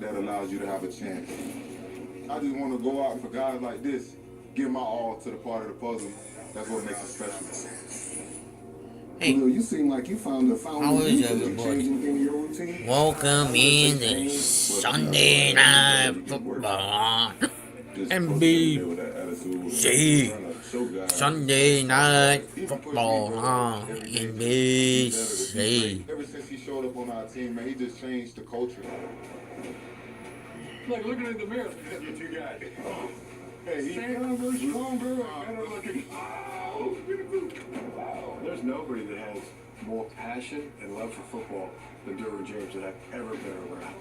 that allows you to have a chance. I just want to go out for guys like this, give my all to the part of the puzzle. That's what makes it special. Hey, you seem like you found the how is everybody? Welcome in to Sunday Night Football. NBC. Sunday Night Football on NBC. Ever since he showed up on our team, man, he just changed the culture. Like looking in the mirror, you two guys. Hey, he's stronger, better looking. There's nobody that has more passion and love for football than Derwin James that I've ever been around.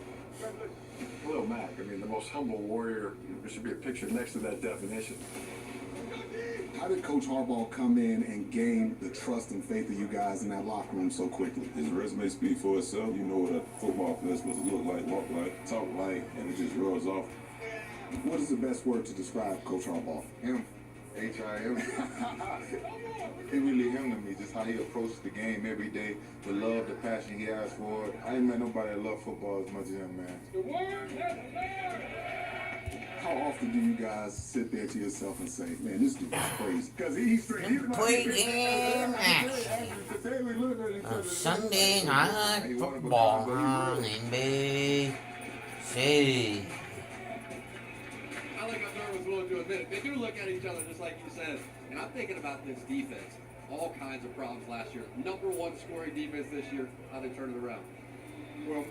Lil Mac, I mean, the most humble warrior. There should be a picture next to that definition. How did Coach Harbaugh come in and gain the trust and faith of you guys in that locker room so quickly? His resume speaks for itself. You know what a football player is supposed to look like, walk like, talk like, and it just rubs off. What is the best word to describe Coach Harbaugh? Him. H-I-M. He really him to me, just how he approaches the game every day, the love, the passion he has for it. I ain't met nobody that love football as much as him, man. How often do you guys sit there to yourself and say, man, this dude is crazy? Because he's straight. Pregame action of Sunday Night Football on NBC. I like how Derwin's willing to admit it. They do look at each other just like you said. And I'm thinking about this defense. All kinds of problems last year. Number one scoring defense this year. How they turn it around. Well,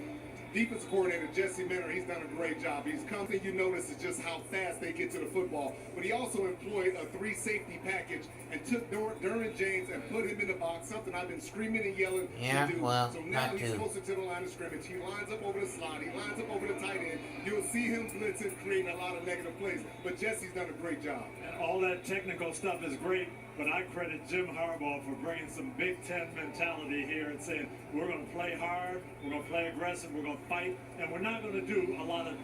defense coordinator Jesse Minter, he's done a great job. He's come, thing you notice is just how fast they get to the football. But he also employed a 3-safety package and took Derwin James and put him in the box, something I've been screaming and yelling Yeah, to do. well, so now not he's too. closer to the line of scrimmage. He lines up over the slot. He lines up over the tight end. You'll see him blitzing, creating a lot of negative plays. But Jesse's done a great job. And all that technical stuff is great, but I credit Jim Harbaugh for bringing some Big Ten mentality here and saying, we're going to play hard, we're going to play aggressive, we're going to fight, and we're not going to do a lot of,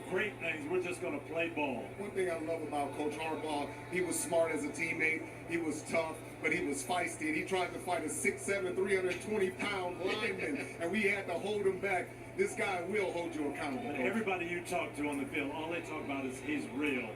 great things. We're just going to play ball. One thing I love about Coach Harbaugh, he was smart as a teammate. He was tough, but he was feisty. And he tried to fight a 6'7", 320-pound lineman, and we had to hold him back. This guy will hold you accountable. But everybody you talk to on the field, all they talk about is he's real.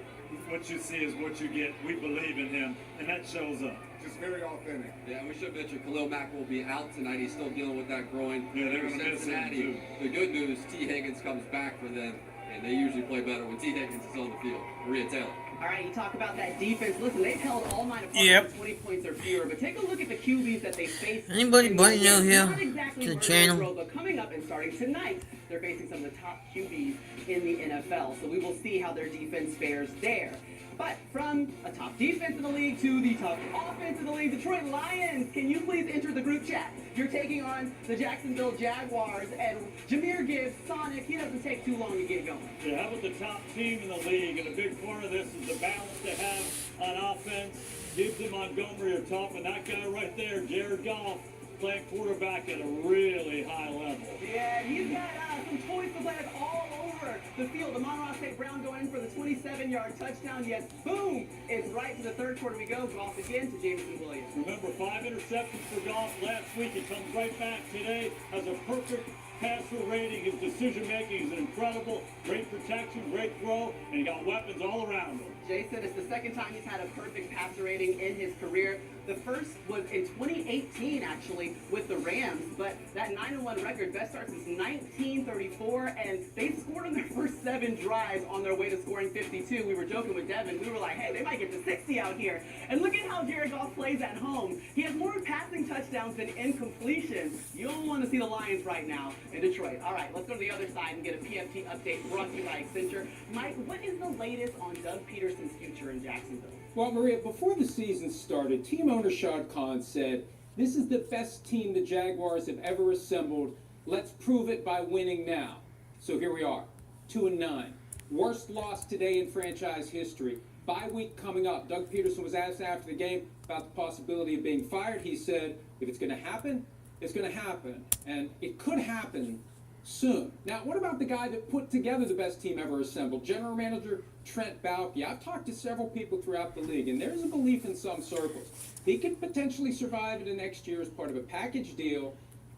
What you see is what you get. We believe in him, and that shows up. Just very authentic. Yeah, we should mention Khalil Mack will be out tonight. He's still dealing with that groin. Yeah, they're going to miss him Cincinnati. too. The good news, T. Higgins comes back for them, and they usually play better when T. Higgins is on the field. Maria Taylor. All right, you talk about that defense. Listen, they've held all 9 opponents Yep. to 20 points or fewer, but take a look at the QBs that they faced. Anybody brand new here Not exactly to the where they channel? were, but coming up and starting tonight, they're facing some of the top QBs in the NFL. So we will see how their defense fares there. But from a top defense in the league to the top offense in the league, Detroit Lions, can you please enter the group chat? You're taking on the Jacksonville Jaguars, and Jahmyr Gibbs, Sonic, he doesn't take too long to get going. Yeah, how about the top team in the league? And a big part of this is the balance they have on offense. Gibbs and Montgomery are tough, and that guy right there, Jared Goff, playing quarterback at a really high level. Yeah, he's got some toys to play all over the field. The Monroe State Brown going in for the 27-yard touchdown. Yes, boom! It's right to the third quarter we go. Goff again to Jameson Williams. Remember, 5 interceptions for Goff last week. It comes right back today. Has a perfect passer rating. His decision-making is incredible. Great protection, great throw, and he got weapons all around him. Jason, it's the second time he's had a perfect passer rating in his career. The first was in 2018, actually, with the Rams. But that 9-1 record, best start since 1934, and they scored on their first 7 drives on their way to scoring 52. We were joking with Devin. We were like, hey, they might get to 60 out here. And look at how Jared Goff plays at home. He has more passing touchdowns than incompletions. You don't want to see the Lions right now in Detroit. All right, let's go to the other side and get a PFT update brought to you by Accenture. Mike, what is the latest on Doug Peterson's future in Jacksonville? Well, Maria, before the season started, team owner Shad Khan said, this is the best team the Jaguars have ever assembled. Let's prove it by winning now. So here we are, 2-9. Worst loss today in franchise history. Bye week coming up. Doug Peterson was asked after the game about the possibility of being fired. He said, if it's going to happen, it's going to happen. And it could happen soon. Now, what about the guy that put together the best team ever assembled, General Manager Trent Baalke? I've talked to several people throughout the league, and there's a belief in some circles he could potentially survive into next year as part of a package deal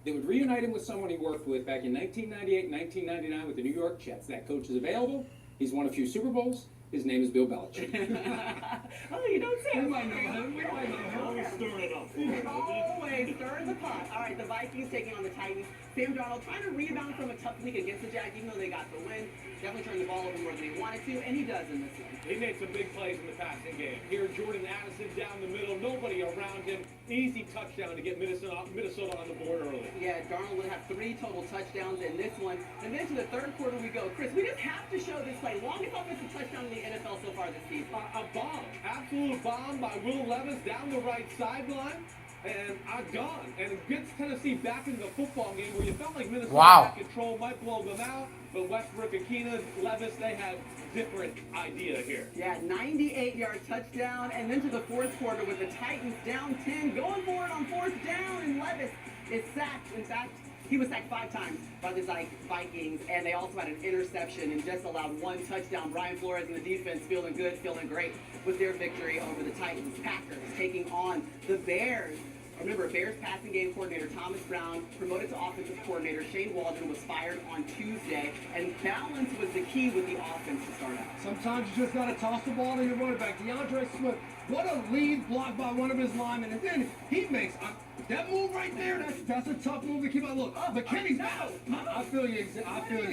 that would reunite him with someone he worked with back in 1998, 1999 with the New York Jets. That coach is available. He's won a few Super Bowls. His name is Bill Belichick. Oh, you don't say. We might know him. We might know him. Always stir it up. Always stir the pot. All right, the Vikings taking on the Titans. Sam Darnold trying to rebound from a tough week against the Jags, even though they got the win. Definitely turned the ball over more than he wanted to, and he does in this one. He made some big plays in the passing game. Here, Jordan Addison down the middle, nobody around him. Easy touchdown to get Minnesota on the board early. Yeah, Darnold would have 3 total touchdowns in this one. And then to the third quarter we go. Chris, we just have to show this play. Longest offensive touchdown in the NFL so far this season. A bomb, absolute bomb by Will Levis down the right sideline. And gone. And it gets Tennessee back into the football game where you felt like Minnesota had control, might blow them out. But Westbrook and Keenan, Levis, they had different idea here. Yeah, 98-yard touchdown. And then to the fourth quarter with the Titans down 10, going for it on 4th down. And Levis is sacked. In fact, he was sacked 5 times by the Vikings, and they also had an interception and just allowed 1 touchdown. Brian Flores and the defense feeling good, feeling great with their victory over the Titans. Packers taking on the Bears. Remember, Bears passing game coordinator Thomas Brown promoted to offensive coordinator. Shane Waldron was fired on Tuesday, and balance was the key with the offense to start out. Sometimes you just got to toss the ball to your running back. DeAndre Swift, what a lead block by one of his linemen, and then he makes that move right there. That's a tough move to keep on. Look, McKinney's I feel you,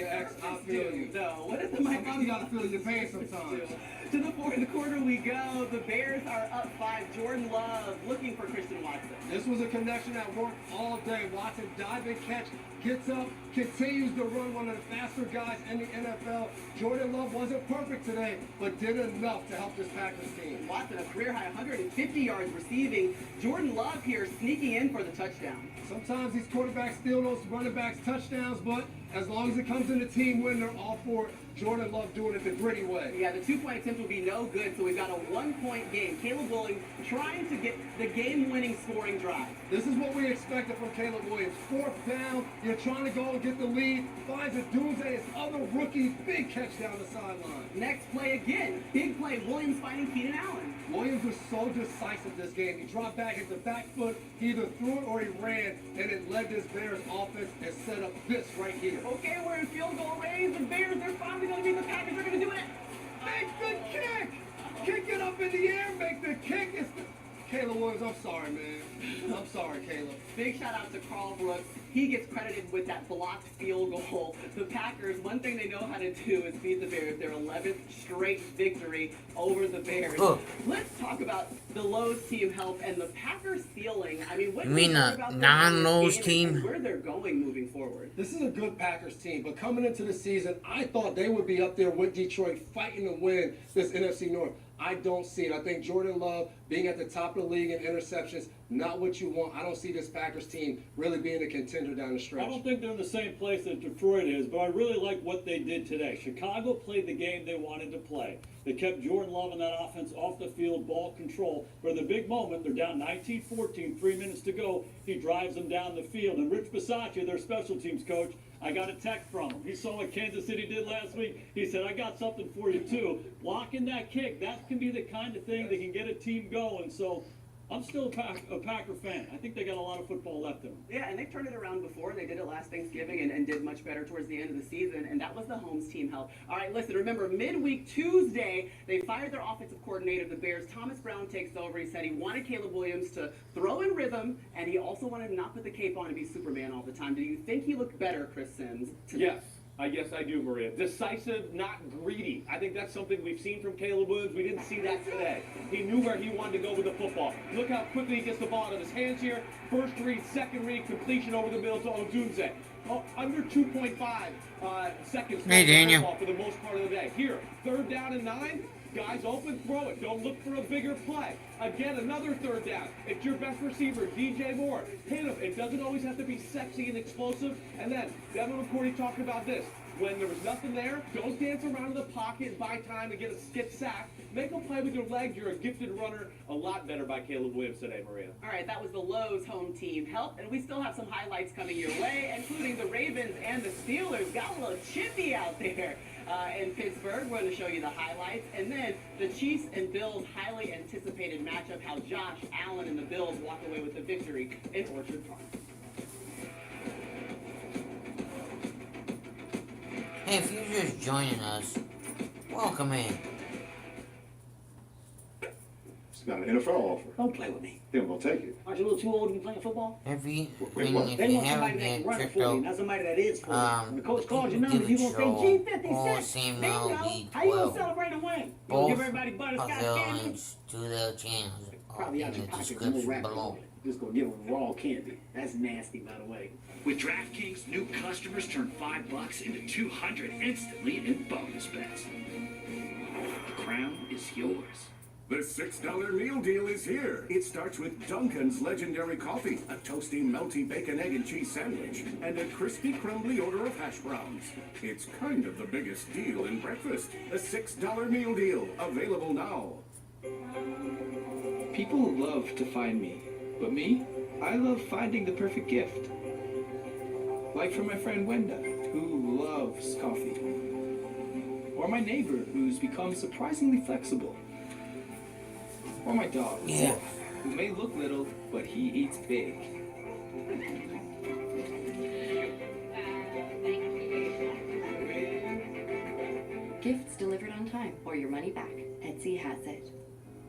X. I feel you. No, what is the mic? Somebody got to feel your pain sometimes. To the fourth quarter we go. The Bears are up 5. Jordan Love looking for Christian Watson. This was a connection that worked all day. Watson dive and catch, gets up, continues to run, one of the faster guys in the NFL. Jordan Love wasn't perfect today, but did enough to help this Packers team. Watson, a career-high 150 yards receiving. Jordan Love here sneaking in for the touchdown. Sometimes these quarterbacks steal those running backs touchdowns, but as long as it comes in the team win, they're all for it. Jordan Love doing it the gritty way. Yeah, the 2-point attempt will be no good, so we've got a 1-point game. Caleb Williams trying to get the game-winning scoring drive. This is what we expected from Caleb Williams. 4th down, you're trying to go and get the lead. Finds a Dunze, his other rookie, big catch down the sideline. Next play again, big play. Williams finding Keenan Allen. Williams was so decisive this game. He dropped back at the back foot. He either threw it or he ran, and it led this Bears offense and set up this right here. Okay, we're in field goal range. The Bears, they're finally going to be the Packers. They're going to do it. Make the kick! Kick it up in the air, make the kick. Caleb Williams, I'm sorry, man. I'm sorry, Caleb. Big shout out to Carl Brooks. He gets credited with that blocked field goal. The Packers, one thing they know how to do is beat the Bears. Their 11th straight victory over the Bears. Let's talk about the Lowe's team help and the Packers ceiling. I mean, what do you think about non-Lowe's team? and where they're going moving forward? This is a good Packers team, but coming into the season, I thought they would be up there with Detroit fighting to win this NFC North. I don't see it. I think Jordan Love being at the top of the league in interceptions, not what you want. I don't see this Packers team really being a contender down the stretch. I don't think they're in the same place that Detroit is, but I really like what they did today. Chicago played the game they wanted to play. They kept Jordan Love and that offense off the field, ball control. For the big moment, they're down 19-14, 3 minutes to go. He drives them down the field. And Rich Bisaccia, their special teams coach, I got a text from him. He saw what Kansas City did last week. He said, I got something for you too. Blocking that kick, that can be the kind of thing that can get a team going. So I'm still a Packer fan. I think they got a lot of football left in them. Yeah, and they've turned it around before. They did it last Thanksgiving and did much better towards the end of the season, and that was the Holmes team help. All right, listen, remember, midweek Tuesday, they fired their offensive coordinator, the Bears. Thomas Brown takes over. He said he wanted Caleb Williams to throw in rhythm, and he also wanted to not put the cape on and be Superman all the time. Do you think he looked better, Chris Sims? Yes. Yes, I do, Maria. Decisive, not greedy. I think that's something we've seen from Caleb Williams. We didn't see that today. He knew where he wanted to go with the football. Look how quickly he gets the ball out of his hands here. First read, second read, completion over the middle to Odunze. Under 2.5 seconds Hey, Daniel. for the most part of the day. Here, 3rd down and 9. Guys open, throw it. Don't look for a bigger play. Again, another 3rd down. It's your best receiver, DJ Moore. Hit him. It doesn't always have to be sexy and explosive. And then, Devin McCourty talking about this. When there was nothing there, don't dance around in the pocket and buy time to get sacked. Make a play with your legs. You're a gifted runner. A lot better by Caleb Williams today, Maria. All right, that was the Lowe's home team help, and we still have some highlights coming your way, including the Ravens and the Steelers. Got a little chippy out there in Pittsburgh. We're going to show you the highlights, and then the Chiefs and Bills' highly anticipated matchup, how Josh Allen and the Bills walk away with the victory in Orchard Park. Hey, if you're just joining us, welcome in. It's got an NFL offer. Don't play with me. Then we'll take it. Aren't you a little too old to be playing football? If you They haven't want somebody that been can run it checked for you, out, not somebody that is for you. When the coach calls your Pete number, you McDevitt gonna say Show G56. or CINvsLAC Bingo. How you gonna celebrate a win? You gonna both give everybody of butterscotch their candy? links to their channels are Probably in out your the pocket. No description rap below. Just gonna give them raw candy. That's nasty, by the way. With DraftKings, new customers turn $5 into $200 instantly in bonus bets. The crown is yours. The $6 meal deal is here. It starts with Dunkin's legendary coffee, a toasty, melty bacon, egg, and cheese sandwich, and a crispy, crumbly order of hash browns. It's kind of the biggest deal in breakfast. The $6 meal deal, available now. People love to find me, but me, I love finding the perfect gift. Like for my friend Wenda, who loves coffee. Or my neighbor, who's become surprisingly flexible. Or my dog, who may look little, but he eats big. Gifts delivered on time or your money back. Etsy has it.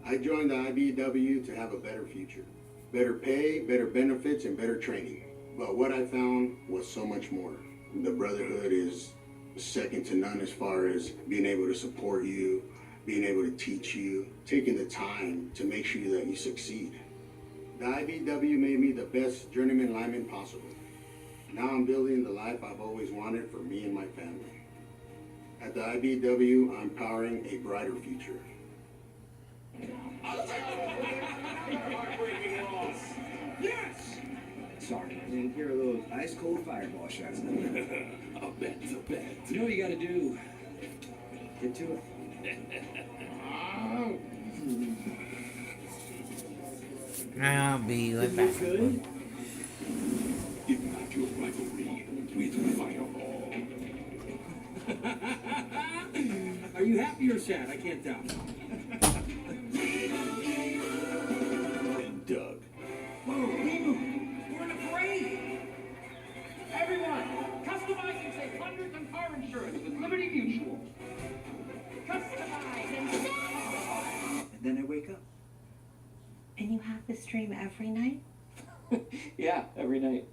I joined the IBEW to have a better future. Better pay, better benefits, and better training. But what I found was so much more. The brotherhood is second to none as far as being able to support you, being able to teach you, taking the time to make sure that you succeed. The IBEW made me the best journeyman lineman possible. Now I'm building the life I've always wanted for me and my family. At the IBEW, I'm powering a brighter future. Yes! Sorry, I didn't hear those ice cold fireball shots. A bet's a bet. You know what you gotta do? Get to it. I'll be right back. Good? Ignite your rivalry with fireball. Are you happy or sad? I can't tell. And Doug. We're in a parade! Everyone, customize and save hundreds on car insurance with Liberty Mutual. Customize and save! And then I wake up. And you have this dream every night? Yeah, every night.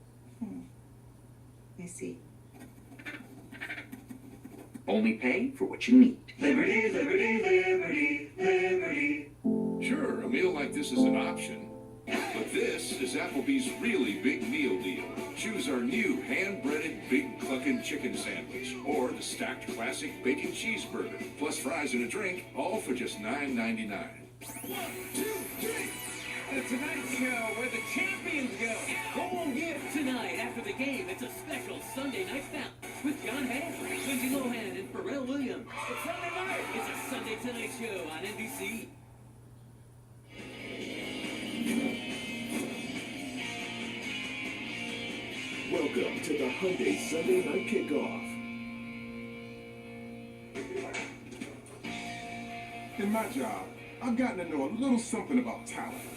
I see. Only pay for what you need. Liberty, liberty, liberty, liberty. Sure, a meal like this is an option. But this is Applebee's really big meal deal. Choose our new hand-breaded Big Cluckin' Chicken Sandwich or the stacked classic bacon cheeseburger, plus fries and a drink, all for just $9.99. 1, 2, 3. The Tonight Show, where the champions go. Go on gift tonight after the game. It's a special Sunday night found with John Hamm, Lindsay Lohan, and Pharrell Williams. It's Sunday night. It's a Sunday Tonight Show on NBC. Welcome to the Hyundai Sunday Night Kickoff. In my job, I've gotten to know a little something about talent.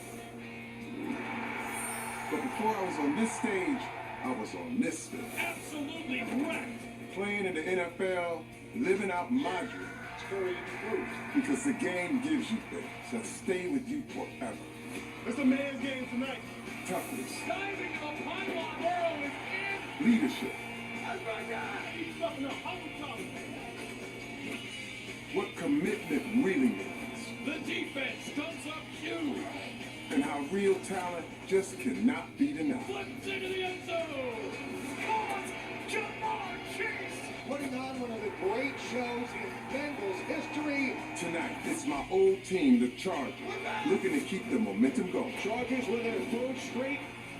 But before I was on this stage, I was on this stage. Absolutely wrecked. Playing in the NFL, living out my dreams. Because the game gives you things that stay with you forever. It's a man's game tonight. Toughness. Diving the pylon world is in. Leadership. That's my guy. He's fucking a homecoming. What commitment really means. The defense comes up huge. And how real talent just cannot be denied. Flips into the end zone. Caught. Jamar Chase. Putting on one of the great shows in Bengals history. Tonight, it's my old team, the Chargers, looking to keep the momentum going. Chargers with their third straight.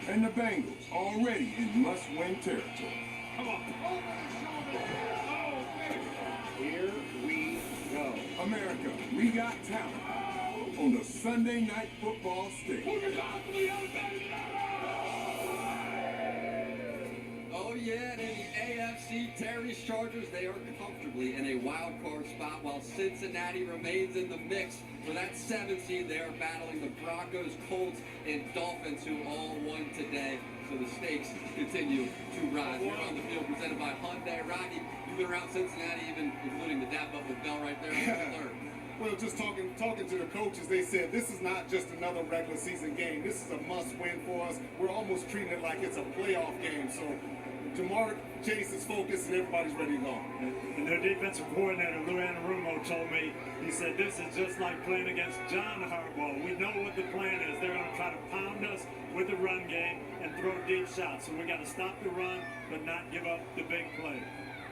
And the Bengals already in must-win territory. Come on. Over the shoulder. Oh, baby. Here we go. America, we got talent on the Sunday Night Football stage. Oh yeah, and in the AFC, Terry's Chargers, they are comfortably in a wild card spot while Cincinnati remains in the mix. For that 7th seed, they are battling the Broncos, Colts, and Dolphins, who all won today. So the stakes continue to rise. We're on the field presented by Hyundai. Rodney, you moving around Cincinnati, even including the dap up with Bell right there. Well, just talking to the coaches, they said this is not just another regular season game. This is a must-win for us. We're almost treating it like it's a playoff game. So Jamar Chase is focused and everybody's ready to go. And their defensive coordinator, Lou Anarumo, told me, he said, this is just like playing against John Harbaugh. We know what the plan is. They're going to try to pound us with the run game and throw deep shots. So we got to stop the run, but not give up the big play.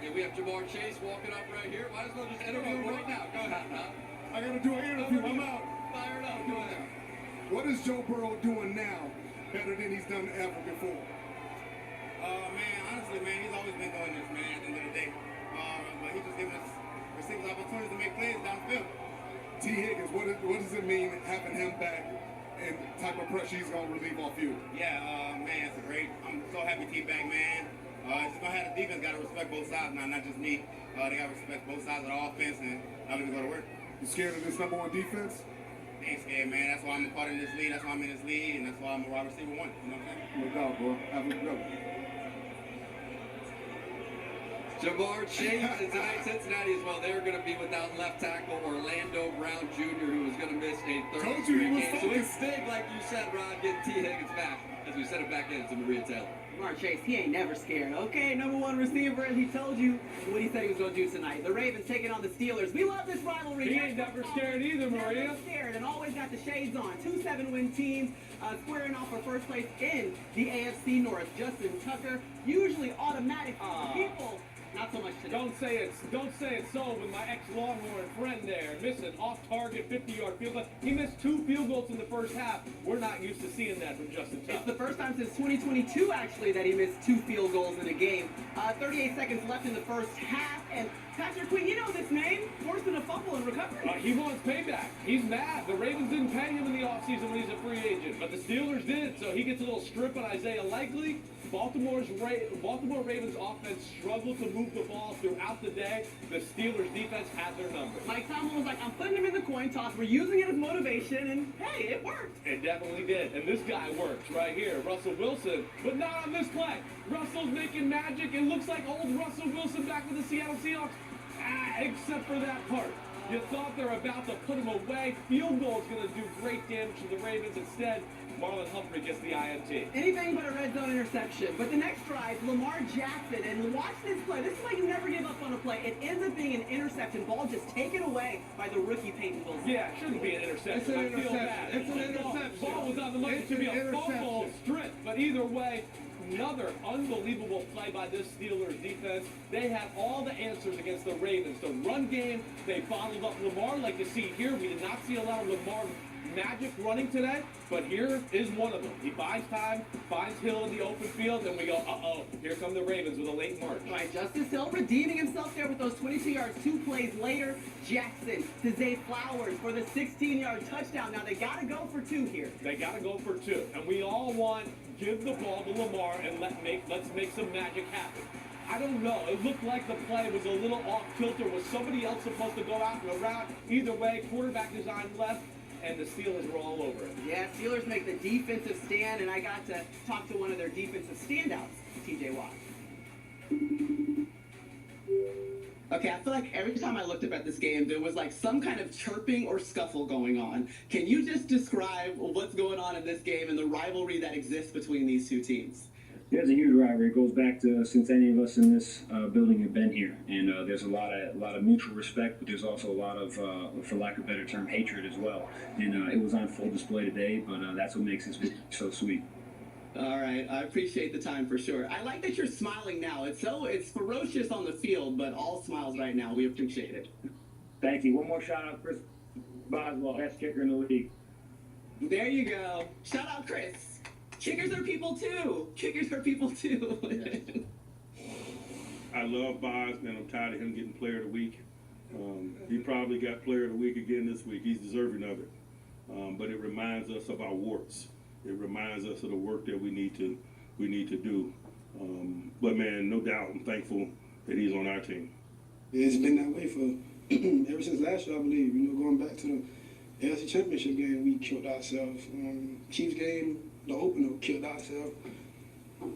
Yeah, we have Jamar Chase walking up right here. Might as well just interview him right now. Go ahead, now. I got to do an interview. I'm out. Fire it up. Go ahead. What is Joe Burrow doing now better than he's done ever before? Man, honestly, man, he's always been doing this, man, at the end of the day. But he's just giving us receivers opportunities to make plays downfield. T. Higgins, what does it mean having him back and type of pressure he's going to relieve off you? Yeah, man, it's great. I'm so happy T back, man. It's going to have the defense got to respect both sides now, not just me. They got to respect both sides of the offense and not even go to work. You scared of this number one defense? I ain't scared, man. That's why I'm a part of this league. That's why I'm in this league, and that's why I'm a wide receiver one. You know what I'm saying? No doubt, bro. Have a good one. Jamar Chase and tonight Cincinnati as well. They're going to be without left tackle Orlando Brown Jr., who is going to miss a third Told you he was game. So focused. it's big, like you said, Ron, getting T. Higgins back as we send it back in to Maria Taylor. Jamar Chase, he ain't never scared. Okay, number one receiver, and he told you what he said he was going to do tonight. The Ravens taking on the Steelers. We love this rivalry. He ain't never scared either, Maria. Never scared, and always got the shades on. 2 7-win teams squaring off for first place in the AFC North. Justin Tucker, usually automatic people. Not so much today. Don't say it's so with my ex-Longhorn friend there. Missing off-target 50-yard field goal. He missed 2 field goals in the first half. We're not used to seeing that from Justin Tucker. It's the first time since 2022, actually, that he missed 2 field goals in a game. 38 seconds left in the first half, and Patrick Queen, you know this name, forcing a fumble and recovery. He wants payback. He's mad. The Ravens didn't pay him in the offseason when he's a free agent, but the Steelers did, so he gets a little strip on Isaiah Likely. Baltimore Ravens offense struggled to move the ball throughout the day. The Steelers defense had their number. Mike Tomlin was like, I'm putting him in the coin toss. We're using it as motivation, and hey, it worked. It definitely did. And this guy works right here. Russell Wilson, but not on this play. Russell's making magic. It looks like old Russell Wilson back with the Seattle Seahawks. Except for that part. You thought they're about to put him away. Field goal is going to do great damage to the Ravens. Instead, Marlon Humphrey gets the INT. Anything but a red zone interception. But the next drive, Lamar Jackson, and watch this play. This is why you never give up on a play. It ends up being an interception. Ball just taken away by the rookie Peyton Wilson. Yeah, it shouldn't be an interception. It's an I feel interception. bad. It's an interception. Ball was on the money. It should be a fumble strip. But either way, another unbelievable play by this Steelers defense. They had all the answers against the Ravens. The run game, they bottled up Lamar like you see here. We did not see a lot of Lamar magic running today, but here is one of them. He buys time, finds Hill in the open field, and we go, uh-oh, here come the Ravens with a late march. All right, Justice Hill redeeming himself there with those 22 yards. 2 plays later, Jackson to Zay Flowers for the 16-yard touchdown. Now they got to go for 2 here. They got to go for 2, and we all want give the ball to Lamar and let's make some magic happen. I don't know. It looked like the play was a little off kilter. Was somebody else supposed to go out and around? Either way, quarterback design left, and the Steelers were all over it. Yeah, Steelers make the defensive stand, and I got to talk to one of their defensive standouts, TJ Watt. Okay, I feel like every time I looked up at this game, there was like some kind of chirping or scuffle going on. Can you just describe what's going on in this game and the rivalry that exists between these two teams? There's a huge rivalry. It goes back to since any of us in this building have been here, and there's a lot of mutual respect, but there's also a lot of, for lack of a better term, hatred as well. And it was on full display today, but that's what makes this so sweet. All right, I appreciate the time for sure. I like that you're smiling now. It's ferocious on the field, but all smiles right now. We appreciate it. Thank you. One more shout out, Chris Boswell, best kicker in the league. There you go. Shout out, Chris. Kickers are people too. Kickers are people too. I love Boz, man. I'm tired of him getting player of the week. He probably got player of the week again this week. He's deserving of it. But it reminds us of our warts. It reminds us of the work that we need to do. But man, no doubt, I'm thankful that he's on our team. It's been that way for ever since last year, I believe. You know, going back to the AFC Championship game, we killed ourselves. Chiefs game, the opener, killed ourselves.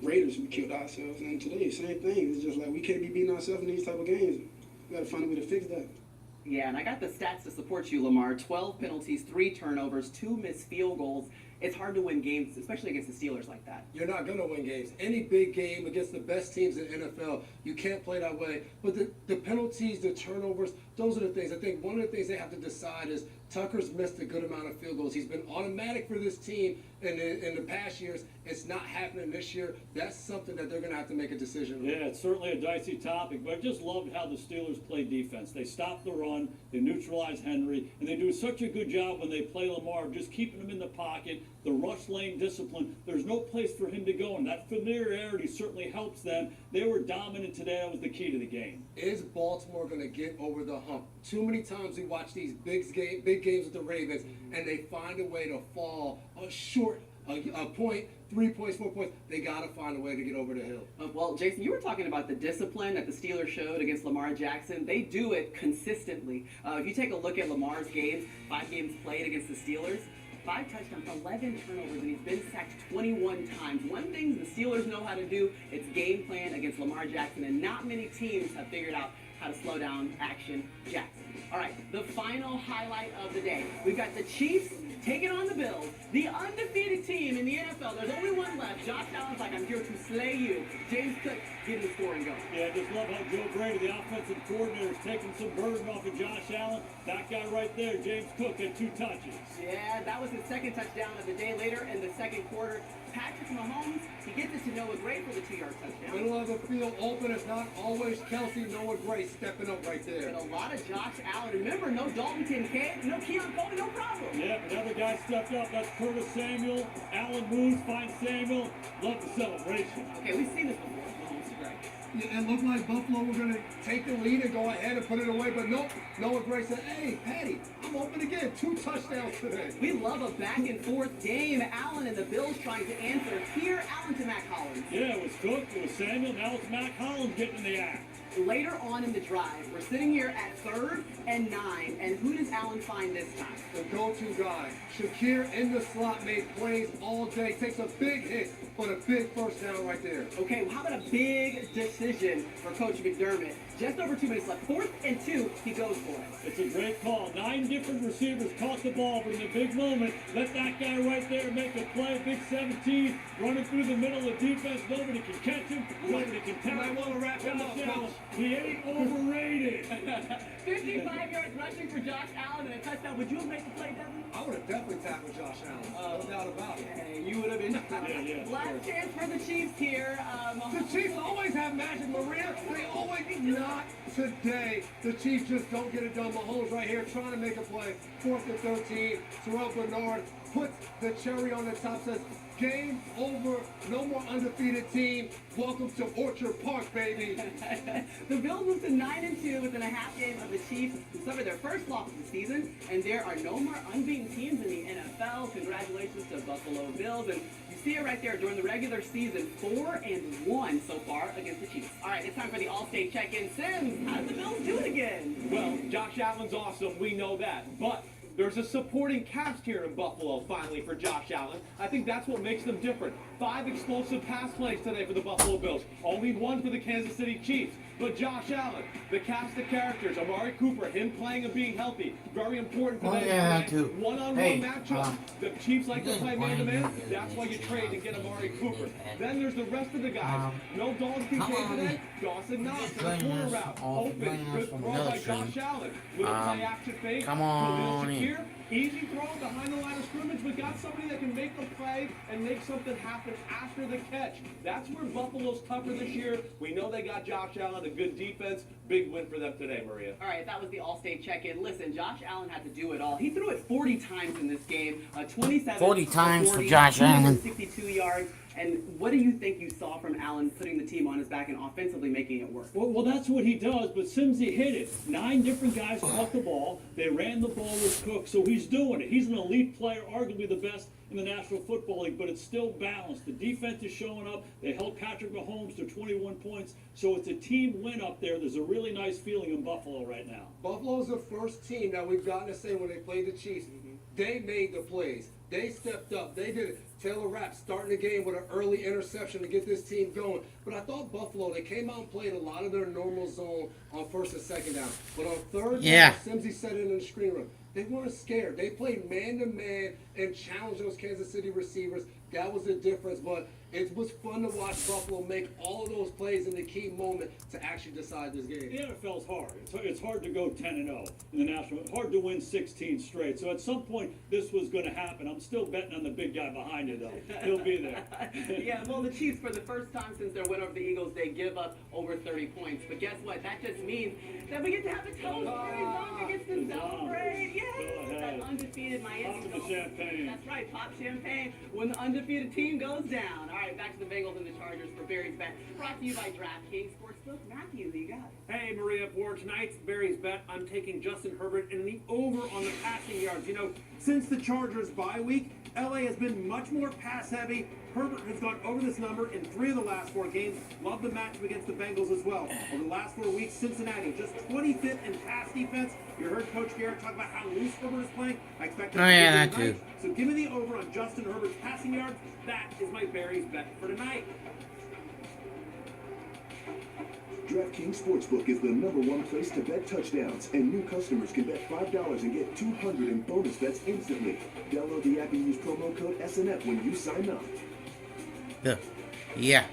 Raiders, we killed ourselves. And today, same thing. It's just like we can't be beating ourselves in these type of games. We got to find a way to fix that. Yeah, and I got the stats to support you, Lamar. 12 penalties, 3 turnovers, 2 missed field goals. It's hard to win games, especially against the Steelers like that. You're not going to win games. Any big game against the best teams in the NFL, you can't play that way. But the penalties, the turnovers, those are the things. I think one of the things they have to decide is Tucker's missed a good amount of field goals. He's been automatic for this team in the past years. It's not happening this year. That's something that they're going to have to make a decision on. Yeah, it's certainly a dicey topic, but I just loved how the Steelers play defense. They stop the run, they neutralize Henry, and they do such a good job when they play Lamar, just keeping him in the pocket, the rush lane discipline. There's no place for him to go, and that familiarity certainly helps them. They were dominant today. That was the key to the game. Is Baltimore going to get over the hump? Too many times we watch these big games with the Ravens, and they find a way to fall short, a point, 3 points, 4 points. They got to find a way to get over the hill. Well, Jason, you were talking about the discipline that the Steelers showed against Lamar Jackson. They do it consistently. If you take a look at Lamar's games, 5 games played against the Steelers, 5 touchdowns, 11 turnovers, and he's been sacked 21 times. One thing the Steelers know how to do, it's game plan against Lamar Jackson, and not many teams have figured out how to slow down Action Jackson. All right, the final highlight of the day. We've got the Chiefs taking on the Bills, the undefeated team in the NFL. There's only one left. Josh Allen's like, I'm here to slay you. James Cook getting the scoring going. Yeah, I just love how Joe Brady, the offensive coordinator, is taking some burden off of Josh Allen. That guy right there, James Cook, had 2 touches. Yeah, that was his 2nd touchdown of the day. Later in the 2nd quarter, Patrick Mahomes, he gets it to Noah Gray for the 2-yard touchdown. Middle of the field open. It's not always Kelsey. Noah Gray stepping up right there. And a lot of Josh Allen. Remember, no Dalton Kincaid, no Keon Cole, no problem. Yeah, another guy stepped up. That's Curtis Samuel. Allen moves, finds Samuel. Love the celebration. Okay, we've seen this before. Mahomes is great. Yeah, it looked like Buffalo were going to take the lead and go ahead and put it away, but nope. Noah Gray said, hey, Patty, I'm open again. 2 touchdowns today. We love a back-and-forth game. Allen and the Bills trying to answer. Here, Allen to Mac Hollins. Yeah, it was Cook, it was Samuel, now it's Mac Hollins getting in the act. Later on in the drive, we're sitting here at 3rd and 9, and who does Allen find this time? The go-to guy. Shakir in the slot made plays all day. Takes a big hit, but a big first down right there. Okay, well, how about a big decision for Coach McDermott? Just over 2 minutes left. 4th and 2, he goes for it. It's a great call. 9 different receivers caught the ball, but in a big moment, let that guy right there make a play. Big 17, running through the middle of defense. Nobody can catch him. Nobody can tackle him. I want to wrap him up, Coach. He ain't overrated. 55 yards rushing for Josh Allen and a touchdown. Would you have made the play, Devin? I would have definitely tackled Josh Allen. No doubt about it. Hey, you would have been. Last chance for the Chiefs here. The Chiefs always have magic, Maria. They always not today. The Chiefs just don't get it done. Mahomes right here trying to make a play. 4th and 13. Terrell Bernard puts the cherry on the top. Says, game over. No more undefeated team. Welcome to Orchard Park, baby. The Bills moved to 9-2 within a half game of the Chiefs, who suffered their first loss of the season, and there are no more unbeaten teams in the NFL. Congratulations to Buffalo Bills, and you see it right there during the regular season, 4-1 so far against the Chiefs. All right, it's time for the All-State check-in. Sims, how did the Bills do it again? Well, Josh Allen's awesome. We know that, but there's a supporting cast here in Buffalo, finally, for Josh Allen. I think that's what makes them different. 5 explosive pass plays today for the Buffalo Bills. Only 1 for the Kansas City Chiefs. But Josh Allen, the cast of characters, Amari Cooper, him playing and being healthy, very important for them. One-on-one matchup. The Chiefs like to play man-to-man. That's why you trade to get Amari Cooper. Then there's the rest of the guys. No Dalton Kincaid today. Dawson Knox on the corner route. Open. Good throw by Josh Allen. With a play-action fake. Come on in. Easy throw behind the line of scrimmage. We got somebody that can make a play and make something happen after the catch. That's where Buffalo's tougher this year. We know they got Josh Allen, a good defense. Big win for them today, Maria. All right, that was the All-State check-in. Listen, Josh Allen had to do it all. He threw it 40 times in this game. 27 40 times for Josh Allen. 62 yards. And what do you think you saw from Allen putting the team on his back and offensively making it work? Well, that's what he does, but Simsy hit it. 9 different guys caught the ball. They ran the ball with Cook, so he's doing it. He's an elite player, arguably the best in the National Football League, but it's still balanced. The defense is showing up. They held Patrick Mahomes to 21 points, so it's a team win up there. There's a really nice feeling in Buffalo right now. Buffalo's the first team that we've gotten to say when they played the Chiefs, they made the plays. They stepped up. They did it. Taylor Rapp starting the game with an early interception to get this team going. But I thought Buffalo, they came out and played a lot of their normal zone on first and second down. But on third down, Simsy set it in the screen run. They weren't scared. They played man-to-man and challenged those Kansas City receivers. That was the difference. But it was fun to watch Buffalo make all of those plays in the key moment to actually decide this game. The NFL's hard. It's hard to go 10-0 in the National. It's hard to win 16 straight. So at some point, this was going to happen. I'm still betting on the big guy behind it, though. He'll be there. Yeah, well, the Chiefs, for the first time since their win over the Eagles, they give up over 30 points. But guess what? That just means that we get to have a toast we get to celebrate. Yay! That undefeated Miami. Pop the champagne. That's right, pop champagne when the undefeated team goes down. All right, back to the Bengals and the Chargers for Barry's Bet. Brought to you by DraftKings Sportsbook. Matthew, who you got? Hey, Maria, for tonight's Barry's Bet, I'm taking Justin Herbert and the over on the passing yards. You know, since the Chargers bye week, LA has been much more pass-heavy. Herbert has gone over this number in 3 of the last 4 games. Love the matchup against the Bengals as well. Over the last 4 weeks, Cincinnati just 25th in pass defense. You heard Coach Garrett talk about how loose Herbert is playing. I expect that to be tonight. So give me the over on Justin Herbert's passing yards. That is my Barry's Bet for tonight. DraftKings Sportsbook is the #1 place to bet touchdowns, and new customers can bet $5 and get $200 in bonus bets instantly. Download the app and use promo code SNF when you sign up. Yeah.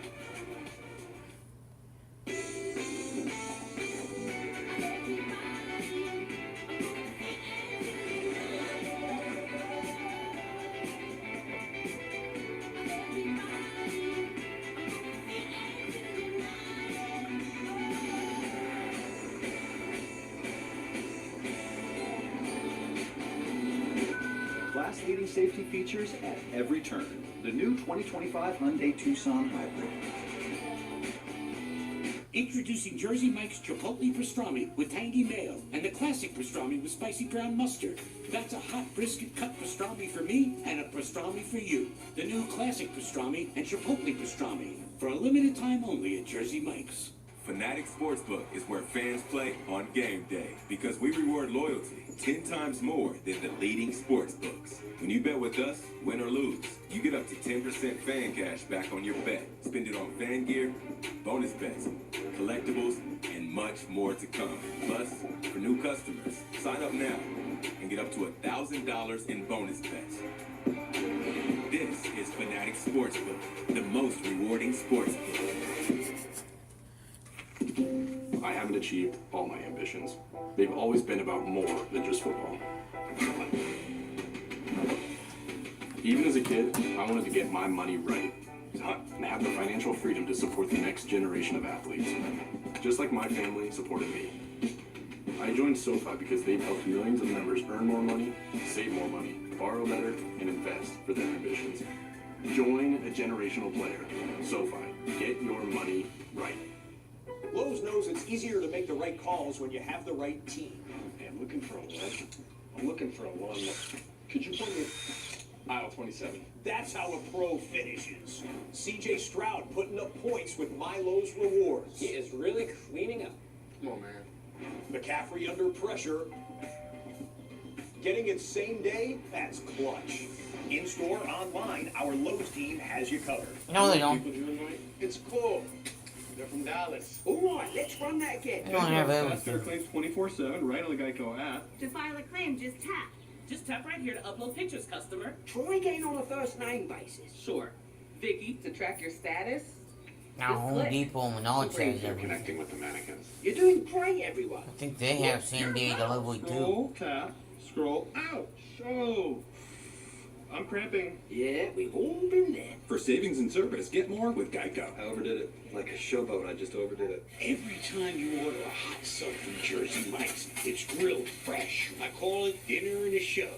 Class-leading safety features at every turn. The new 2025 Hyundai Tucson Hybrid. Introducing Jersey Mike's Chipotle Pastrami with tangy mayo and the classic pastrami with spicy brown mustard. That's a hot brisket cut pastrami for me and a pastrami for you. The new classic pastrami and Chipotle Pastrami. For a limited time only at Jersey Mike's. Fanatic Sportsbook is where fans play on game day because we reward loyalty 10 times more than the leading sports books. When you bet with us, win or lose, you get up to 10% fan cash back on your bet. Spend it on fan gear, bonus bets, collectibles, and much more to come. Plus, for new customers, sign up now and get up to $1,000 in bonus bets. This is Fanatic Sportsbook, the most rewarding sportsbook. I haven't achieved all my ambitions. They've always been about more than just football. Even as a kid, I wanted to get my money right and have the financial freedom to support the next generation of athletes, just like my family supported me. I joined SoFi because they've helped millions of members earn more money, save more money, borrow better, and invest for their ambitions. Join a generational player. SoFi. Get your money right. Lowe's knows it's easier to make the right calls when you have the right team. Hey, I'm looking for a lawn. I'm looking for a lawn. Could you put me aisle 27? That's how a pro finishes. CJ Stroud putting up points with My Lowe's Rewards. He is really cleaning up. Come on, man. McCaffrey under pressure. Getting it same day, that's clutch. In-store, online, our Lowe's team has you covered. No, they don't. It's cool. They're from Dallas. All right, let's run that game. They don't have everything. Fair claims 24/7, right on the Geico app. To file a claim, just tap. Just tap right here to upload pictures, customer. Try getting on a first name basis. Sure. Vicky. To track your status. Now Home Depot and all says everything. Connecting with the mannequins. You're doing great, everyone. I think they have same-day delivery too. Scroll, tap, scroll. Ouch! Oh, I'm cramping. Yeah, we've all been there. For savings and service, get more with Geico. I overdid it. Like a showboat, I just overdid it. Every time you order a hot sub from Jersey Mike's, it's grilled fresh. I call it dinner and a show.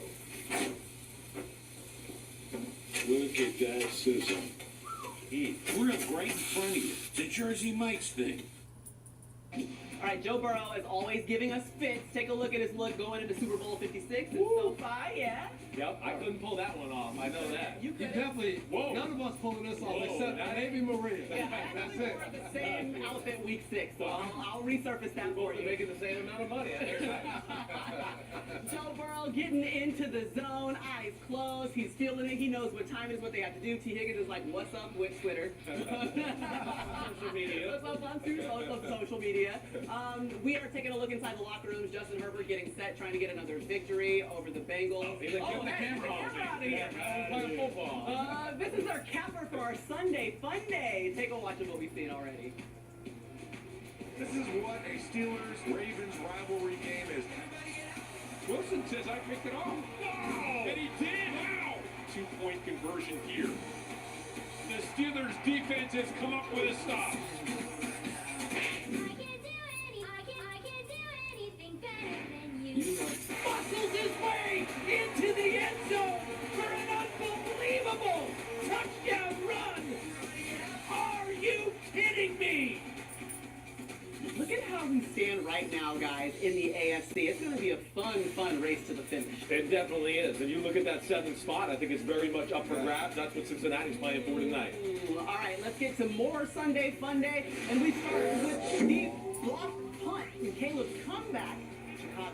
Look at that sizzle. Grilled right in front of you. The Jersey Mike's thing. All right, Joe Burrow is always giving us fits. Take a look at his look going into Super Bowl 56 in SoFi, yeah? Yep, I couldn't pull that one off. I know that. You could. Definitely, none of us pulling this off except maybe Maria. Yeah, That's we it. wore the same outfit week 6, so I'll resurface that for you. Making the same amount of money. I hear that. Joe Burrow getting into the zone, eyes closed. He's feeling it. He knows what time it is, what they have to do. T. Higgins is like, what's up with Twitter? Social media. What's up on social media? We are taking a look inside the locker rooms. Justin Herbert getting set, trying to get another victory over the Bengals. Get the camera out of here. Playing football. This is our capper for our Sunday Fun Day. Take a watch of what we've seen already. This is what a Steelers-Ravens rivalry game is. Wilson says I picked it off. Wow! And he did! Wow! 2-point conversion here. The Steelers defense has come up with a stop. Muscles his way into the end zone for an unbelievable touchdown run. Are you kidding me? Look at how we stand right now, guys, in the AFC. It's going to be a fun race to the finish. It definitely is. And you look at that 7th spot, I think it's very much up for grabs. That's what Cincinnati's playing for tonight. All right, let's get some more Sunday Fun Day. And we start with the blocked punt and Caleb's comeback.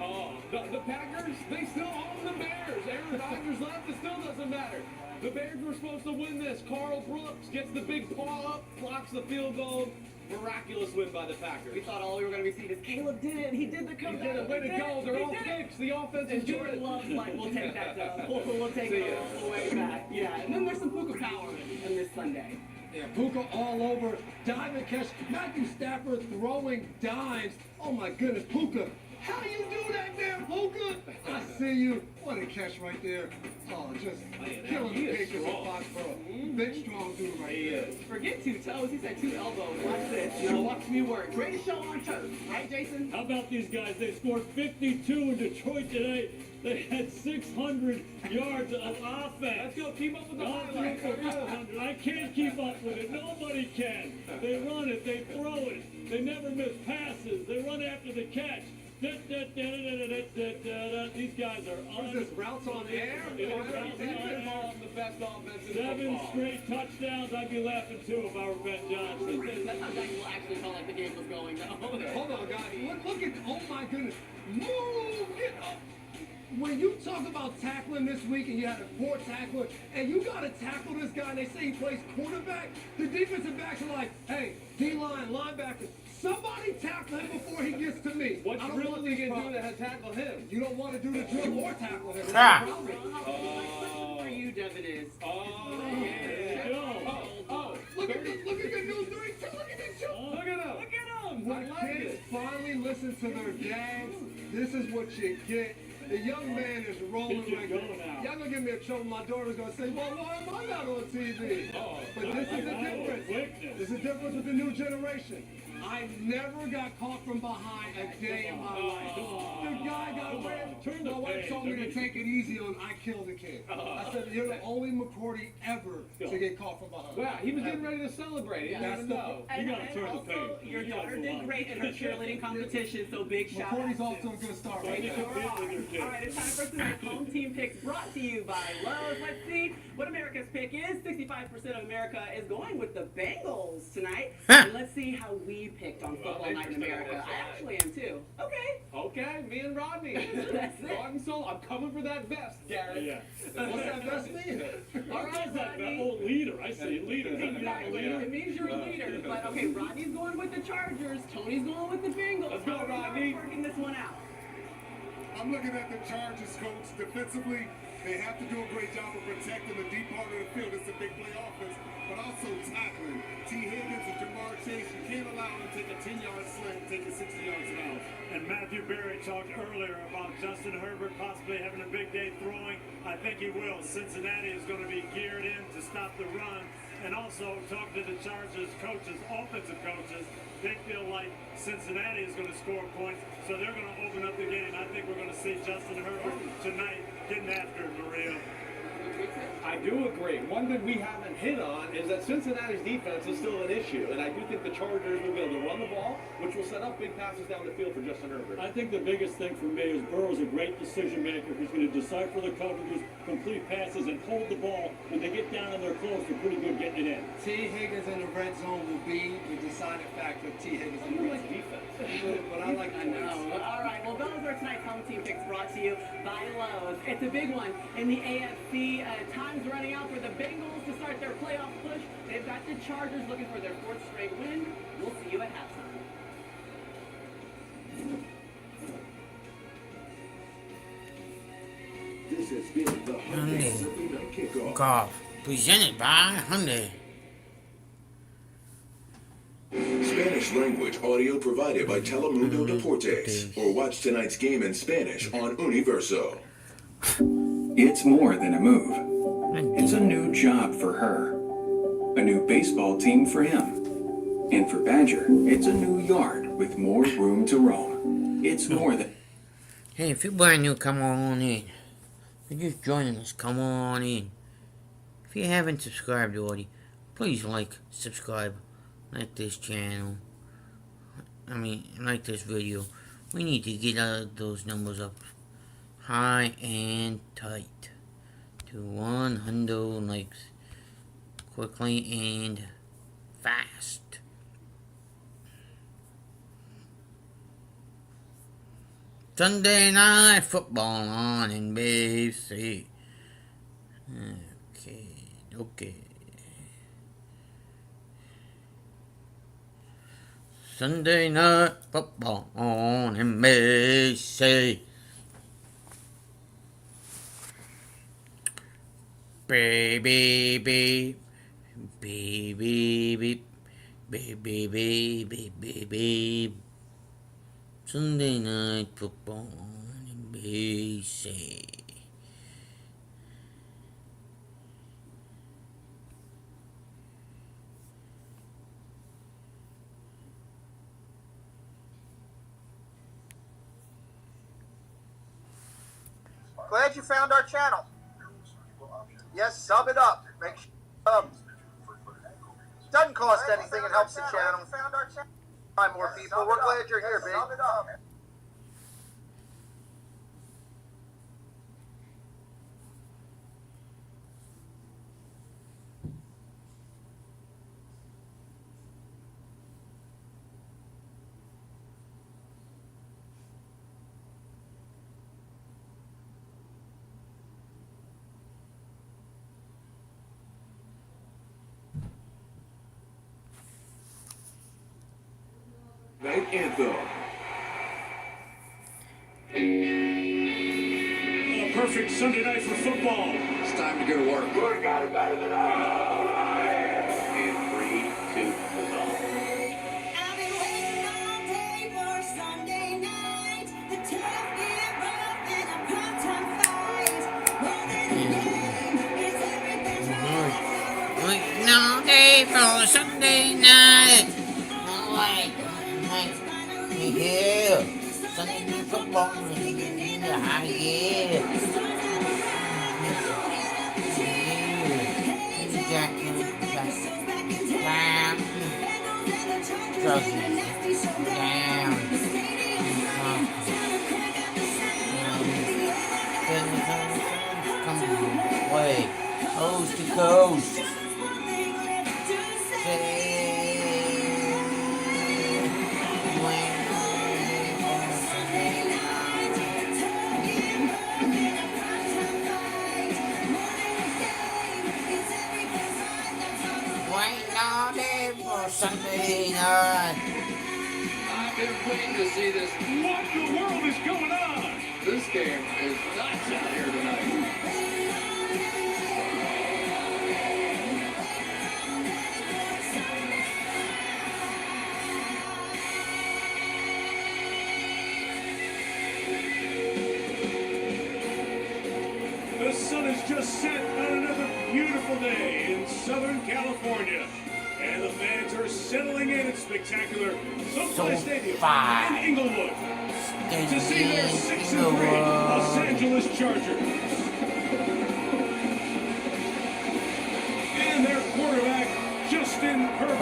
Oh, the Packers, they still own the Bears. Aaron Rodgers left, it still doesn't matter. The Bears were supposed to win this. Carl Brooks gets the big paw up, blocks the field goal. Miraculous win by the Packers. We thought all we were going to be seeing is Caleb did it. He did the comeback. He did it. Way to go. They're all fixed. The offense is and Jordan Love's like, we'll take that dub. We'll take it all the way back. Yeah, and then there's some Puka power in this Sunday. Yeah, Puka all over. Dive and catch. Matthew Stafford throwing dimes. Oh my goodness, Puka. How you do that there, Puka? I see you. What a catch right there. Oh, just killing the Patriots in Foxborough. Big, strong dude right there. Forget 2 toes. He said 2 elbows. Watch this. You know, watch me work. Greatest show on turf. Right, Jason? How about these guys? They scored 52 in Detroit today. They had 600 yards of offense. Let's go keep up with the highlights. I can't keep up with it. Nobody can. They run it. They throw it. They never miss passes. They run after the catch. These guys are on. What is this, routes on air? The best offense in 7 straight touchdowns. I'd be laughing too if I were Ben Johnson. That's how Jack will actually felt like the game was going now. Hold on, guys. Look at, oh my goodness. Move, get up. When you talk about tackling this week and you had a poor tackler and you got to tackle this guy and they say he plays quarterback, the defensive backs are like, hey, D-line, linebacker, somebody tackle him before he gets to me. What drill is he going to do to tackle him? You don't want to do the drill or tackle him. For you, Devin is. Look at the new 3-2. Look at this. Look at him. When kids finally listen to their dads, this is what you get. The young man is rolling like that. Y'all gonna give me a trouble. My daughter's gonna say, well, why am I not on TV? But this is the difference. This is the difference with the new generation. I never got caught from behind a day in my life. The guy got away. My wife told me to take it easy on I killed a kid. I said, you're the only McCourty ever to get caught from behind. Wow, he was getting ready to celebrate. He didn't know. You gotta turn the page. Your daughter did great in her cheerleading competition, so big shout out. McCourty's off to a good start right now. All right, it's time for tonight's home team picks brought to you by Lowe's. Let's see what America's pick is. 65% of America is going with the Bengals tonight. And let's see how we picked on Football Night in America. I actually am too. Okay, me and Rodney. That's it. Bought and sold. I'm coming for that vest, Garrett. Yeah. What's that vest mean? All right, That Rodney. old leader. I say leader. Exactly. It means you're a leader. But okay, Rodney's going with the Chargers. Tony's going with the Bengals. Let's go, Rodney. Working this one out. I'm looking at the Chargers, coach. Defensively, they have to do a great job of protecting the deep part of the field. It's a big play offense, but also tackling. T. Higgins and Jamar Chase, you can't allow them to take a 10-yard slant and take it 60 yards out. And Matthew Berry talked earlier about Justin Herbert possibly having a big day throwing. I think he will. Cincinnati is going to be geared in to stop the run. And also, talking to the Chargers coaches, offensive coaches, they feel like Cincinnati is going to score points, so they're going to open up the game. I think we're going to see Justin Herbert tonight getting after it, Maria. I do agree. One thing we haven't hit on is that Cincinnati's defense is still an issue, and I do think the Chargers will be able to run the ball, which will set up big passes down the field for Justin Herbert. I think the biggest thing for me is Burrow's a great decision maker who's going to decipher the coverages, complete passes, and hold the ball. When they get down in their close, they're pretty good getting it in. T. Higgins in the red zone will be the deciding factor. T. Higgins in the red zone. Defense. But I like the know. All right, well, those are tonight's home team picks brought to you by Lowe's. It's a big one in the AFC. Time's running out for the Bengals to start their playoff push. They've got the Chargers looking for their 4th straight win. We'll see you at halftime. This has been the Hyundai Sunday Night Kickoff. Golf. Presented by Hyundai. Spanish language audio provided by Telemundo Deportes. Or watch tonight's game in Spanish on Universo. It's more than a move. It's a new job for her. A new baseball team for him. And for Badger, it's a new yard with more room to roam. It's more than... Hey, if you're brand new, come on in. If you're just joining us, come on in. If you haven't subscribed already, please like, subscribe, like this channel. Like this video. We need to get those numbers up high and tight to 100 likes quickly and fast. Sunday night football on NBC. Okay. Sunday night football on NBC. Baby, beep, baby, beep, baby, beep, baby, beep. Sunday night football on NBC. Glad you found our channel. Yes, sub it up. Make sure doesn't cost anything. It helps the channel. Find more people. We're glad you're here, babe. Night Anthem. A perfect Sunday night for football. It's time to go to work. We're got it better than us. And 3, 2, resolve. I've been waiting all day for Sunday night. The tough get rough in a part-time fight. More than a game, it's everything right. Waiting all day for Sunday night. Yeah, Sunday night football. Yeah. Come play coast to coast. Sunday night. I've been waiting to see this. What in the world is going on? This game is nuts out here tonight. The sun has just set on another beautiful day in Southern California. And the fans are settling in at spectacular SoFi Stadium in Inglewood to see their 6-3 Los Angeles Chargers.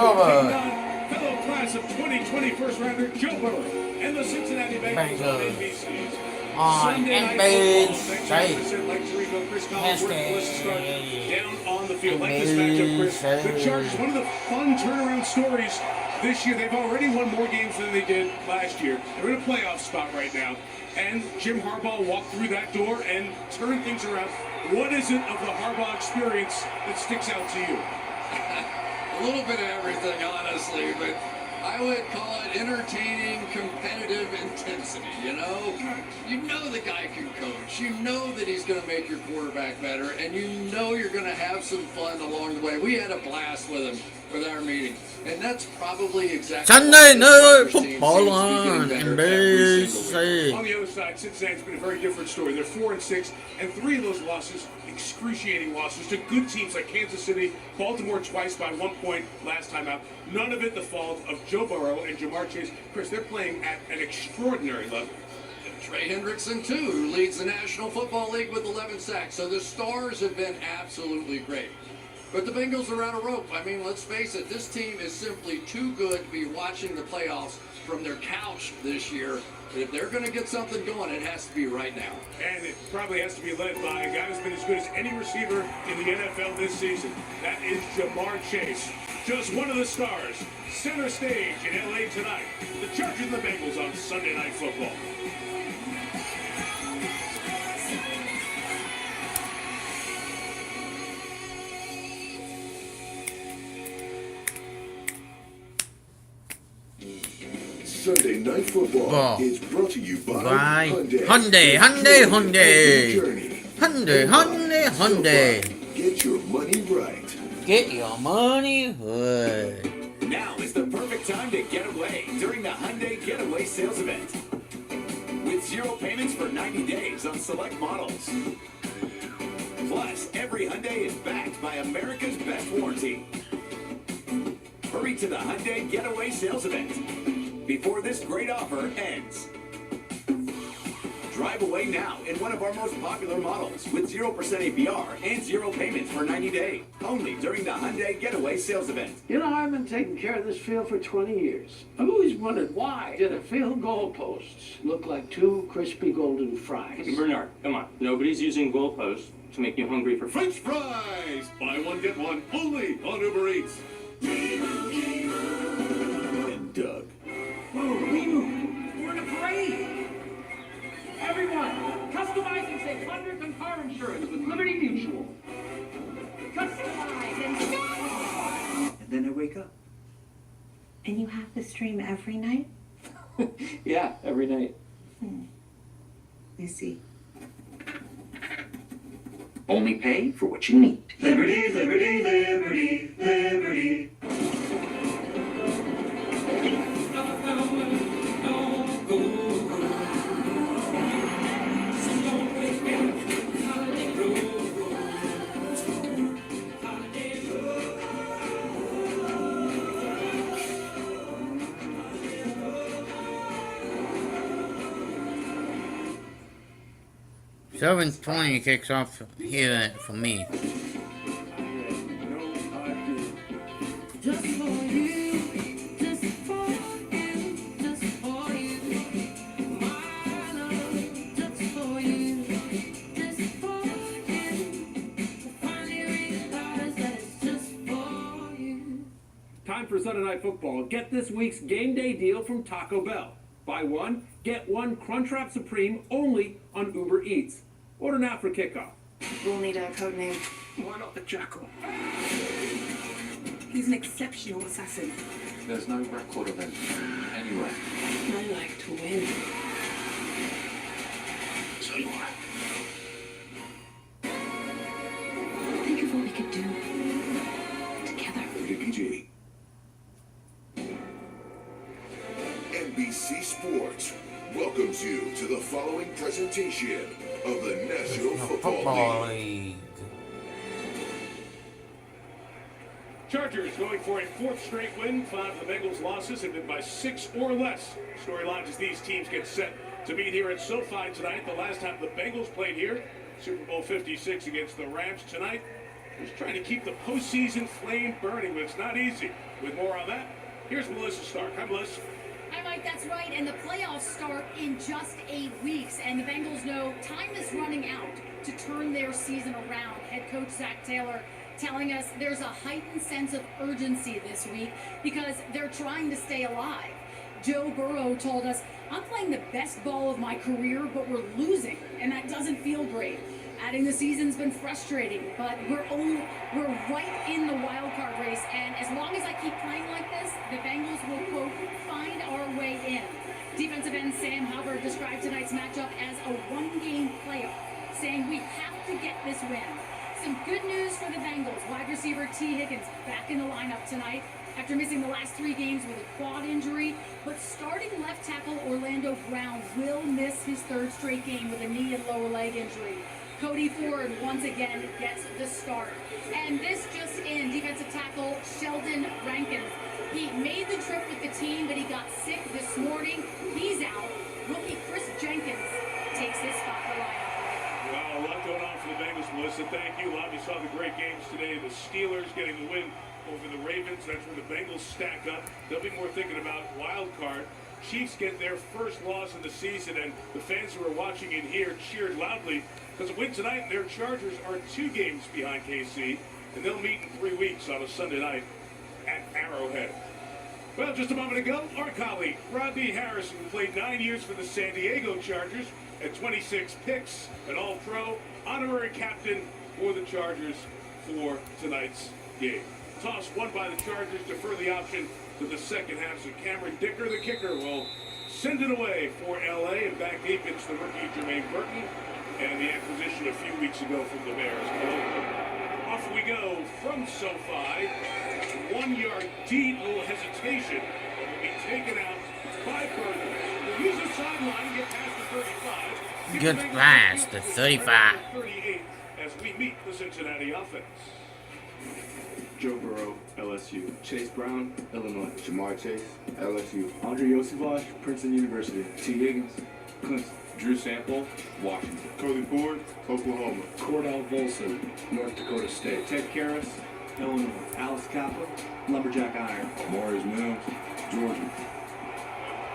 over. Fellow class of 2020 first rounder Joe Burrow and the Cincinnati Bengals on NBC's Sunday Night Football. Thanks to like Tarico, Chris Collinsworth, Melissa Stark down on the field. Like this matchup, Chris, the Chargers, one of the fun turnaround stories this year. They've already won more games than they did last year. They're in a playoff spot right now. And Jim Harbaugh walked through that door and turned things around. What is it of the Harbaugh experience that sticks out to you? A little bit of everything, honestly, but I would call it entertaining, competitive intensity, you know? You know the guy can coach. You know that he's going to make your quarterback better, and you know you're going to have some fun along the way. We had a blast with him with our meeting, and that's probably exactly Sunday Night Football on NBC. On the other side, Cincinnati's been a very different story. They're 4-6, and 3 of those losses, excruciating losses to good teams like Kansas City, Baltimore twice by 1 point last time out. None of it the fault of Joe Burrow and Jamar Chase. Chris, they're playing at an extraordinary level. Trey Hendrickson, too, who leads the National Football League with 11 sacks. So the Stars have been absolutely great. But the Bengals are out of rope. I mean, let's face it, this team is simply too good to be watching the playoffs from their couch this year. But if they're going to get something going, it has to be right now. And it probably has to be led by a guy who's been as good as any receiver in the NFL this season. That is Jamar Chase. Just one of the stars. Center stage in LA tonight. The Chargers and the Bengals on Sunday Night Football. Sunday Night Football is brought to you by Hyundai. Get your money right. Get your money right. Now is the perfect time to get away during the Hyundai Getaway Sales Event. With 0 payments for 90 days on select models. Plus, every Hyundai is backed by America's best warranty. Hurry to the Hyundai Getaway Sales Event before this great offer ends. Drive away now in one of our most popular models with 0% APR and 0 payments for 90 days. Only during the Hyundai Getaway Sales Event. You know, I've been taking care of this field for 20 years. I've always wondered why did the field goalposts look like 2 crispy golden fries? Bernard, come on. Nobody's using goalposts to make you hungry for French fries! Buy one, get one, only on Uber Eats. And Doug. We're in a parade. Everyone, customize and save hundreds on car insurance with Liberty Mutual. Customize and save. And then I wake up. And you have to stream every night? Yeah, every night. I see. Only pay for what you need. Liberty, liberty, liberty, liberty. Seven 20 kicks off here for me. Just for you, just for you, just for you. My love, just for you, just for you. Finally realize that it's just for you. Time for Sunday Night Football. Get this week's game day deal from Taco Bell. Buy one, get one Crunchwrap Supreme only on Uber Eats. Order now for kickoff. We'll need a code name. Why not the Jackal? He's an exceptional assassin. There's no record of him anywhere. I like to win. So do I. Think of what we could do together. Rated PG. NBC Sports welcomes you to the following presentation of the National Football League. Chargers going for a 4th straight win. 5 of the Bengals' losses have been by 6 or less. Storylines as these teams get set to meet here at SoFi tonight. The last time the Bengals played here, Super Bowl 56 against the Rams tonight. Just trying to keep the postseason flame burning, but it's not easy. With more on that, here's Melissa Stark. Hi, Melissa. Hi, Mike, that's right. And the playoffs start in just 8 weeks. And the Bengals know time is running out to turn their season around. Head coach Zach Taylor telling us there's a heightened sense of urgency this week because they're trying to stay alive. Joe Burrow told us, I'm playing the best ball of my career, but we're losing, and that doesn't feel great. Adding the season's been frustrating, but we're right in the wild card race, and as long as I keep playing like this, the Bengals will, quote, find our way in. Defensive end Sam Hubbard described tonight's matchup as a one-game playoff, saying we have to get this win. Some good news for the Bengals. Wide receiver T. Higgins back in the lineup tonight after missing the last 3 games with a quad injury, but starting left tackle Orlando Brown will miss his 3rd straight game with a knee and lower leg injury. Cody Ford once again gets the start. And this just in, defensive tackle Sheldon Rankins. He made the trip with the team, but he got sick this morning. He's out. Rookie Chris Jenkins takes his spot in the lineup. Well, a lot going on for the Bengals, Melissa. Thank you. A lot of you saw the great games today. The Steelers getting the win over the Ravens. That's where the Bengals stack up. They'll be more thinking about wild card. Chiefs get their first loss of the season, and the fans who are watching in here cheered loudly because a win tonight, their Chargers are 2 games behind KC, and they'll meet in 3 weeks on a Sunday night at Arrowhead. Well, just a moment ago, our colleague Rodney Harrison played 9 years for the San Diego Chargers at 26 picks, an All-Pro, honorary captain for the Chargers for tonight's game. Toss won by the Chargers, defer the option to the second half, so Cameron Dicker, the kicker, will send it away for LA, and back deep it's the rookie Jermaine Burton and the acquisition a few weeks ago from the Bears. Off we go from SoFi, 1 yard deep, little hesitation, but will be taken out by Burton. We'll use the sideline and get past the 35. Good pass, the 35. 38 as we meet the Cincinnati offense. Joe Burrow, LSU. Chase Brown, Illinois. Jamar Chase, LSU. Andre Yosivach, Princeton University. T. Higgins, Clemson. Drew Sample, Washington. Cody Ford, Oklahoma. Cordell Volson, North Dakota State. Ted Karras, Illinois. Alice Kaplan, Lumberjack Iron. Morris Mills, Georgia.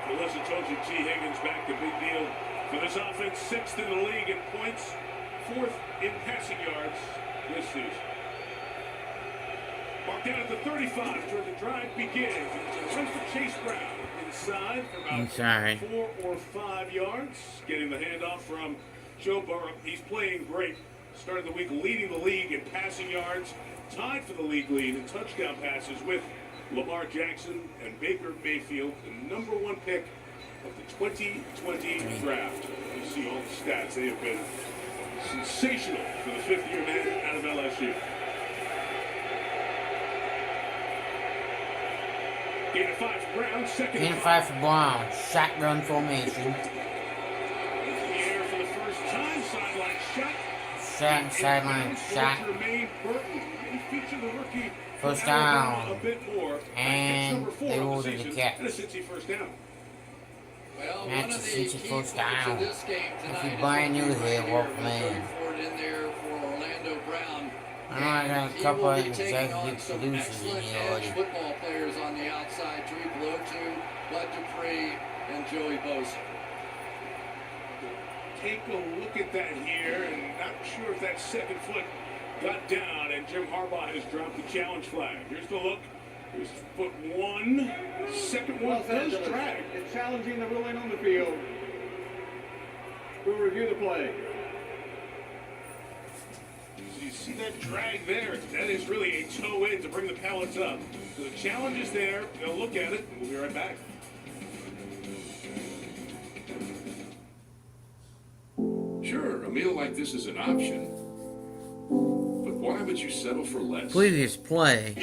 Melissa told you T. Higgins back, the big deal for this offense. 6th in the league in points, 4th in passing yards this season. Marked down at the 35 where the drive begins. It's a run for Chase Brown inside for about 4 or 5 yards. Getting the handoff from Joe Burrow. He's playing great. Started the week leading the league in passing yards. Tied for the league lead in touchdown passes with Lamar Jackson and Baker Mayfield, the #1 pick of the 2020 draft. You see all the stats. They have been sensational for the 5th-year man out of LSU. Gain of 5 for Brown, second. Gain of 5 for Brown. Shotgun formation. In the air for the first time. Sideline shot. Sideline shot. First down. And they ordered the catch. And a Cincy first down. Well, that's a Cincy first down. If you're brand new here, welcome in. In there for Orlando Brown. I know I got a couple of executive producers in here already. Football players on the outside: Drew Blotu, Bud Dupree, and Joey Bosa. Take a look at that here, and not sure if that second foot got down, and Jim Harbaugh has dropped the challenge flag. Here's the look. Here's foot 1. Second one does drag. It's challenging the ruling on the field. We'll review the play. So you see that drag there. That is really a toe in to bring the pallets up. So the challenge is there. They'll look at it, and we'll be right back. Sure, a meal like this is an option. But why would you settle for less? Previous play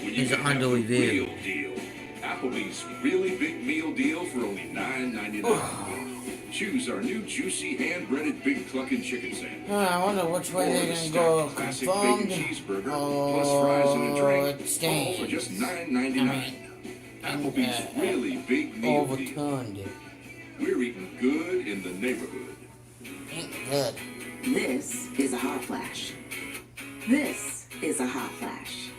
is under review. Real deal. Applebee's really big meal deal for only $9.99. Choose our new juicy hand-breaded big clucking chicken sandwich. I wonder which way they're going to go. Classic Confirmed bacon cheeseburger plus fries and a drink. Exchange. All for just $9.99. Applebee's really big meal overturned deal. We're eating good in the neighborhood. Ain't good. This is a hot flash. This is a hot flash.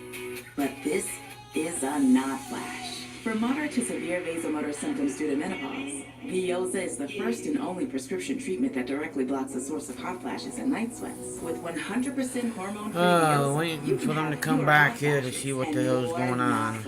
But this is a not flash. For moderate to severe vasomotor symptoms due to menopause, Veoza is the first and only prescription treatment that directly blocks the source of hot flashes and night sweats. With 100% hormone-free Veoza, waiting for them to come back here to see what the hell's going on.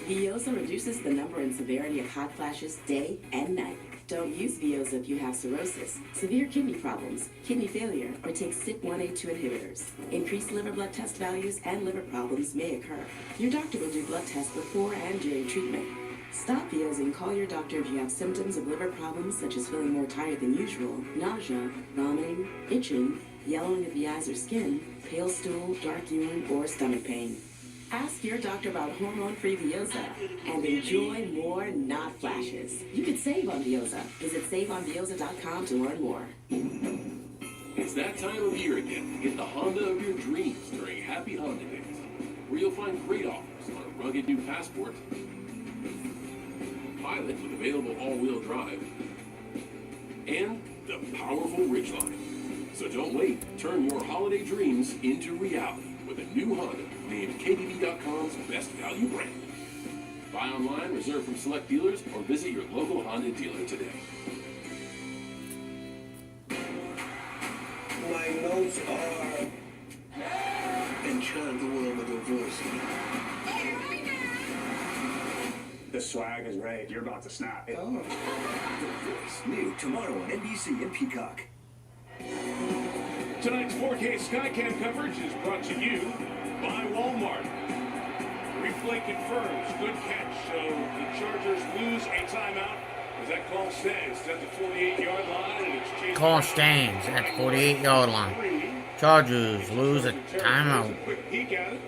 Veoza reduces the number and severity of hot flashes day and night. Don't use Veoza if you have cirrhosis, severe kidney problems, kidney failure, or take CYP1A2 inhibitors. Increased liver blood test values and liver problems may occur. Your doctor will do blood tests before and during treatment. Stop Veoza and call your doctor if you have symptoms of liver problems such as feeling more tired than usual, nausea, vomiting, itching, yellowing of the eyes or skin, pale stool, dark urine, or stomach pain. Ask your doctor about hormone-free Veoza and enjoy more not flashes. You could save on Veoza. Visit saveonveoza.com to learn more. It's that time of year again to get the Honda of your dreams during Happy Honda Days, where you'll find great offers on a rugged new Passport, Pilot with available all-wheel drive, and the powerful Ridgeline. So don't wait. Turn your holiday dreams into reality with a new Honda named KBB.com's best value brand. Buy online, reserve from select dealers, or visit your local Honda dealer today. My notes are enchant the world with your voice. The swag is right. You're about to snap. Oh. The Voice, new tomorrow on NBC and Peacock. Tonight's 4K Skycam coverage is brought to you by Walmart. Replay confirms. Good catch. So the Chargers lose a timeout as that call stands at the 48-yard line. And it's chased. Call stands at the 48-yard line. Chargers lose a timeout. Quick peek at it.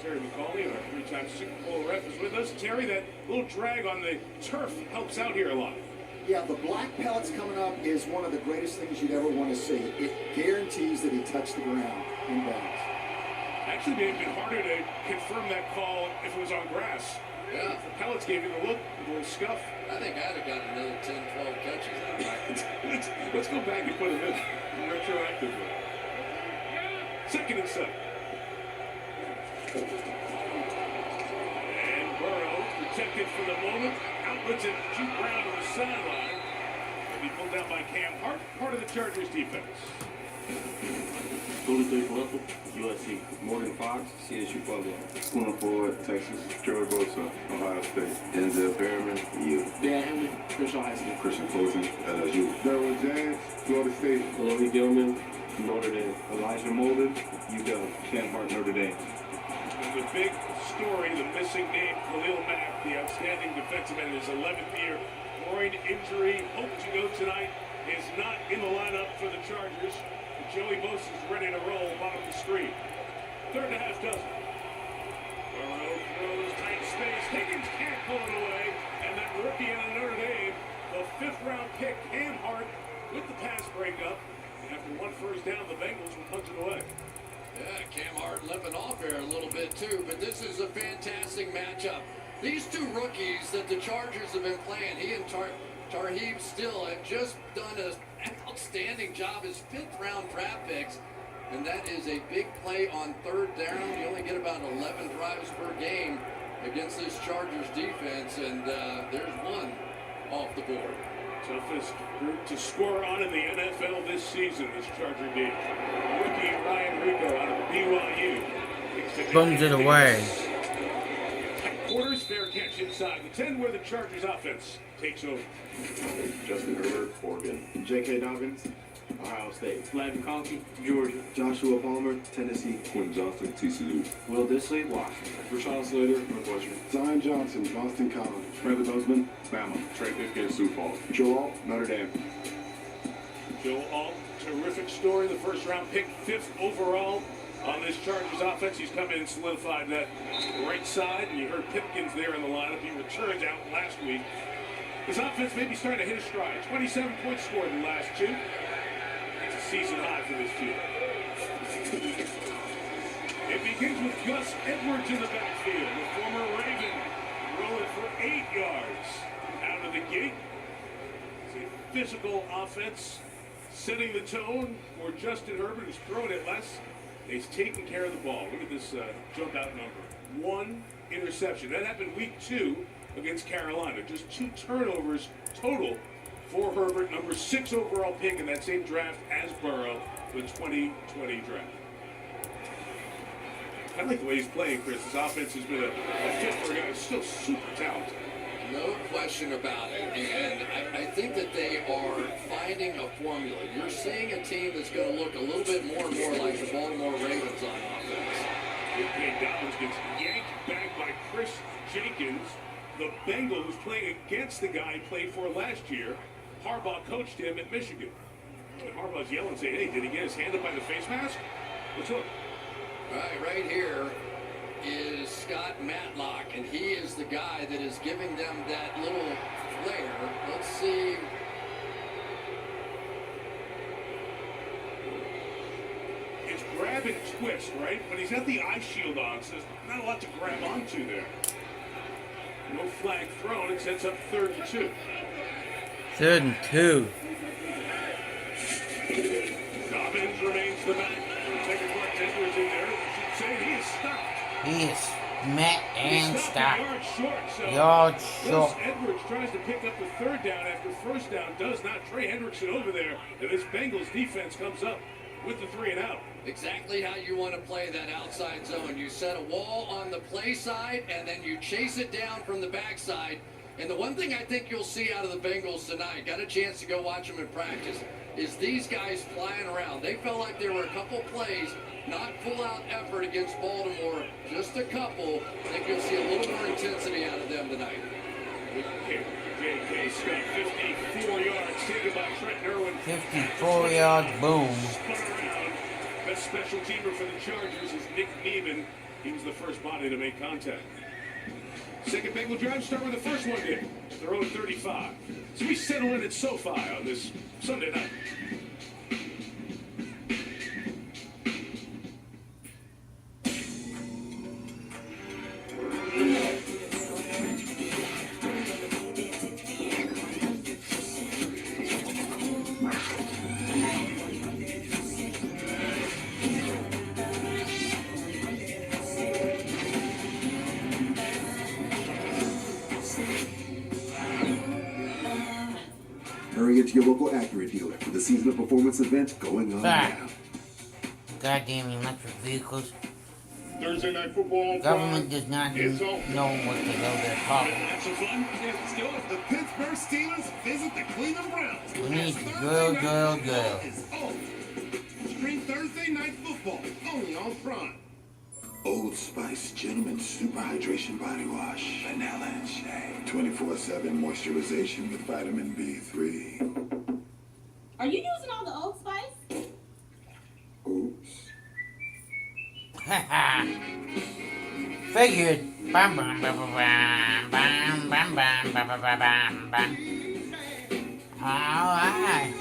Terry McCauley, our three-time Super Bowl ref, is with us. Terry, that little drag on the turf helps out here a lot. Yeah, the black pellets coming up is one of the greatest things you'd ever want to see. It guarantees that he touched the ground in bounds. Actually, it may have been harder to confirm that call if it was on grass. Yeah. The pellets gave you the look, a little scuff. I think I'd have got another 10, 12 catches out of it. Let's go back and put him in retroactively. Second and 7. And Burrow protected for the moment. Outlets it, Juke Brown to the sideline. Will be pulled down by Cam Hart, part of the Chargers defense. Golden State Russell, USC. Morgan Fox, CSU Pueblo. Puna Ford, Texas. Joey Bosa, Ohio State. Denzel Perryman, U. Dan Henley, Christian High School. Christian Fulton, LSU. Darryl James, Florida State. Chloe Gilman, Notre Dame. Elijah Molden, UW. Cam Hart, Notre Dame. The big story, the missing name, Khalil Mack, the outstanding defensive end in his 11th year. Groin injury, hoped to go tonight, is not in the lineup for the Chargers. Joey Bosa is ready to roll, bottom of the screen. Third and a half dozen. Burrow throws tight space. Higgins can't pull it away. And that rookie out of Notre Dame, the 5th-round pick, Cam Hart, with the pass breakup. And after one first down, the Bengals will punch it away. Yeah, Cam Hart limping off there a little bit too, but this is a fantastic matchup. These two rookies that the Chargers have been playing, he and Tarheeb Still have just done an outstanding job as 5th-round draft picks, and that is a big play on 3rd down. You only get about 11 drives per game against this Chargers defense, and there's one off the board. Toughest group to score on in the NFL this season, this Charger D. Rookie Ryan Rico out of BYU. Bums it away. Quarters, fair catch inside the 10 where the Chargers offense takes over. Justin Herbert, Oregon. J.K. Dobbins, Ohio State. Vlad McConkey, Georgia. Joshua Palmer, Tennessee. Quinn Johnson, TCU. Will Disley, Washington. Rashawn Slater, Northwestern. Zion Johnson, Boston College. Trevor Bozeman, Bama. Trey Pipkin, Sioux Falls. Joe Alt, Notre Dame. Joe Alt, terrific story. The 1st-round pick, 5th overall on this Chargers offense. He's come in and solidified that right side. And you heard Pipkins there in the lineup. He returned out last week. His offense may be starting to hit a stride. 27 points scored in the last 2. It's a season high for this team. It begins with Gus Edwards in the backfield. The former Raven rolling for 8 yards out of the gate. It's a physical offense setting the tone for Justin Herbert, who's thrown it less He's taking care of the ball. Look at this jump out number. 1 interception. That happened week 2 against Carolina. Just 2 turnovers total for Herbert, number 6 overall pick in that same draft as Burrow, the 2020 draft. I like the way he's playing, Chris. His offense has been a fit for a guy who's still super talented. No question about it. And I think that they are finding a formula. You're seeing a team that's going to look a little bit more and more like the Baltimore Ravens on offense. Dobbins gets yanked back by Chris Jenkins, the Bengal who's playing against the guy he played for last year. Harbaugh coached him at Michigan. And Harbaugh's yelling, saying, hey, did he get his hand up by the face mask? Let's look. Right here is Scott Matlock, and he is the guy that is giving them that little flair. Let's see. It's grab and twist, right? But he's got the eye shield on, so there's not a lot to grab onto there. No flag thrown. It sets up 3rd and 2. 3rd and 2. Dobbins remains the back. Second Clark Edwards in there. Should say he is stopped. He is met and stopped. Yard short. So Yard short. Edwards tries to pick up the 3rd down after 1st down. Does not. Trey Hendrickson over there. And this Bengals defense comes up with the 3 and out. Exactly how you want to play that outside zone. You set a wall on the play side, and then you chase it down from the backside. And the one thing I think you'll see out of the Bengals tonight, got a chance to go watch them in practice, is these guys flying around. They felt like there were a couple plays, not full-out effort against Baltimore, just a couple. I think you'll see a little more intensity out of them tonight. J.K. Scott, 54 yards, taken by Trent Irwin. 54 yards, boom. Best special teamer for the Chargers is Nick Neiman. He was the first body to make contact. Second Bengal drive, start with the first one here. Their own 35. So we settle in at SoFi on this Sunday night. Hurry into your local Acura dealer for the seasonal performance event going on now. Goddamn electric vehicles. Thursday night football. Government does not know what the hell they're talking about. Have some fun? Yeah, let's do it. The Pittsburgh Steelers visit the Cleveland Browns. We need to go. Stream Thursday night football only on Prime. Old Spice Gentleman Super Hydration Body Wash. Vanilla and shea. 24/7 moisturization with vitamin B3. Are you using all the Old Spice? Oops. Haha. Figured. Bam bam bam bam bam bam bam bam bam bam bam. Alright.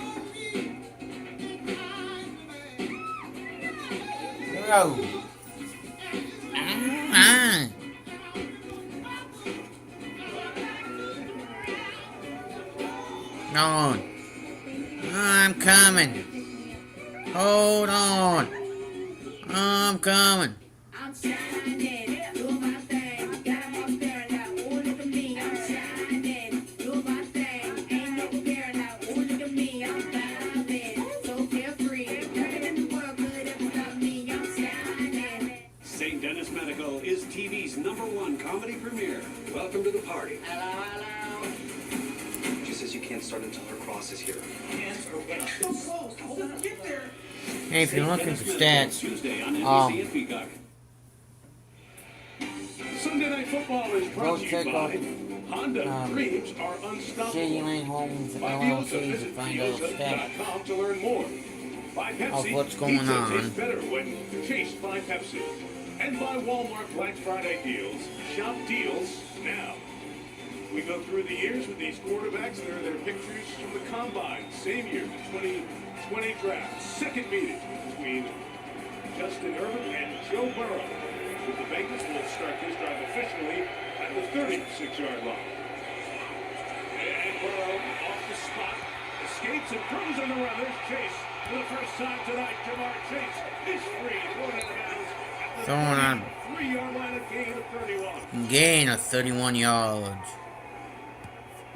Go. On. I'm coming. Hold on. I'm coming. I'm shining, do my thing. Got my staring out, oh look at me. I'm shining, do my thing. Ain't no caring out, oh look at me. I'm vibing, so carefree. Nothing in the world could ever stop me. I'm shining. St. Dennis Medical is TV's #1 comedy premiere. Welcome to the party. Hello. She says you can't start until her cross is here. So close, hold on, get there. Hey, if you're looking for stats, Tuesday on NBC and Peacock. Sunday Night Football is brought to you by Honda. Dreams are unstoppable. City Lane Homes LLC to find out stats to learn more. Buy Pepsi. of what's going Pizza on. tastes better when chased by Pepsi. And by Walmart Black Friday deals. Shop deals now. We go through the years with these quarterbacks. There are their pictures from the combine. Same year, 2020 draft. Second meeting between Justin Herbert and Joe Burrow. With the Bengals will start this drive officially at the 36-yard line. And Burrow off the spot. Escapes and throws on the run. There's Chase for the first time tonight. Jamar Chase is free. Thrown Throwing on 3-yard line, a gain of 31. gain of 31 yards.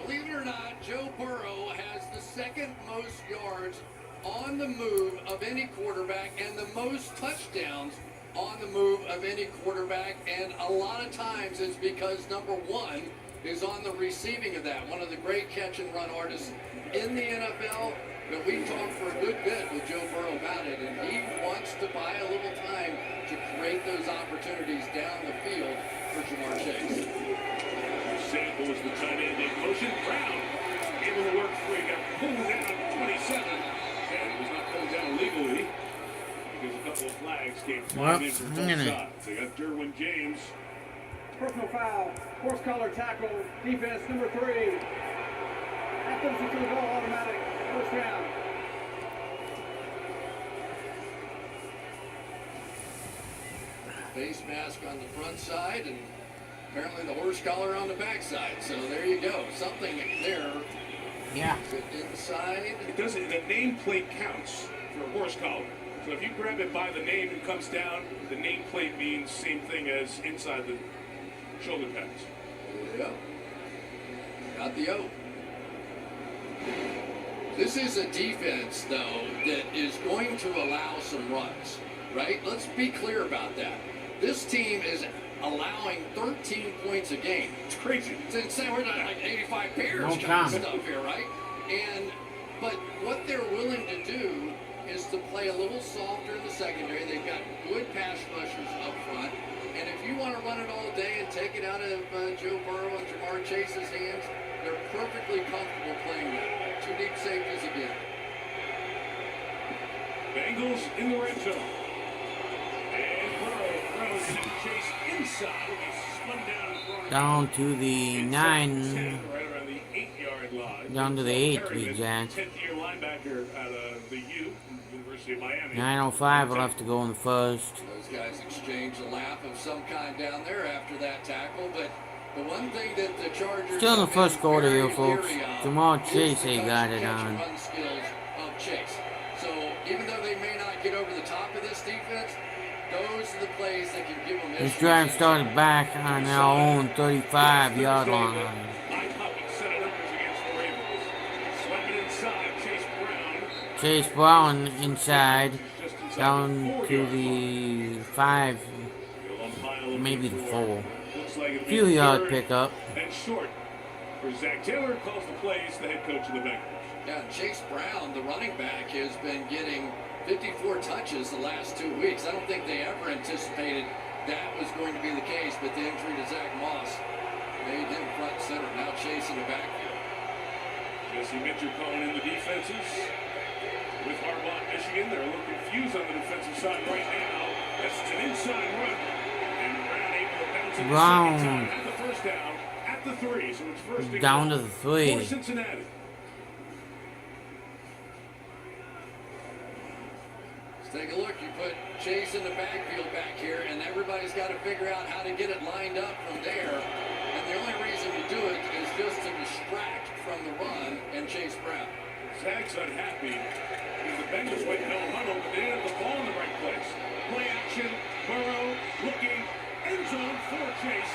Believe it or not, Joe Burrow has the second most yards on the move of any quarterback and the most touchdowns on the move of any quarterback. And a lot of times it's because number one is on the receiving of that. One of the great catch and run artists in the NFL. But we talked for a good bit with Joe Burrow about it, and he wants to buy a little time to create those opportunities down the field for Jamar Chase. Sample is the tight end in motion. Brown able to work free. Got pulled down 27. And was not pulled down legally because a couple of flags came flying in from both sides. They got Derwin James. Personal foul, horse collar tackle, defense number 3. Athens to the ball, automatic, first down. Face mask on the front side and apparently the horse collar on the back side. So there you go. Something there. Yeah. Is it inside? It doesn't. The nameplate counts for a horse collar. So if you grab it by the name and comes down, the nameplate means same thing as inside the shoulder pads. Yep. Got the O. This is a defense, though, that is going to allow some runs, right? Let's be clear about that. This team is allowing 13 points a game. It's crazy. It's insane. We're not like 85 pairs No kind of stuff here, right? But what they're willing to do is to play a little softer in the secondary. They've got good pass rushers up front. And if you want to run it all day and take it out of Joe Burrow and Jamar Chase's hands, they're perfectly comfortable playing that. 2 deep safeties again. Bengals in the red zone. And Burrow throws to Chase inside. He's spun down in front. Down to the 9. Right around the 8-yard line. Down to the 8 to be exact. 10th-year linebacker out of the U, University of Miami. 9:05 left to go in the first. Those guys exchanged a laugh of some kind down there after that tackle, but the one thing that the Chargers Still in the first quarter very here, folks. leery of Jamar is Chase, the they got it on. run skills of Chase. So even though they may not get over the top of this defense, those are the plays that can give them This issues. drive started back on their own 35-yard line. Eye-popping set of numbers against the Ravens. Slapping inside, Chase Brown. Chase Brown inside, down to the 5, maybe the 4. Few yard pickup. And short for Zach Taylor calls the plays, the head coach of the Bengals. Yeah, and Chase Brown, the running back, has been getting 54 touches the last 2 weeks. I don't think they ever anticipated that was going to be the case, but the injury to Zach Moss made him front and center. Now Chase in the backfield. Jesse Mitchell calling in the defenses. With Harbaugh, Michigan, they're a little confused on the defensive side right now. That's an inside run. And Brown able to bounce it Brown. the second time. At the first down, at the 3. So it's first and Down goal to the 3. for Cincinnati. Let's take a look. You put Chase in the backfield back here, and everybody's got to figure out how to get it lined up from there. And the only reason to do it is just to distract from the run and Chase Brown. Zach's unhappy because the Bengals went no huddle, but they didn't have the ball in the right place. Play action, Burrow looking, end zone for Chase.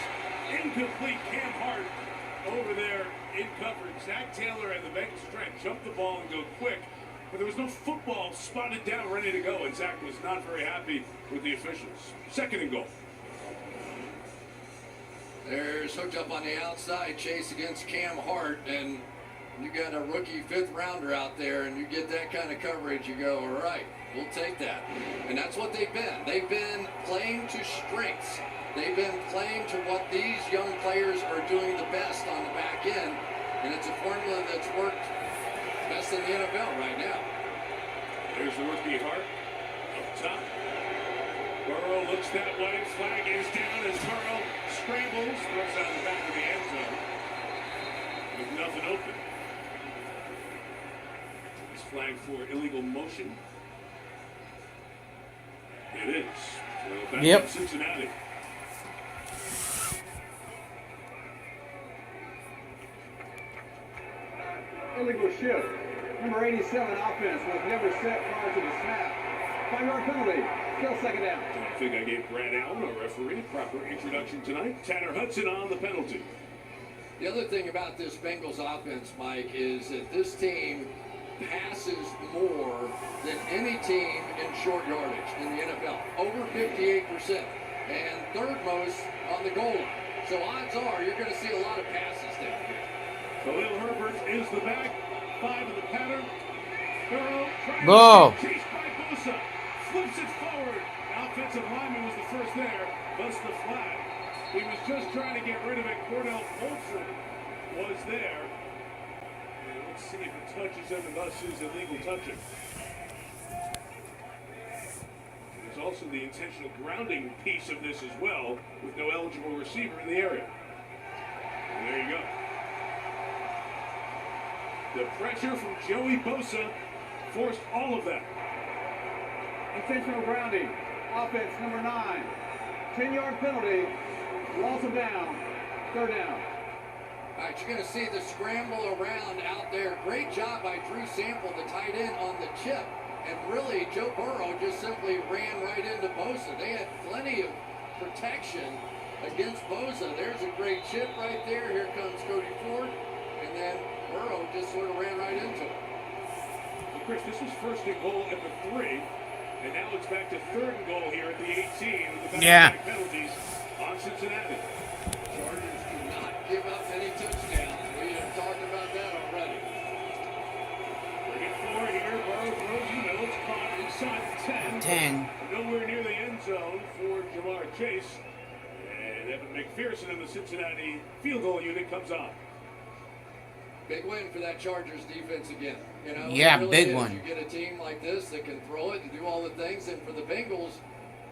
Incomplete, Cam Hart over there in coverage. Zach Taylor and the Bengals trying to jump the ball and go quick, but there was no football spotted down ready to go, and Zach was not very happy with the officials. Second and goal. There's hooked up on the outside, Chase against Cam Hart, and you got a rookie 5th rounder out there, and you get that kind of coverage, you go, all right, we'll take that. And that's what they've been. They've been playing to strengths. They've been playing to what these young players are doing the best on the back end, and it's a formula that's worked best in the NFL right now. There's the rookie Hart up top. Burrow looks that way. Flag is down as Burrow scrambles, throws out the back of the end zone with nothing open. He's flagged for illegal motion. It is. So back in Cincinnati. Illegal shift. Number 87 offense was never set prior to the snap. 5-yard penalty. Still second down. I think I gave Brad Allen, our referee, proper introduction tonight. Tanner Hudson on the penalty. The other thing about this Bengals offense, Mike, is that this team passes more than any team in short yardage in the NFL. Over 58%. And third most on the goal line. So odds are you're going to see a lot of passes down here. Khalil Herbert is the back. 5 in the pattern. Burrow trying Ball. to chase by Bosa. Flips it forward. Offensive lineman was the first there. Busts the flag. He was just trying to get rid of it. Cordell Olson was there. And let's see if it touches him and thus is illegal touching. There's also the intentional grounding piece of this as well, with no eligible receiver in the area. And there you go. The pressure from Joey Bosa forced all of that. Intentional grounding. Offense number 9. 10-yard penalty. Loss of down. Third down. All right, you're going to see the scramble around out there. Great job by Drew Sample, the tight end, on the chip. And really, Joe Burrow just simply ran right into Bosa. They had plenty of protection against Bosa. There's a great chip right there. Here comes Cody Ford. And then Burrow just sort of ran right into it. Well, Chris, this was first and goal at the 3. And now it's back to third and goal here at the 18 with the back penalties on Cincinnati. Chargers do not give up any touchdowns. We have talked about that already. Bring it forward here. Burrow throws in the middle. It's caught inside the 10. 10. Nowhere near the end zone for Jamar Chase. And Evan McPherson in the Cincinnati field goal unit comes on. Big win for that Chargers defense again. You know, yeah, really big is. one. You get a team like this that can throw it and do all the things, and for the Bengals,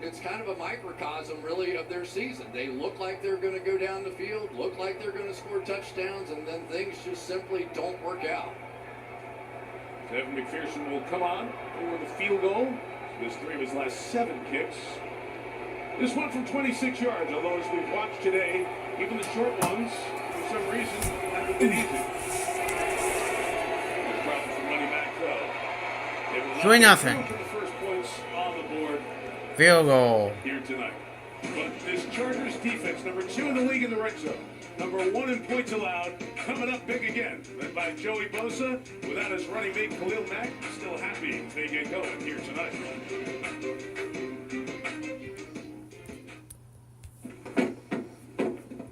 it's kind of a microcosm, really, of their season. They look like they're going to go down the field, look like they're going to score touchdowns, and then things just simply don't work out. Evan McPherson will come on for the field goal. Missed 3 of his last 7 kicks. This one from 26 yards, although as we've watched today, even the short ones, for some reason, haven't been easy. 3-0. Field goal. Here tonight. But this Chargers defense, number 2 in the league in the red zone, number 1 in points allowed, coming up big again. Led by Joey Bosa, without his running mate Khalil Mack, still happy they get going here tonight.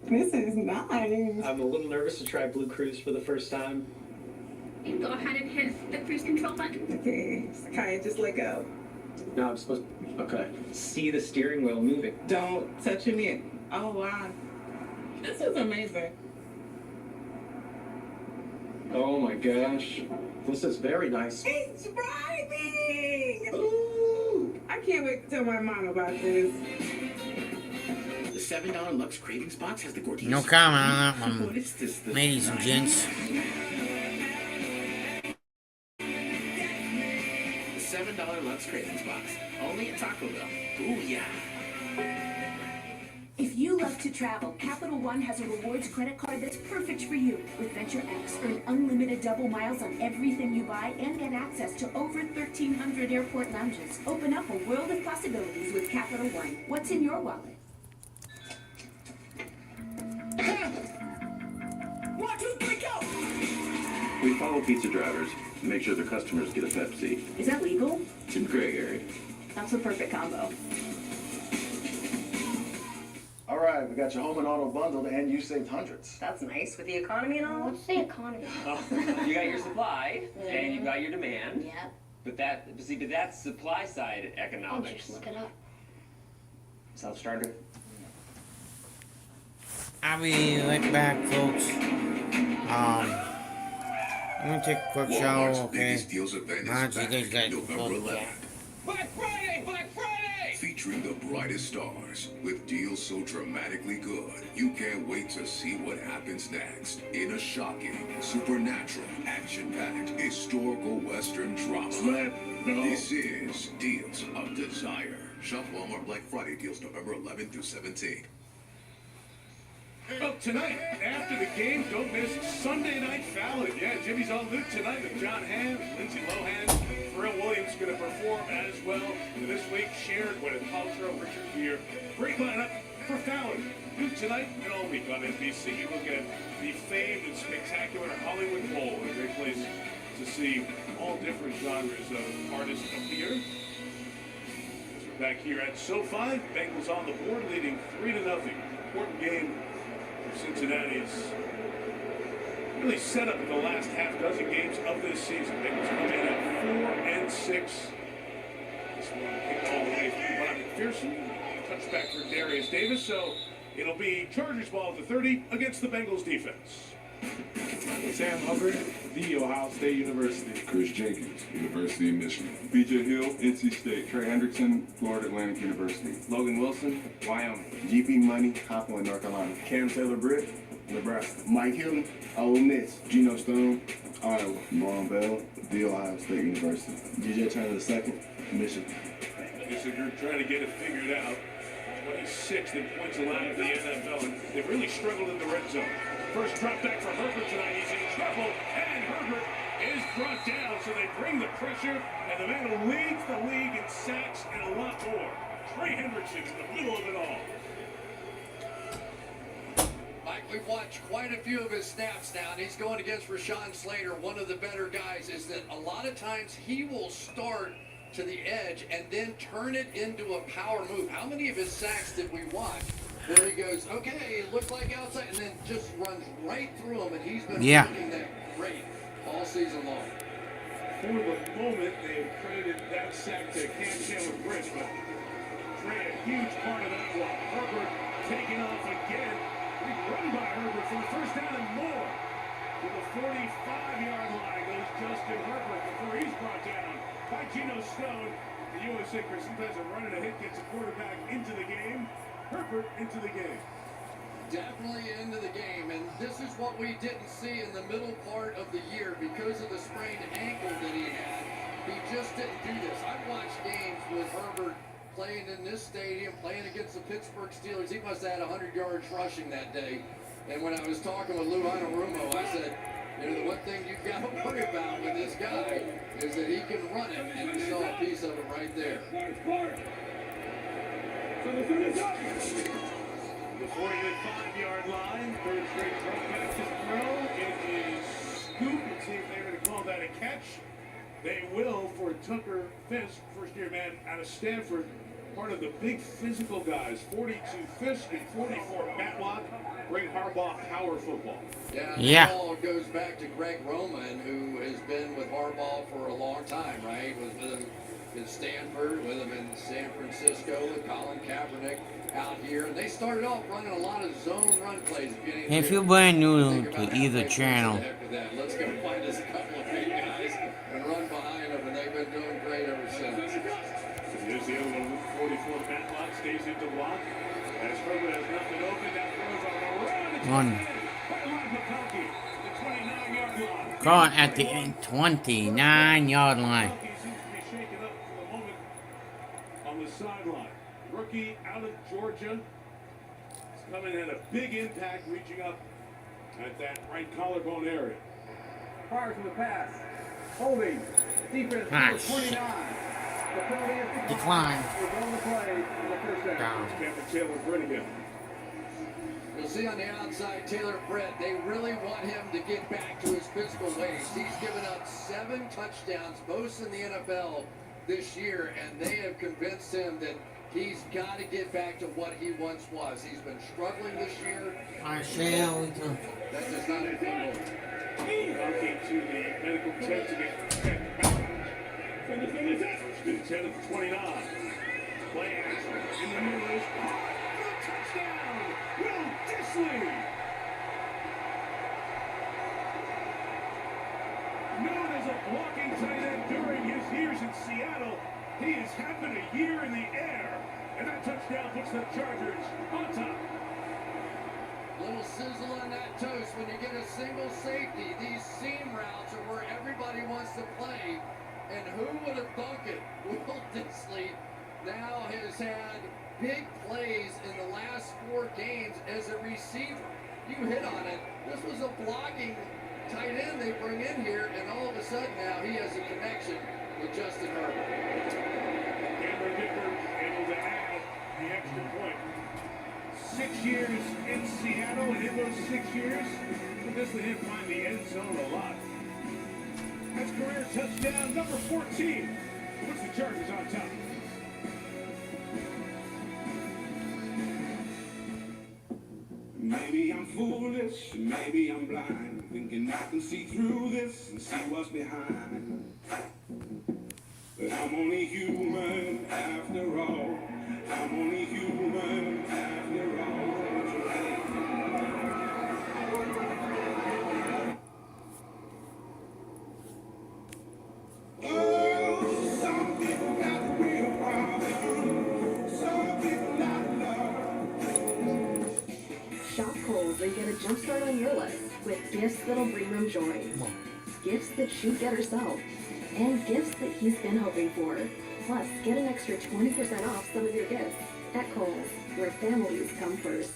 This is nice. I'm a little nervous to try Blue Cruise for the first time. You go ahead and hit the cruise control button. Okay, Sakaya, just let go. No, I'm supposed to, okay. See the steering wheel moving. Don't touch me. Oh, wow. This is amazing. Oh my gosh. This is very nice. It's driving! Ooh! I can't wait to tell my mom about this. The $7 Lux Cravings box has the Gordita. No comment on that one. What is this? Ladies and gents. $7 Lux Cravings box. Only at Taco Bell. Ooh, yeah. If you love to travel, Capital One has a rewards credit card that's perfect for you. With Venture X, earn unlimited double miles on everything you buy and get access to over 1,300 airport lounges. Open up a world of possibilities with Capital One. What's in your wallet? 1, 2, 3, go! We follow pizza drivers to make sure their customers get a Pepsi. Is that legal? It's in the gray area. That's the perfect combo. All right, we got your home and auto bundled, and you saved hundreds. That's nice with the economy and all. What's the economy? You got your supply and you got your demand. Yeah. But that's supply side I'll economics. just look it up. Self-starter. I'll be right back, folks. I'm gonna take a quick shower, okay? Alright, so you guys gotta go to that. Black Friday! Black Friday! Featuring the brightest stars with deals so dramatically good, you can't wait to see what happens next in a shocking, supernatural, action-packed, historical Western drama. This is Deals of Desire. Shop Walmart Black Friday deals November 11th through 17th. Well, tonight, after the game, don't miss Sunday Night Fallon. Yeah, Jimmy's on Luke tonight with John Hamm, Lindsay Lohan. Pharrell Williams going to perform as well. And this week, Sharon, Gwyneth Paltrow, Richard Gere. Great lineup for Fallon. Luke tonight and all week on NBC. You look at the famed and spectacular Hollywood Bowl. A great place to see all different genres of artists appear. As we're back here at SoFi, Bengals on the board, leading 3-0. Important game for Cincinnati's really set up in the last half dozen games of this season. Bengals come in at 4-6. This one kicked all the way from Bob McPherson. Touchback for Darius Davis. So it'll be Chargers ball at the 30 against the Bengals defense. Sam Hubbard, The Ohio State University. Chris Jenkins, University of Michigan. BJ Hill, NC State. Trey Hendrickson, Florida Atlantic University. Logan Wilson, Wyoming. GP Money, Hopland, North Carolina. Cam Taylor-Britt, Nebraska. Mike Hilton, Ole Miss. Geno Stone, Iowa. Marlon Bell, The Ohio State University. DJ Turner II, Michigan. This is you're trying to get it figured out. 26th in points allowed in the NFL, and they've really struggled in the red zone. First drop back for Herbert tonight. He's in trouble, and Herbert is brought down, so they bring the pressure, and the man who leads the league in sacks and a lot more. Trey Hendrickson in the middle of it all. Mike, we've watched quite a few of his snaps now, and he's going against Rashawn Slater. One of the better guys is that a lot of times he will start to the edge and then turn it into a power move. How many of his sacks did we watch where he goes, okay, it looks like outside, and then just runs right through him, and he's been running that great all season long. For the moment, they have credited that sack to Cam Taylor-Britt, but Trey a huge part of that block. Herbert taking off again. Big run by Herbert for the first down and more. To the 45-yard line goes Justin Herbert before he's brought down by Geno Stone. The USA Chris sometimes a run and a hit gets a quarterback into the game. Herbert into the game. Definitely into the game, and this is what we didn't see in the middle part of the year because of the sprained ankle that he had. He just didn't do this. I've watched games with Herbert playing in this stadium, playing against the Pittsburgh Steelers. He must have had 100 yards rushing that day. And when I was talking with Lou Anarumo, I said, you know, the one thing you've got to worry about with this guy is that he can run it, and you saw a piece of it right there. The 45-yard line, third straight touchback to throw. It is scoop. Let's see if they're going to call that a catch. They will for Tucker Fisk, first-year man out of Stanford. Part of the big physical guys, 42 Fisk and 44 Matlock. Bring Harbaugh power football. Yeah. It all goes back to Greg Roman, who has been with Harbaugh for a long time, right? Was with him in Stanford, with him in San Francisco, with Colin Kaepernick out here. And they started off running a lot of zone run plays. If you're brand new to either channel, let's go find us a couple of big guys and run behind them, and they've been doing great ever since. Here's the other one, 44 Matlock stays into block. As Herbert has nothing open, that throws on a run. The 29-yard line. Caught at the 29-yard line. On the sideline, rookie out of Georgia. He's coming at a big impact, reaching up at that right collarbone area. Prior to the pass, holding, defense number 29. Decline. Down. Taylor-Britt again. You'll see on the outside, Taylor-Britt, they really want him to get back to his physical ways. He's given up 7 touchdowns, most in the NFL this year, and they have convinced him that he's got to get back to what he once was. He's been struggling this year. That does not include Donkey to the medical tent to get back. From the 10 to the 29. Play action in the middle is touchdown. Will Disley. Known as a blocking tight end during his years in Seattle, he has having a year in the air, and that touchdown puts the Chargers on top. Little sizzle on that toast when you get a single safety. These seam routes are where everybody wants to play. And who would have thunk it? Will Disley now has had big plays in the last 4 games as a receiver. You hit on it. This was a blocking tight end they bring in here, and all of a sudden now he has a connection with Justin Herbert. Cameron Dicker able to add the extra point. 6 years in Seattle, and in those 6 years, this let him find the end zone a lot. That's career touchdown number 14. Puts the Chargers on top. Maybe I'm foolish, maybe I'm blind, thinking I can see through this and see what's behind. But I'm only human after all. I'm only human after all. Oh, some people got a real problem. Some people not love. Shop Kohl's and get a jump start on your list with gifts that'll bring them joy. Gifts that she'd get herself. And gifts that he's been hoping for. Plus, get an extra 20% off some of your gifts at Kohl's, where families come first.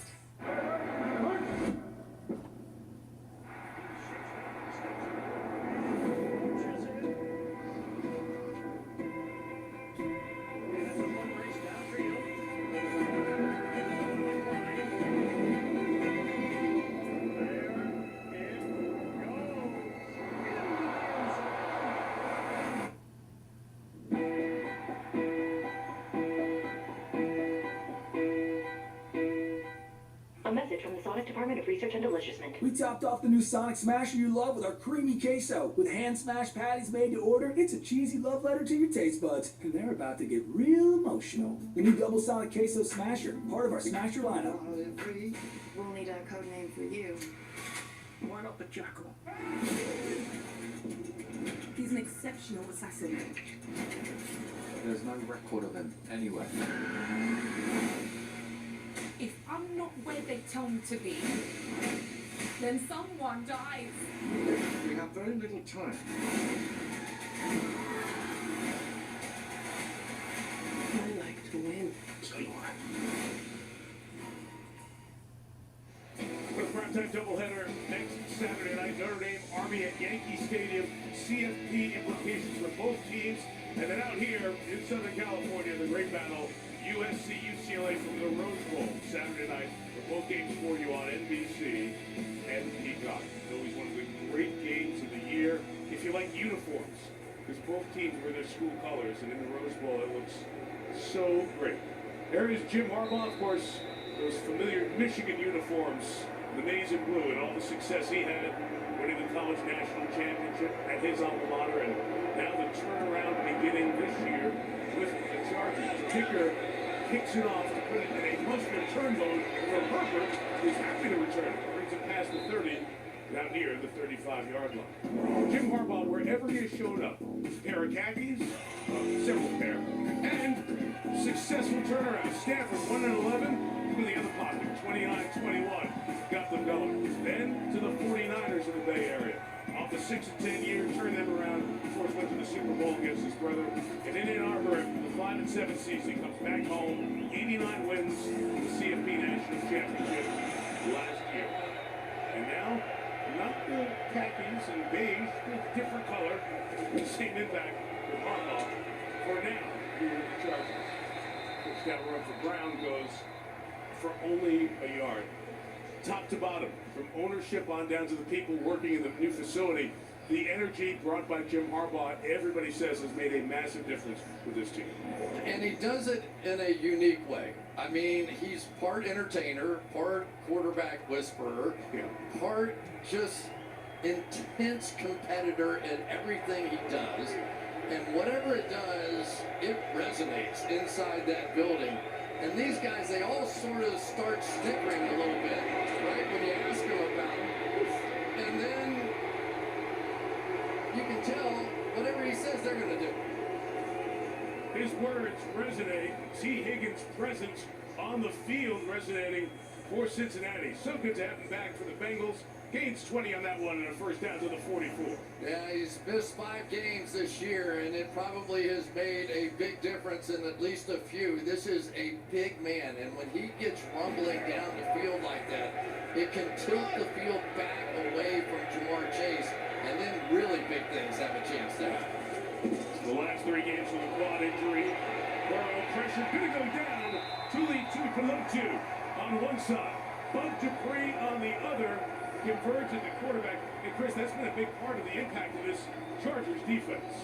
A message from the Sonic Department of Research and Deliciousment. We topped off the new Sonic Smasher you love with our creamy queso. With hand-smashed patties made to order, it's a cheesy love letter to your taste buds. And they're about to get real emotional. The new Double Sonic Queso Smasher, part of our Smasher lineup. We'll need a code name for you. Why not the Jackal? He's an exceptional assassin. There's no record of him anywhere. If I'm not where they tell me to be, then someone dies. We have very little time. I like to win. So do I. For the primetime doubleheader next Saturday night, Notre Dame Army at Yankee Stadium. CFP implications for both teams. And then out here in Southern California, the great battle, USC UCLA from the Rose Bowl Saturday night. With both games for you on NBC and Peacock. It's always one of the great games of the year. If you like uniforms, because both teams wear their school colors, and in the Rose Bowl it looks so great. There is Jim Harbaugh, of course, those familiar Michigan uniforms, the maize and blue, and all the success he had winning the college national championship at his alma mater, and now the turnaround beginning this year with the Chargers. Kicker kicks it off to put it in a must-return mode for Herbert, who's happy to return it. Brings it past the 30, down near the 35-yard line. Jim Harbaugh, wherever he has showed up, pair of khakis, several pair, and successful turnaround. Stanford 1-11 to the other pocket, 29-21, got them going. Then to the 49ers in the Bay Area. Off the 6-10 year, turned them around, of course went to the Super Bowl against his brother. And in Ann Arbor, the 5-7 season, comes back home, 89 wins, the CFP National Championship last year. And now, not the khakis and beige, a different color, the same impact with Harbaugh. For now, here with the Chargers. Touchdown run for Brown goes for only a yard. Top to bottom, from ownership on down to the people working in the new facility, the energy brought by Jim Harbaugh, everybody says, has made a massive difference with this team. And he does it in a unique way. I mean, he's part entertainer, part quarterback whisperer, part just intense competitor in everything he does. And whatever it does, it resonates inside that building. And these guys, they all sort of start snickering a little bit, right, when you ask them about it. And then you can tell whatever he says they're going to do. His words resonate. T. Higgins' presence on the field resonating for Cincinnati. So good to have him back for the Bengals. Gains 20 on that one and a first down to the 44. Yeah, he's missed 5 games this year, and it probably has made a big difference in at least a few. This is a big man, and when he gets rumbling down the field like that, it can tilt the field back away from Jamar Chase, and then really big things have a chance there. The last 3 games with a quad injury. Burrow pressure gonna go down. Tuli Tuipulotu on one side. Bud Dupree on the other. Converge at the quarterback. And Chris, that's been a big part of the impact of this Chargers defense.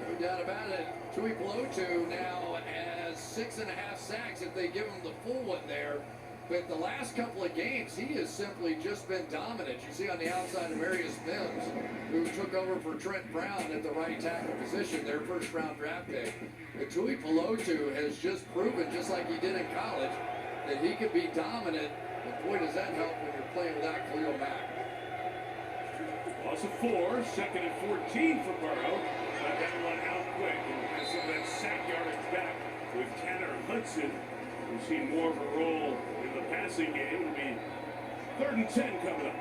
No doubt about it. Tuipulotu now has 6.5 sacks if they give him the full one there. But the last couple of games, he has simply just been dominant. You see on the outside of Marius Mims, who took over for Trent Brown at the right tackle position, their first-round draft pick. But Tuipulotu has just proven, just like he did in college, that he could be dominant. And boy, does that help when you're playing without Khalil Mack. Loss of 4, second and 14 for Burrow. Got that one out quick and has some of that sack yardage back with Tanner Hudson. We've seen more of a role in the passing game. It'll be 3rd and 10 coming up.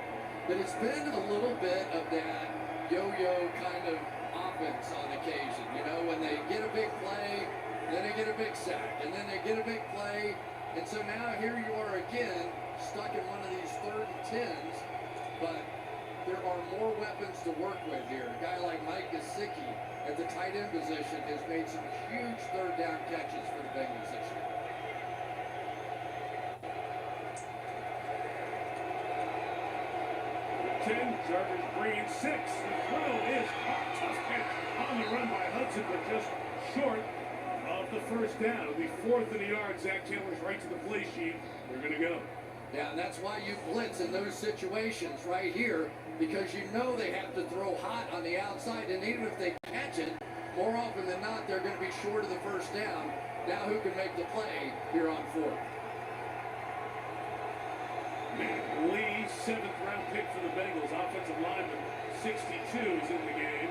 But it's been a little bit of that yo-yo kind of offense on occasion. You know, when they get a big play, then they get a big sack, and then they get a big play. And so now here you are again, stuck in one of these 3rd and 10s, but there are more weapons to work with here. A guy like Mike Gesicki at the tight end position has made some huge 3rd down catches for the Bengals this year. 10, Chargers bringing 6. The throw is caught. Tough catch on the run by Hudson, but just short of the first down. It'll be 4th and a yard. Zach Taylor's right to the play sheet. We're going to go. Yeah, and that's why you blitz in those situations right here, because you know they have to throw hot on the outside, and even if they catch it, more often than not, they're going to be short of the first down. Now who can make the play here on 4th? Matt Lee, 7th round pick for the Bengals. Offensive lineman, 62 is in the game.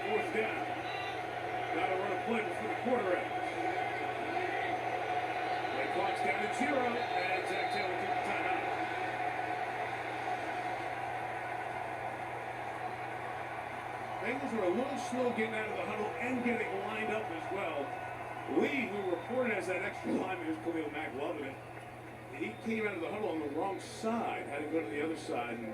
Fourth down. Got to run a play before the quarter ends. The clock's down at 0, and Zach Taylor took the timeout. Bengals are a little slow getting out of the huddle and getting lined up as well. Lee, who reported as that extra lineman, here's Khalil Mack loving it. He came out of the huddle on the wrong side, had to go to the other side, and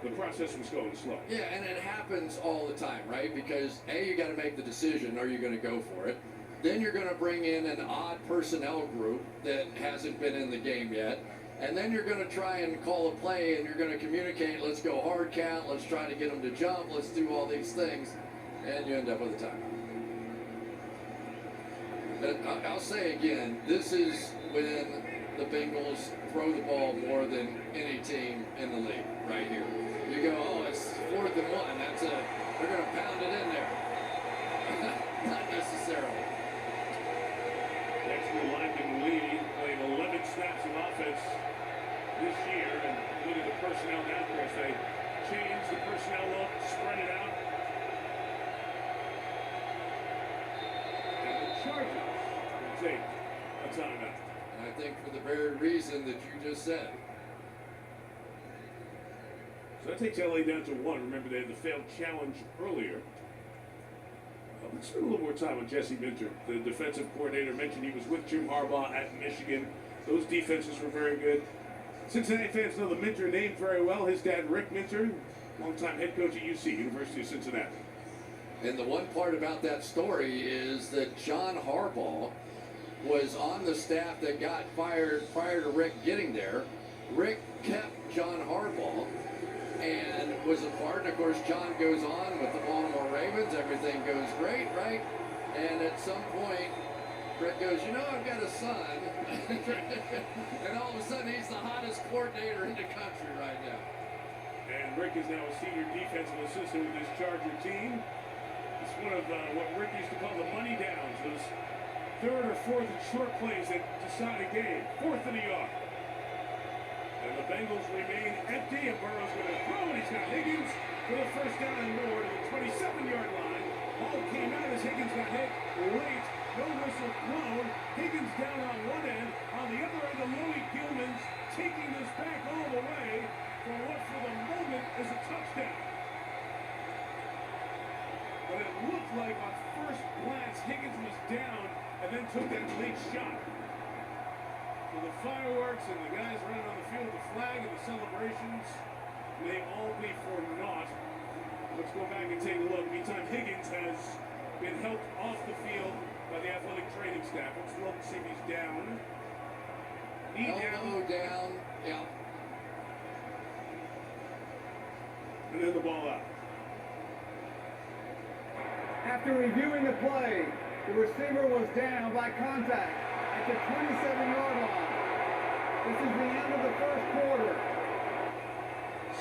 the process was going slow. Yeah, and it happens all the time, right? Because A, you got to make the decision, are you going to go for it? Then you're going to bring in an odd personnel group that hasn't been in the game yet. And then you're going to try and call a play, and you're going to communicate, let's go hard count, let's try to get them to jump, let's do all these things, and you end up with a timeout. But I'll say again, this is when the Bengals throw the ball more than any team in the league, right here. You go, oh, it's 4th and 1. That's a, they're going to pound it in there. Not necessarily. Extra lineman Lee played 11 snaps of offense this year, and look at the personnel now, Chris. They changed the personnel up, spread it out. And the Chargers will take a timeout. And I think for the very reason that you just said. So that takes LA down to 1. Remember, they had the failed challenge earlier. Let's spend a little more time on Jesse Minter, the defensive coordinator. Mentioned he was with Jim Harbaugh at Michigan. Those defenses were very good. Cincinnati fans know the Minter name very well. His dad, Rick Minter, longtime head coach at UC, University of Cincinnati. And the one part about that story is that John Harbaugh was on the staff that got fired prior to Rick getting there. Rick kept John Harbaugh and was a part. And of course, John goes on with the Baltimore Ravens. Everything goes great, right? And at some point, Rick goes, you know, I've got a son. And all of a sudden, he's the hottest coordinator in the country right now. And Rick is now a senior defensive assistant with this Charger team. It's one of what Rick used to call the money downs, those 3rd or 4th and short plays that decide a game. 4th and a yard. And the Bengals remain empty, and Burrow's going to throw, and he's got Higgins for the first down and more to the 27-yard line. Ball came out as Higgins got hit late No whistle blown. Higgins down on one end. On the other end, Alohi Gilman's taking this back all the way for what for the moment is a touchdown. But it looked like on first glance Higgins was down and then took that late shot. So the fireworks and the guys running on the field, the flag and the celebrations may all be for naught. Let's go back and take a look. Meantime, Higgins has been helped off the field by the athletic training staff. Let's look and see if he's down. Knee Elbow down. Yeah. And then the ball out. After reviewing the play, the receiver was down by contact at the 27-yard line. This is the end of the first quarter.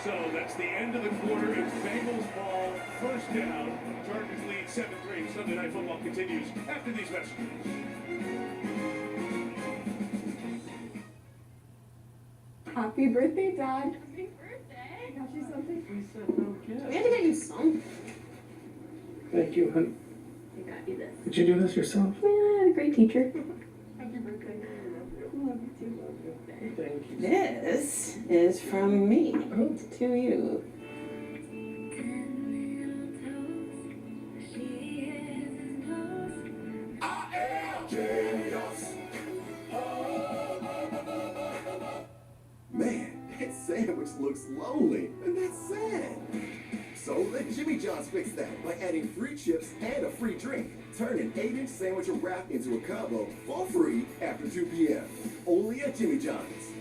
So that's the end of the quarter. It's Bengals ball, first down. Chargers lead 7-3. Sunday Night Football continues after these messages. Happy birthday, Dad. Happy birthday. Got you something? We said no kids. We had to get you something. Thank you, honey. I got you this. Did you do this yourself? Yeah, I had a great teacher. Happy birthday. Love you too. Thank you. This is from me to you. Man, that sandwich looks lonely, and that's sad. So let Jimmy John's fix that by adding free chips and a free drink. Turn an 8-inch sandwich or wrap into a combo for free after 2 p.m. Only at Jimmy John's.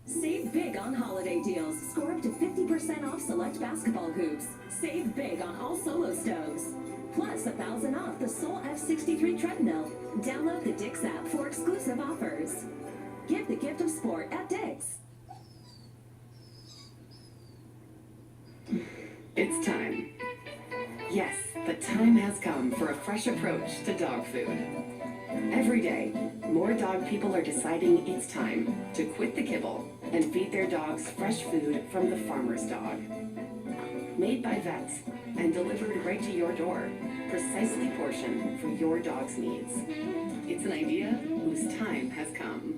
Save big on holiday deals. Score up to 50% off select basketball hoops. Save big on all Solo stoves. Plus $1,000 off the Soul F63 treadmill. Download the Dick's app for exclusive offers. Give the gift of sport at Dick's. It's time. Yes, the time has come for a fresh approach to dog food. Every day, more dog people are deciding it's time to quit the kibble and feed their dogs fresh food from the farmer's dog. Made by vets and delivered right to your door, precisely portioned for your dog's needs. It's an idea whose time has come.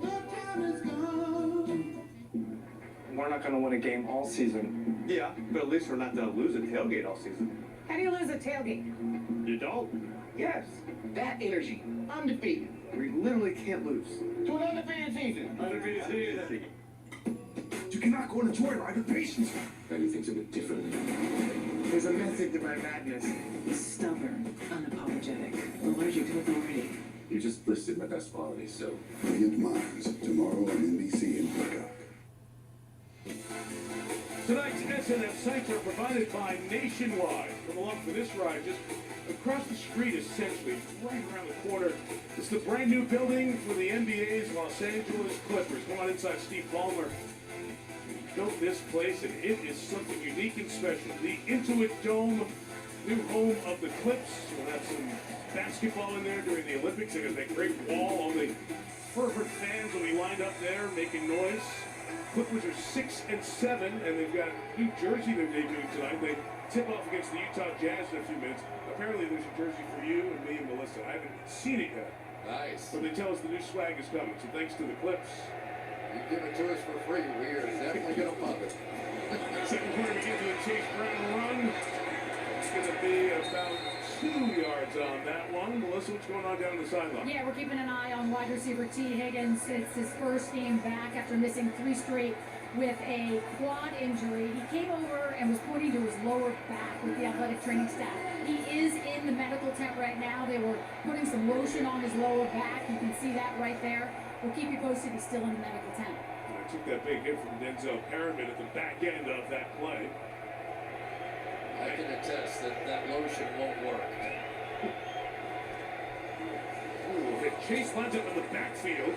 We're not going to win a game all season. Yeah, but at least we're not going to lose a tailgate all season. How do you lose a tailgate? You don't? Yes, that energy, undefeated. We literally can't lose. To an undefeated season. Undefeated season. You cannot go on a joyride with patience. Maybe things a bit differently. There's a method to my madness. Stubborn, unapologetic, allergic to authority. You just listed my best qualities, so. Brilliant Minds, tomorrow on NBC in Peacock. Tonight's SNF sites are provided by Nationwide. Come along for this ride, just across the street essentially, right around the corner. It's the brand new building for the NBA's Los Angeles Clippers. Come on inside, Steve Ballmer built this place, and it is something unique and special. The Intuit Dome, new home of the Clips. We'll have some basketball in there during the Olympics. They got that great wall. All the fervent fans will be lined up there making noise. Clippers are 6-7, and they've got a new jersey they're debuting tonight. They tip off against the Utah Jazz in a few minutes. Apparently there's a jersey for you and me and Melissa. I haven't seen it yet. Nice. But they tell us the new swag is coming, so thanks to the Clips. You give it to us for free, we are definitely going to pump it. Second quarter, we get to the Chase Brown run. It's going to be about 2 yards on that one. Melissa, what's going on down the sideline? Yeah, we're keeping an eye on wide receiver T. Higgins. It's his first game back after missing 3 straight with a quad injury. He came over and was pointing to his lower back with the athletic training staff. He is in the medical tent right now. They were putting some lotion on his lower back. You can see that right there. We'll keep you posted. He's still in the medical tent. I took that big hit from Denzel Perriman at the back end of that play. I can attest that that lotion won't work. Ooh, Chase lines up in the backfield.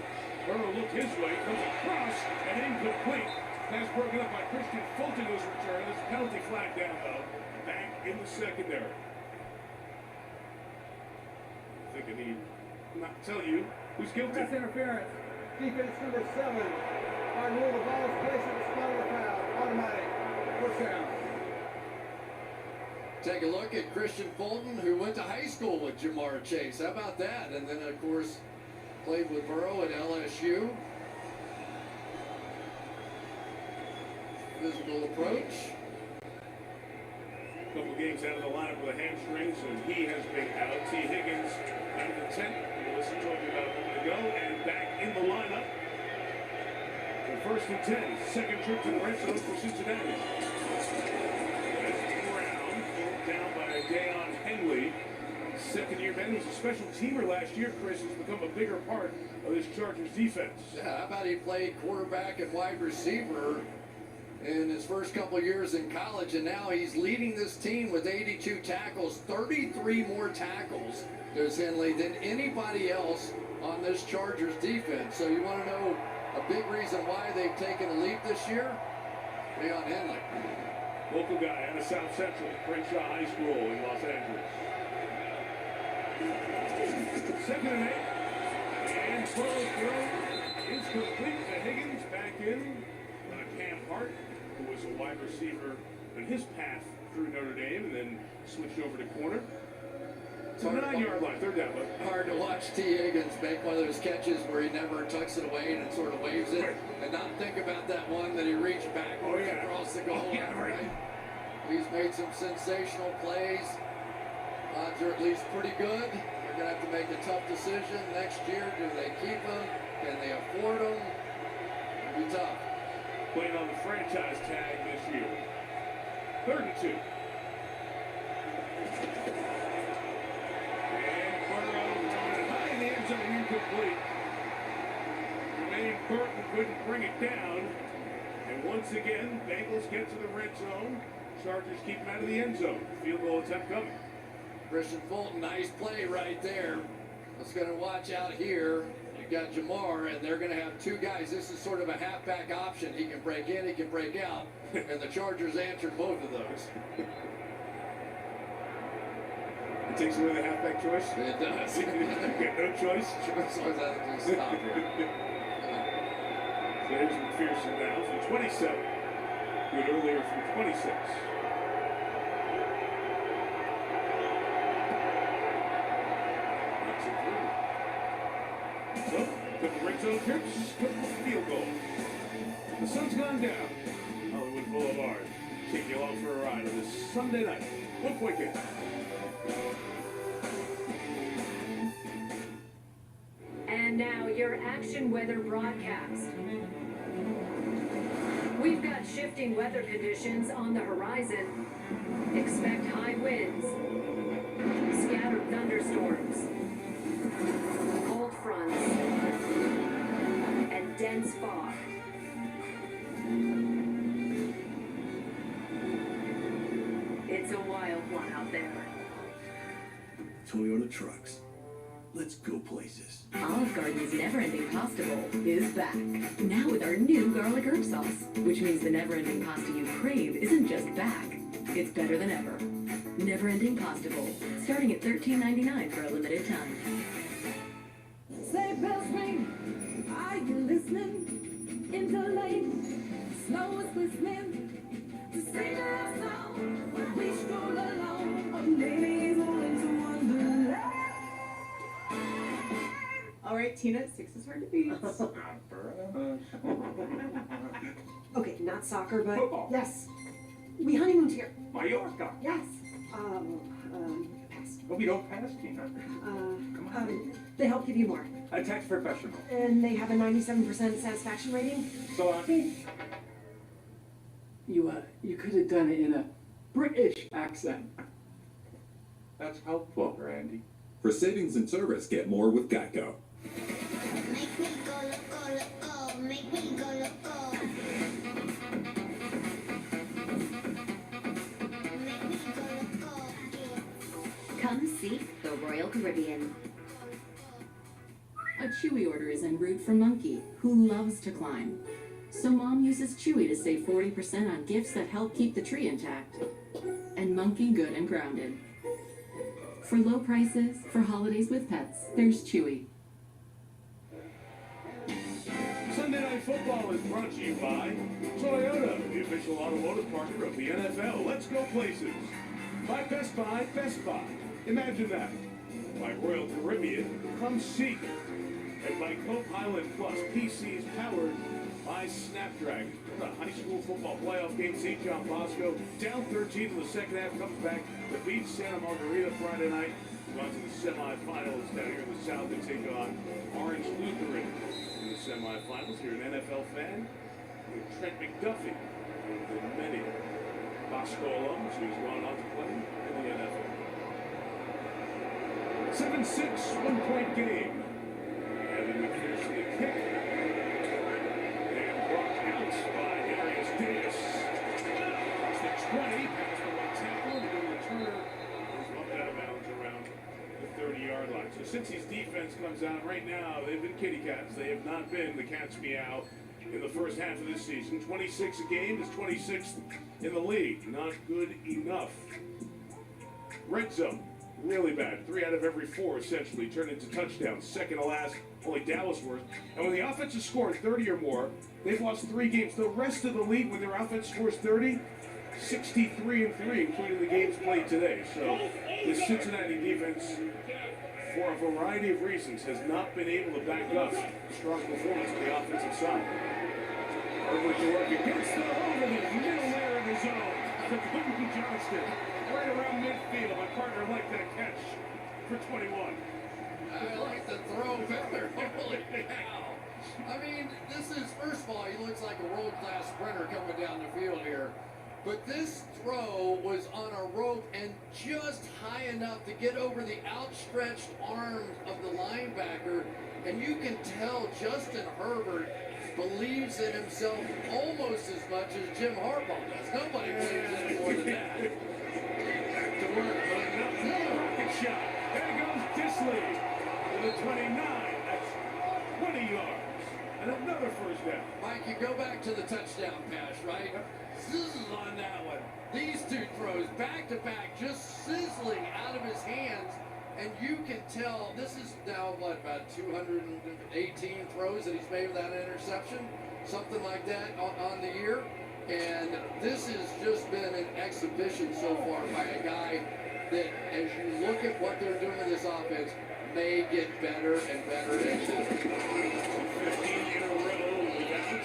Burrow looked his way, comes across, and incomplete. Pass broken up by Christian Fulton was returned. There's a penalty flag down, though. Back in the secondary. I think I need not tell you who's guilty. Pass interference. Defense number 7. By rule, the ball is placed at the spot of the foul. Automatic. First down. Take a look at Christian Fulton, who went to high school with Jamar Chase. How about that? And then, of course, played with Burrow at LSU. Physical approach. Couple games out of the lineup with a hamstring, so he has been out. T. Higgins out of the tent. Melissa told you about a moment ago, and back in the lineup. The 1st and 10, second trip to the red zone for Cincinnati. Brown pulled down by Deion Henley. Second-year man, he was a special teamer last year. Chris has become a bigger part of this Chargers defense. Yeah, how about he played quarterback and wide receiver in his first couple years in college, and now he's leading this team with 82 tackles, 33 more tackles, does Henley, than anybody else on this Chargers defense. So you want to know a big reason why they've taken a leap this year? Deion Henley. Local guy out of South Central, Crenshaw High School in Los Angeles. 2nd and 8. And throw is complete to Higgins. Back in. Cam Hart, who was a wide receiver in his path through Notre Dame, and then switched over to corner. So 9-yard line, 3rd down. Hard to watch T. Higgins make one of those catches where he never tucks it away and sort of waves it, and not think about that one that he reached backwards across the goal line. Right? He's made some sensational plays. Odds are at least pretty good. They're going to have to make a tough decision next year. Do they keep him? Can they afford him? It'll be tough. Playing on the franchise tag this year. 3rd and 2. And Burrow running high in the end zone, incomplete. Jermaine Burton couldn't bring it down. And once again, Bengals get to the red zone. Chargers keep him out of the end zone. Field goal attempt coming. Christian Fulton, nice play right there. Let's going to watch out here. You got Jamar, and they're going to have 2 guys. This is sort of a halfback option. He can break in, he can break out, and the Chargers answered both of those. It takes away the halfback choice? It does. No choice? Choice was that to stop here. So here's McPherson now from 27. Good earlier from 26. So, couple red zone trips, couple field goals. The sun's gone down. Hollywood Boulevard. Take you along for a ride on this Sunday night. One point game. And now your action weather broadcast. We've got shifting weather conditions on the horizon. Expect high winds, scattered thunderstorms, cold fronts, and dense fog. It's a wild one out there. Toyota Trucks. Let's go places. Olive Garden's never-ending pasta bowl is back. Now with our new garlic herb sauce, which means the never-ending pasta you crave isn't just back, it's better than ever. Never-ending pasta bowl, starting at $13.99 for a limited time. Say bells ring, are you listening? Into lane, snow is glistening. To sing our song, we stroll along, amazing into wonderland. All right, Tina, 6 is hard to beat. Okay, not soccer, but Football. yes. We honeymooned here. Mallorca. Yes. Pass. Hope you don't pass, Tina. They help give you more. A tax professional. And they have a 97% satisfaction rating. So You could have done it in a British accent. That's helpful, Randy. For savings and service, get more with Geico. Make me go, loco, loco, make me go, loco. Make me go, loco, yeah. Come see the Royal Caribbean. A Chewy order is en route for Monkey, who loves to climb. So Mom uses Chewy to save 40% on gifts that help keep the tree intact. And Monkey good and grounded. For low prices, for holidays with pets, there's Chewy. Sunday Night Football is brought to you by Toyota, the official automotive partner of the NFL. Let's go places. By Best Buy, Best Buy. Imagine that. By Royal Caribbean, come seek. And by Copilot Plus, PCs powered by Snapdragon. The high school football playoff game, St. John Bosco, down 13 in the second half, comes back to beat Santa Margarita Friday night. Run to the semifinals down here in the South and take on Orange Lutheran in the semifinals. You're an NFL fan. You're Trent McDuffie, one of the many Bosco alums who's gone on to play in the NFL. 7-6, 1-point game. Evan McPherson the kick. And blocked out by Darius Davis. It's the 20, pass the right tackle, and the returner is bumped out of bounds around the 30-yard line. So Cincy's defense comes out right now. They've been kitty cats. They have not been the cats meow in the first half of this season. 26 a game is 26th in the league. Not good enough. Red zone. Really bad. 3 out of every 4 essentially turned into touchdowns. Second to last, only Dallas worth. And when the offense has scored 30 or more, they've lost 3 games. The rest of the league, when their offense scores 30, 63-3, including the games played today. So the Cincinnati defense, for a variety of reasons, has not been able to back up strong performance on the offensive side. Herbert to work against the over the middle layer of the zone. To Quentin Johnston, right around midfield. My partner liked that catch for 21. I like the throw better. Holy cow. I mean, this is, first of all, he looks like a world-class sprinter coming down the field here. But this throw was on a rope and just high enough to get over the outstretched arms of the linebacker. And you can tell Justin Herbert believes in himself almost as much as Jim Harbaugh does. Nobody believes in him more than that. To work, but another rocket shot. There goes Disley to the 29. That's 20 yards. And another first down. Mike, you go back to the touchdown pass, right? Sizzle on that one. These 2 throws back to back, just sizzling out of his hands. And you can tell this is now, what, about 218 throws that he's made without an interception? Something like that on the year. And this has just been an exhibition so far by a guy that, as you look at what they're doing with this offense, may get better and better and better. 15 in a row without.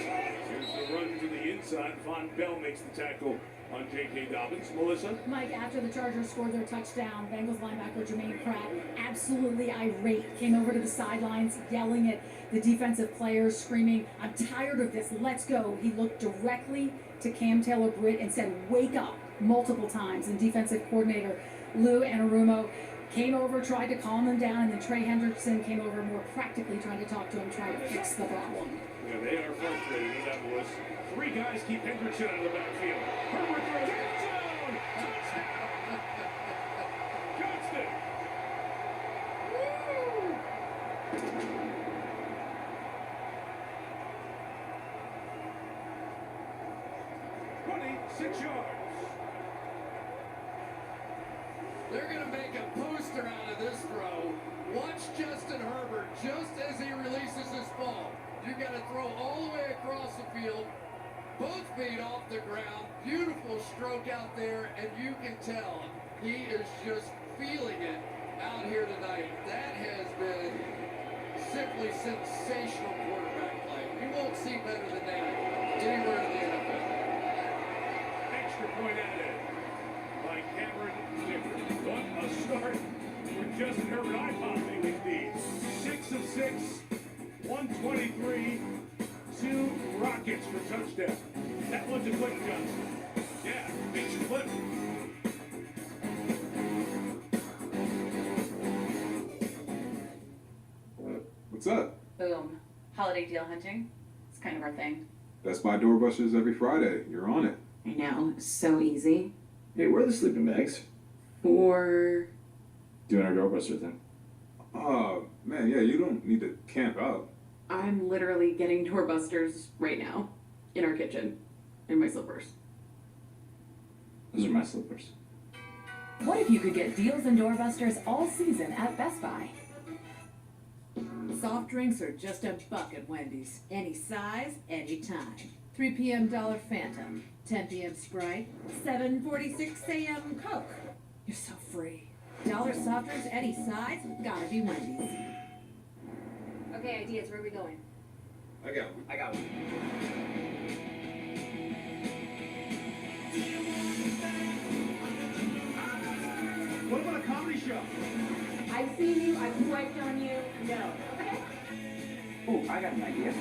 Here's the run to the inside. Von Bell makes the tackle on J.K. Dobbins. Melissa? Mike, after the Chargers scored their touchdown, Bengals linebacker Jermaine Pratt, absolutely irate, came over to the sidelines, yelling at the defensive players, screaming, "I'm tired of this, let's go." He looked directly to Cam Taylor-Britt and said, "Wake up," multiple times. And defensive coordinator Lou Anarumo came over, tried to calm him down, and then Trey Hendrickson came over more practically trying to talk to him, trying to fix the problem. Yeah, they are frustrated with that, Melissa. 3 guys keep Hendrickson out of the backfield. Herbert throws end zone! Touchdown! Johnston! Woo! 26 yards. They're going to make a poster out of this throw. Watch Justin Herbert just as he releases his ball. You got to throw all the way across the field, both feet off the ground. Beautiful stroke out there, and you can tell he is just feeling it out here tonight. That has been simply sensational quarterback play. You won't see better than that anywhere in the NFL. Extra point added by Cameron Stickler. What a start for Justin Herbert. Eye-popping indeed. 6 of 6, 123, 2 rockets for touchdown. That one's a quick Johnson. Yeah, makes you flip. What's up? Boom. Holiday deal hunting. It's kind of our thing. Best Buy doorbusters every Friday. You're on it. I know. So easy. Hey, where are the sleeping bags? Or... Doing our doorbuster thing. Oh, man, yeah, you don't need to camp out. I'm literally getting doorbusters right now. In our kitchen. In my slippers. Those are my slippers. What if you could get deals and doorbusters all season at Best Buy? Soft drinks are just $1 at Wendy's. Any size, any time. 3 p.m. Dollar Phantom. 10 p.m. Sprite. 7:46 a.m. Coke. You're so free. Dollar soft drinks, any size, gotta be Wendy's. Okay, ideas, where are we going? I got one. What about a comedy show? I've seen you, I've swiped on you, no. Oh, I got an idea.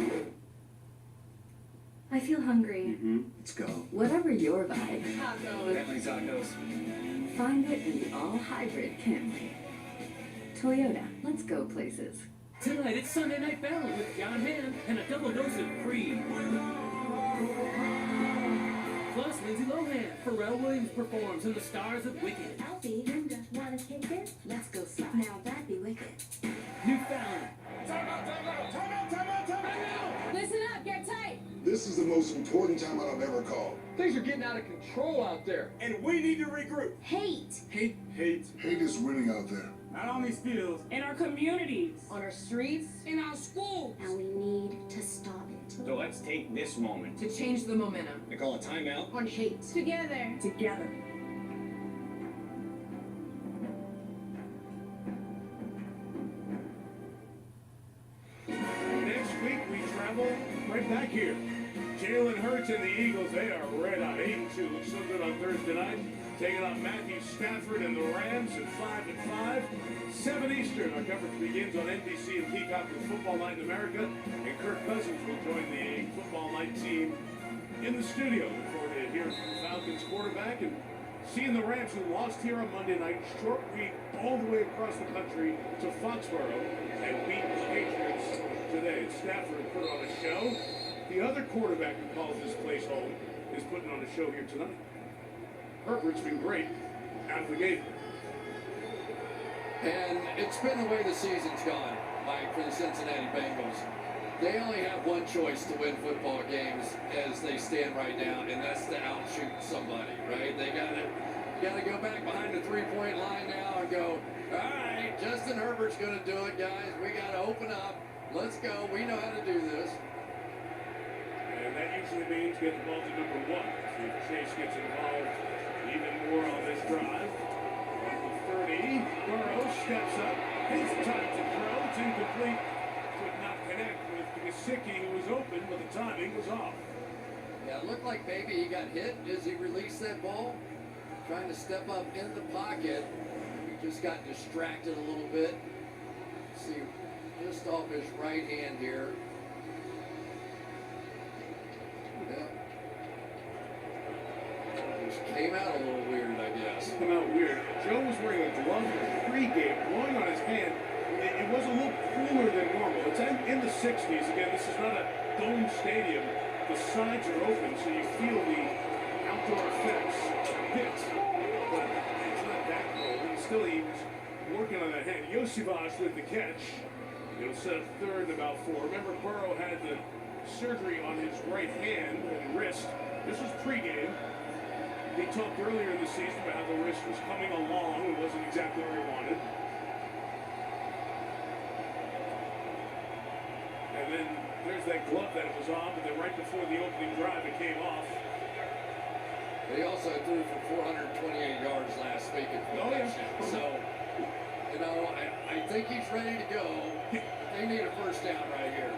I feel hungry. Let's go. Whatever your vibe, Definitely tacos. find it in the all-hybrid Camry. Toyota, let's go places. Tonight it's Sunday Night Bell with John Hamm and a double dose of Creed. Plus Lindsay Lohan, Pharrell Williams performs and the stars of Wicked. Alfie, wanna kick it? Let's go slide. Now that'd be wicked. Newfound. Time out! Listen up, get tight. This is the most important time I've ever called. Things are getting out of control out there. And we need to regroup. Hate. Hate. Hate is winning out there. Not on these fields. In our communities. On our streets. In our schools. And we need to stop it. So let's take this moment To change the momentum. to call a timeout. On hate. Together. Together. Next week, we travel right back here. Jalen Hurts and the Eagles, they are red hot. 8-2 looks so good on Thursday night. Taking on Matthew Stafford and the Rams at 5-5. 7 Eastern, our coverage begins on NBC and Peacock with Football Night in America. And Kirk Cousins will join the Football Night team in the studio. Look forward to hearing from the Falcons quarterback and seeing the Rams, who lost here on Monday night, short week all the way across the country to Foxborough and beat the Patriots today. Stafford put on a show. The other quarterback who calls this place home is putting on a show here tonight. Herbert's been great out of the gate. And it's been the way the season's gone, Mike, for the Cincinnati Bengals. They only have one choice to win football games as they stand right now, and that's to outshoot somebody, right? They gotta go back behind the three-point line now and go, all right, Justin Herbert's gonna do it, guys. We gotta open up. Let's go. We know how to do this. And that usually means get the ball to number 1. See if Chase gets involved even more on this drive. On the 30, Burrow steps up. His time to throw. It's incomplete. Could not connect with Gesicki, who was open, but the timing was off. Yeah, it looked like maybe he got hit as he released that ball. Trying to step up in the pocket. He just got distracted a little bit. See, just off his right hand here. Yeah. Just came out a little weird, I guess. Came out weird. Joe was wearing a glove pre-game, blowing on his hand. It was a little cooler than normal. It's in the 60s. Again, this is not a dome stadium. The sides are open, so you feel the outdoor effects a bit. But it's not that cold. And still, he was working on that hand. Yosivas with the catch. He'll set up third in about 4. Remember, Burrow had the surgery on his right hand and wrist. This was pregame. He talked earlier in the season about how the wrist was coming along. It wasn't exactly where he wanted. And then there's that glove that it was on, but then right before the opening drive, it came off. He also threw for 428 yards last week at convention. So, you know, I think he's ready to go. They need a first down right here.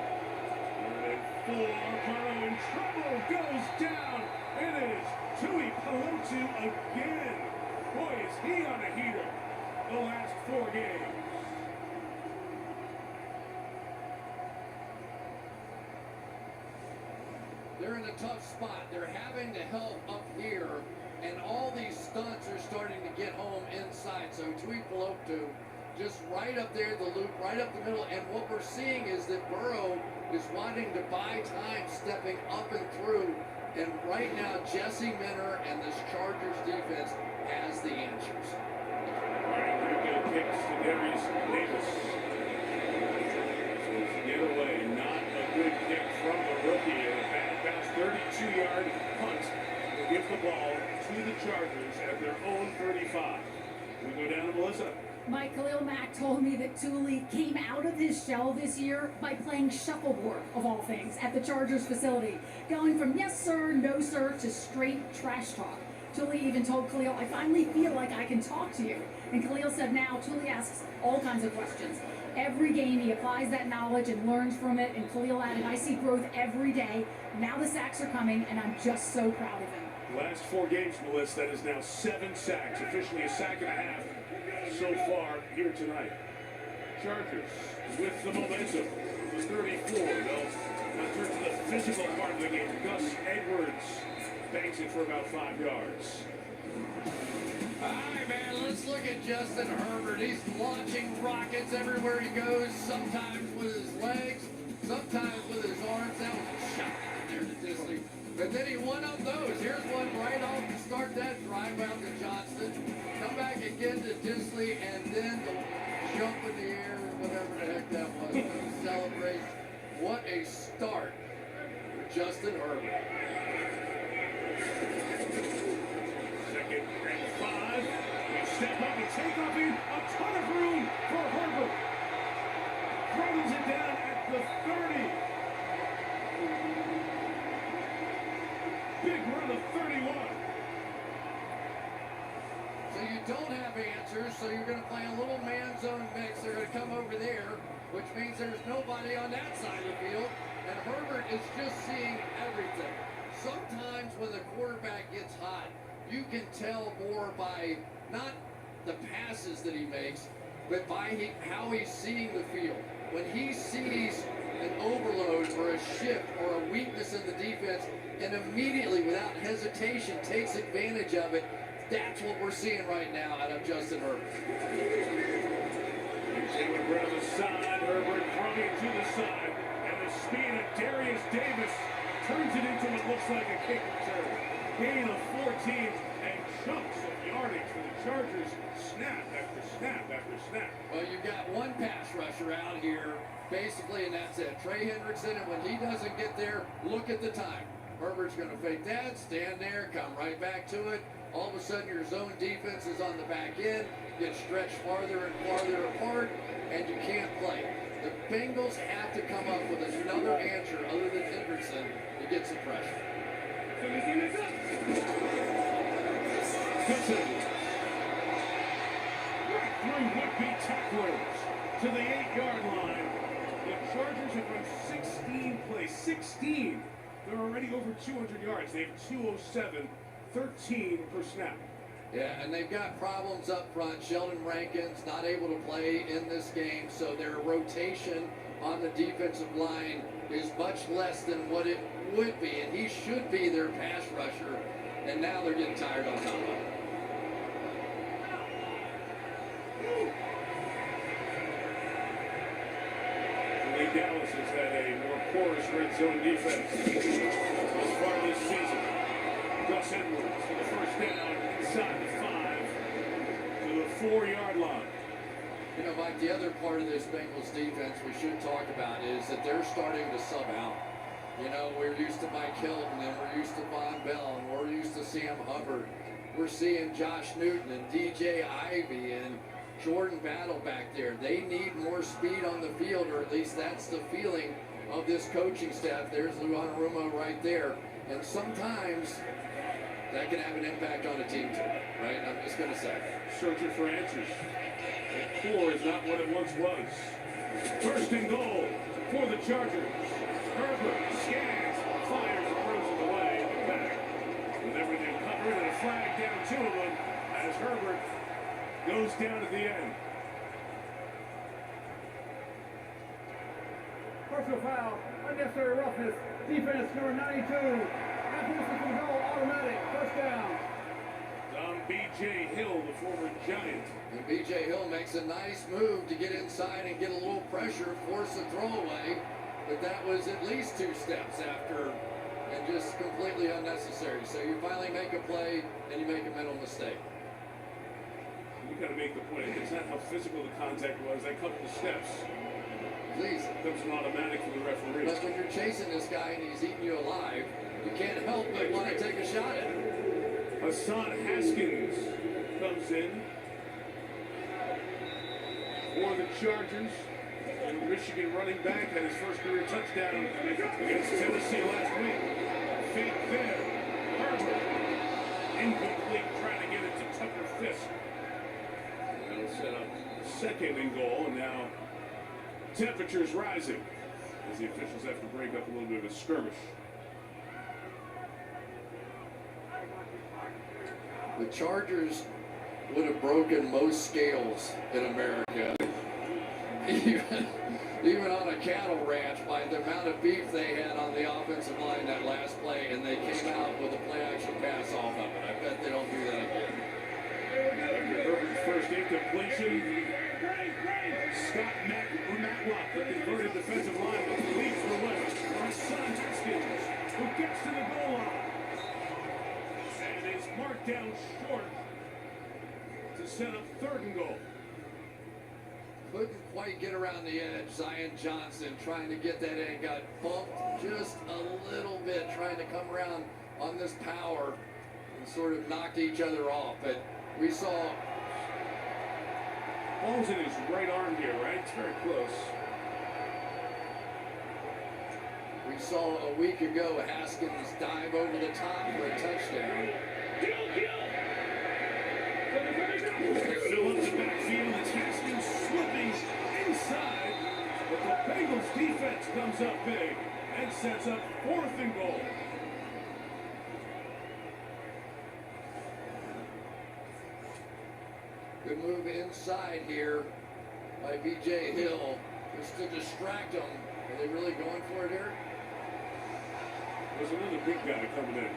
Burrow in trouble, goes down. It is Tui Pelotu again. Boy, is he on a heater the last 4 games. They're in a tough spot. They're having to help up here, and all these stunts are starting to get home inside. So Tui Pelotu just right up there, the loop, right up the middle. And what we're seeing is that Burrow is wanting to buy time stepping up and through. And right now, Jesse Minter and this Chargers defense has the answers. All right, here we go. Kicks to Darius Davis. So it's the other way. Not a good kick from the rookie. And a bad bounce, 32-yard punt will give the ball to the Chargers at their own 35. We go down to Melissa. Mike Khalil Mack told me that Thule came out of his shell this year by playing shuffleboard, of all things, at the Chargers facility, going from yes sir, no sir, to straight trash talk. Tully even told Khalil, I finally feel like I can talk to you. And Khalil said now Tully asks all kinds of questions. Every game he applies that knowledge and learns from it. And Khalil added, I see growth every day. Now the sacks are coming, and I'm just so proud of him. Last 4 games, Melissa, that is now 7 sacks. Officially a sack and a half so far here tonight. Chargers with the momentum. The 34. They'll turn to the physical part of the game. Gus Edwards banks it for about 5 yards. All right, man, let's look at Justin Herbert. He's launching rockets everywhere he goes, sometimes with his legs, sometimes with his arms. That was a shot there to Disley. But then he won up those. Here's one right off to start that drive out to Johnston. Come back again to Disley, and then the jump in the air, whatever the heck that was, celebration. What a start for Justin Herbert. Second and 5. They step up and take off in a ton of room for Herbert. Throws it down at the 30. Big run of 31. So you don't have answers, so you're going to play a little man zone mix. They're going to come over there, which means there's nobody on that side of the field, and Herbert is just seeing everything. Sometimes when the quarterback gets hot, you can tell more by not the passes that he makes, but by how he's seeing the field. When he sees an overload or a shift or a weakness in the defense and immediately, without hesitation, takes advantage of it, that's what we're seeing right now out of Justin Herbert. He's able to run on the side. Herbert throwing to the side. And the speed of Darius Davis turns it into what looks like a kick return. Gain of 14 and chunks of yardage for the Chargers. Snap after snap after snap. Well, you've got one pass rusher out here, basically, and that's it. Trey Hendrickson, and when he doesn't get there, look at the time. Herbert's going to fake that, stand there, come right back to it. All of a sudden, your zone defense is on the back end, get stretched farther and farther apart, and you can't play. The Bengals have to come up with another answer other than Hendrickson to get some pressure. Three would-be tacklers to the 8-yard line. The Chargers have run 16 plays. 16. They're already over 200 yards. They have 207, 13 per snap. Yeah, and they've got problems up front. Sheldon Rankins not able to play in this game, so their rotation on the defensive line is much less than what it would be, and he should be their pass rusher, and now they're getting tired on top of it. Dallas has had a more porous red zone defense as far this season. Gus Edwards for the first down inside the 5 to the 4-yard line. You know, Mike, the other part of this Bengals defense we should talk about is that they're starting to sub out. You know, we're used to Mike Hilton, and we're used to Von Bell, and we're used to Sam Hubbard. We're seeing Josh Newton and DJ Ivey and Jordan Battle back there. They need more speed on the field, or at least that's the feeling of this coaching staff. There's Luan Rumo right there. And sometimes that can have an impact on a team too, right? I'm just going to say. Searching for answers. And 4 is not what it once was. First and goal for the Chargers. Herbert scans, fires, and throws it away in the back. With everything covered and a flag down 2 of them as Herbert goes down at the end. Personal foul, unnecessary roughness, defense number 92. Acquisition from goal, automatic, first down. On B.J. Hill, the former Giant. And B.J. Hill makes a nice move to get inside and get a little pressure, force a throwaway. But that was at least 2 steps after, and just completely unnecessary. So you finally make a play, and you make a mental mistake. You got to make the point. It's not how physical the contact was. That couple of steps. Please. Becomes an automatic for the referee. But when you're chasing this guy and he's eating you alive, you can't help but want to take a shot at him. Hassan Haskins comes in for the Chargers. And Michigan running back had his first career touchdown against Tennessee last week. Fake there. Herbert incomplete, trying to get it to Tucker Fisk. That'll set up the second and goal, and now temperatures rising as the officials have to break up a little bit of a skirmish. The Chargers would have broken most scales in America. Even on a cattle ranch, by the amount of beef they had on the offensive line that last play, and they came out with a play-action pass off of it. I bet they don't do that again. Herbert's first incompletion. Scott Matlock, the converted defensive lineman, leads the way. Our son Haskins, who gets to the goal line. And is marked down short to set up third and goal. Couldn't quite get around the edge. Zion Johnson trying to get that in, got bumped just a little bit, trying to come around on this power and sort of knocked each other off. But we saw... Ball's in his right arm here, right? It's very close. We saw a week ago Haskins dive over the top for a touchdown. Fill up the backfield. It's Haskins slipping inside. But the Bengals defense comes up big and sets up fourth and goal. Good move inside here by B.J. Hill just to distract them. Are they really going for it here? There's another big guy coming in.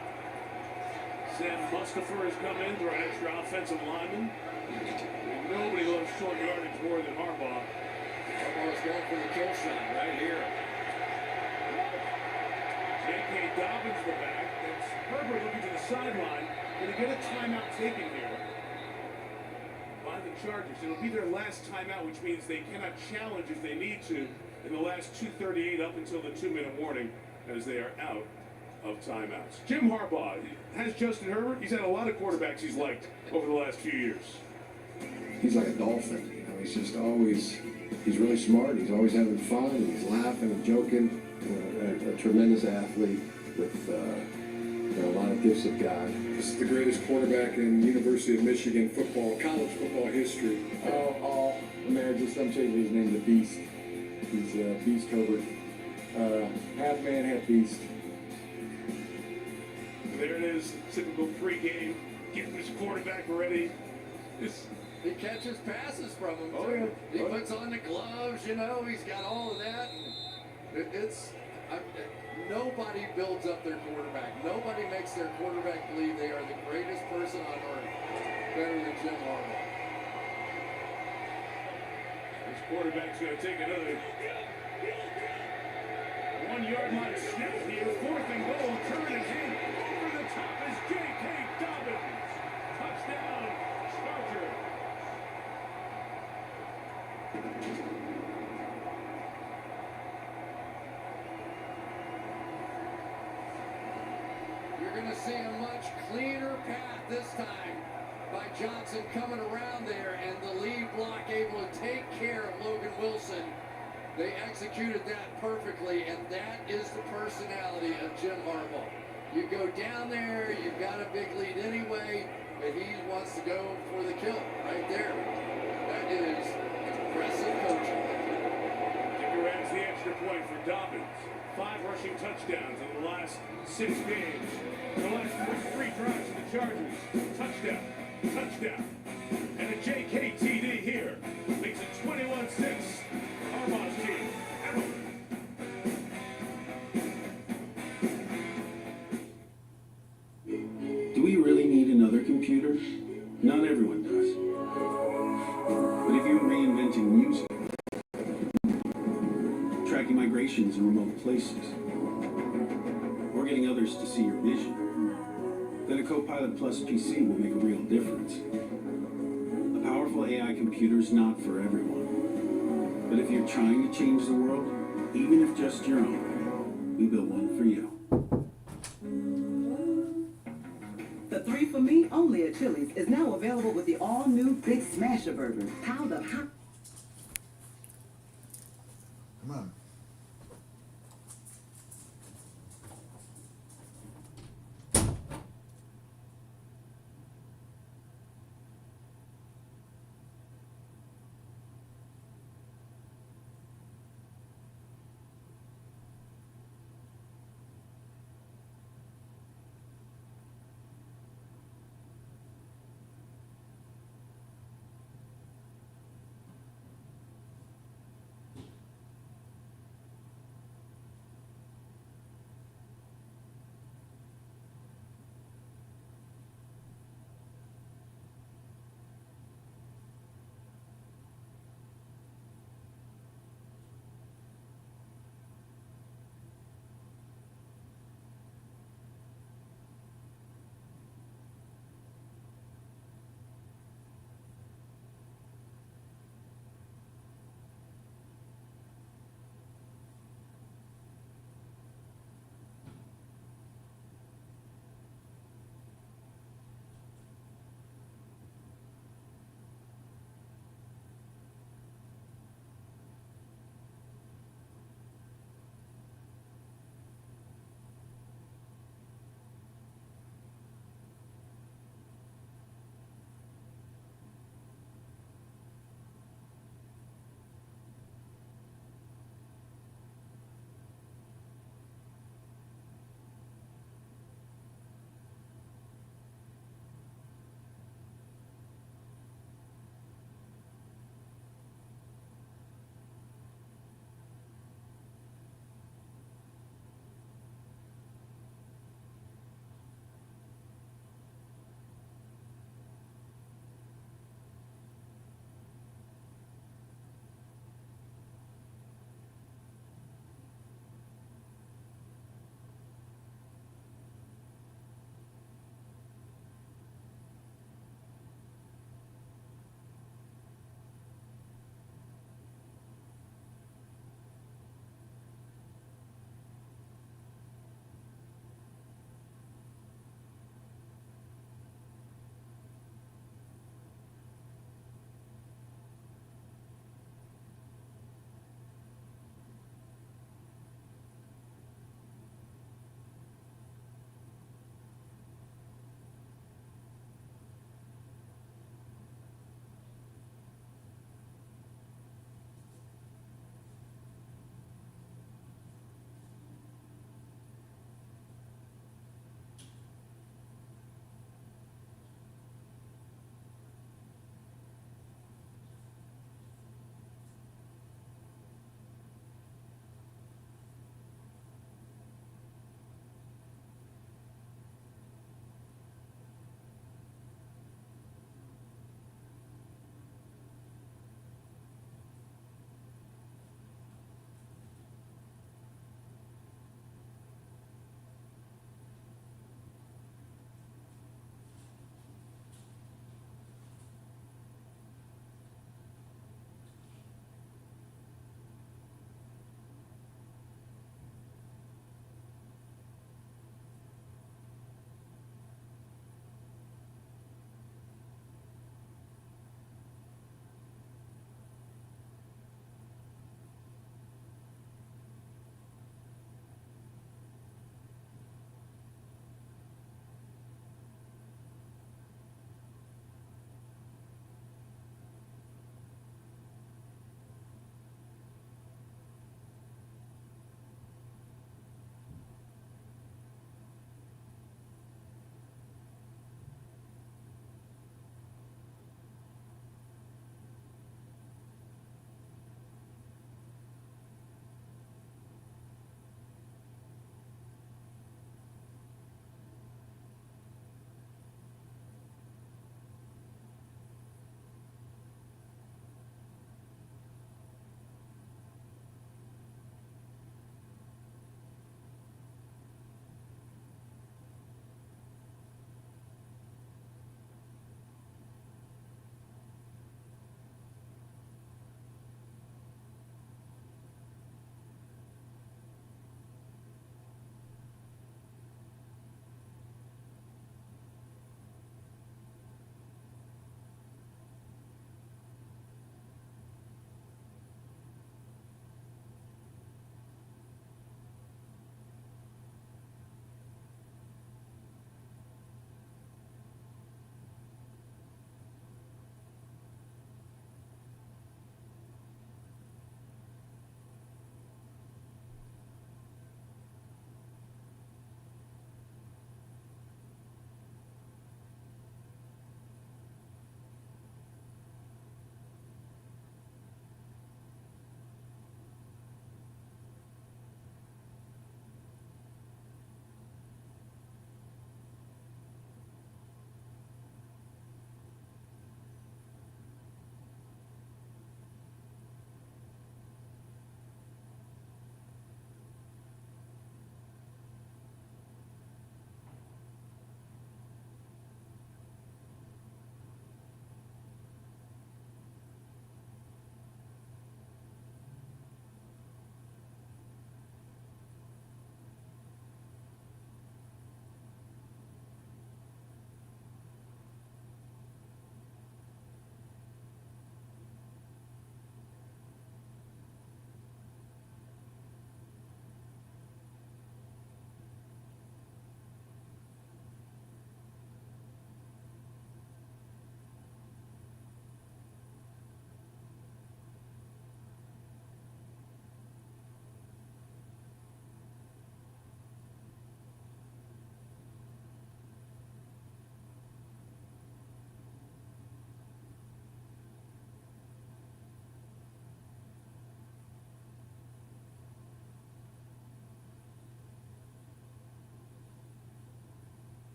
Sam Mustapher has come in for an extra offensive lineman. And nobody loves short yardage more than Harbaugh. Harbaugh's going for the kill shot right here. J.K. Dobbins the back. That's Herbert looking to the sideline. Going to get a timeout taken here by the Chargers. It'll be their last timeout, which means they cannot challenge if they need to in the last 2:38 up until the 2-minute warning as they are out of timeouts. Jim Harbaugh has Justin Herbert. He's had a lot of quarterbacks he's liked over the last few years. He's like a dolphin, you know. He's just always, he's really smart. He's always having fun. And he's laughing and joking. A tremendous athlete with you know, a lot of gifts of God. This is the greatest quarterback in University of Michigan football, college football history. Man, just I'm changing his name to Beast. He's Beast Herbert. Half man, half beast. There it is, typical pregame, getting his quarterback ready. He catches passes from him, oh, too. yeah. He puts on the gloves, you know, he's got all of that. And nobody builds up their quarterback. Nobody makes their quarterback believe they are the greatest person on earth, better than Jim Harbaugh. This quarterback's going to take another 1-yard line snap here. Fourth and goal. Turn is in. Over the top is J.K. Dobbins. Touchdown, Charger. You're going to see a much cleaner path this time by Johnson coming around there, and the lead block able to take care of Logan Wilson. They executed that perfectly, and that is the personality of Jim Harbaugh. You go down there, you've got a big lead anyway, but he wants to go for the kill right there. That is aggressive coaching. Kicker adds the extra point for Dobbins. 5 rushing touchdowns in the last 6 games. The last 3 drives of the Chargers. Touchdown, touchdown. And a JK TD here. Makes it 21-6. Harbaugh's team. Do we really need another computer? Not everyone does. But if you're reinventing music, tracking migrations in remote places, or getting others to see your vision, then a Copilot Plus PC will make a real difference. A powerful AI computer is not for everyone. But if you're trying to change the world, even if just your own, we built one for you. The 3 for Me only at Chili's is now available with the all-new Big Smasher Burger. Pound of hot. Come on.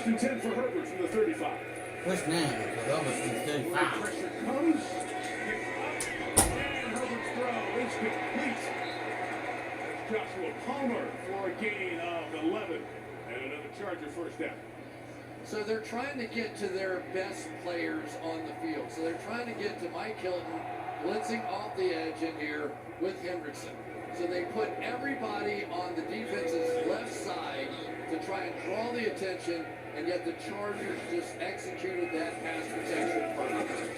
and 10 for Herbert from the 35. What's now? Almost 35. Pressure comes. And Herbert's throw is complete. That's Joshua Palmer for a gain of 11. And another Charger first down. So they're trying to get to their best players on the field. So they're trying to get to Mike Hilton blitzing off the edge in here with Hendrickson. So they put everybody on the defense's left side to try and draw the attention, and yet the Chargers just executed that pass protection perfectly.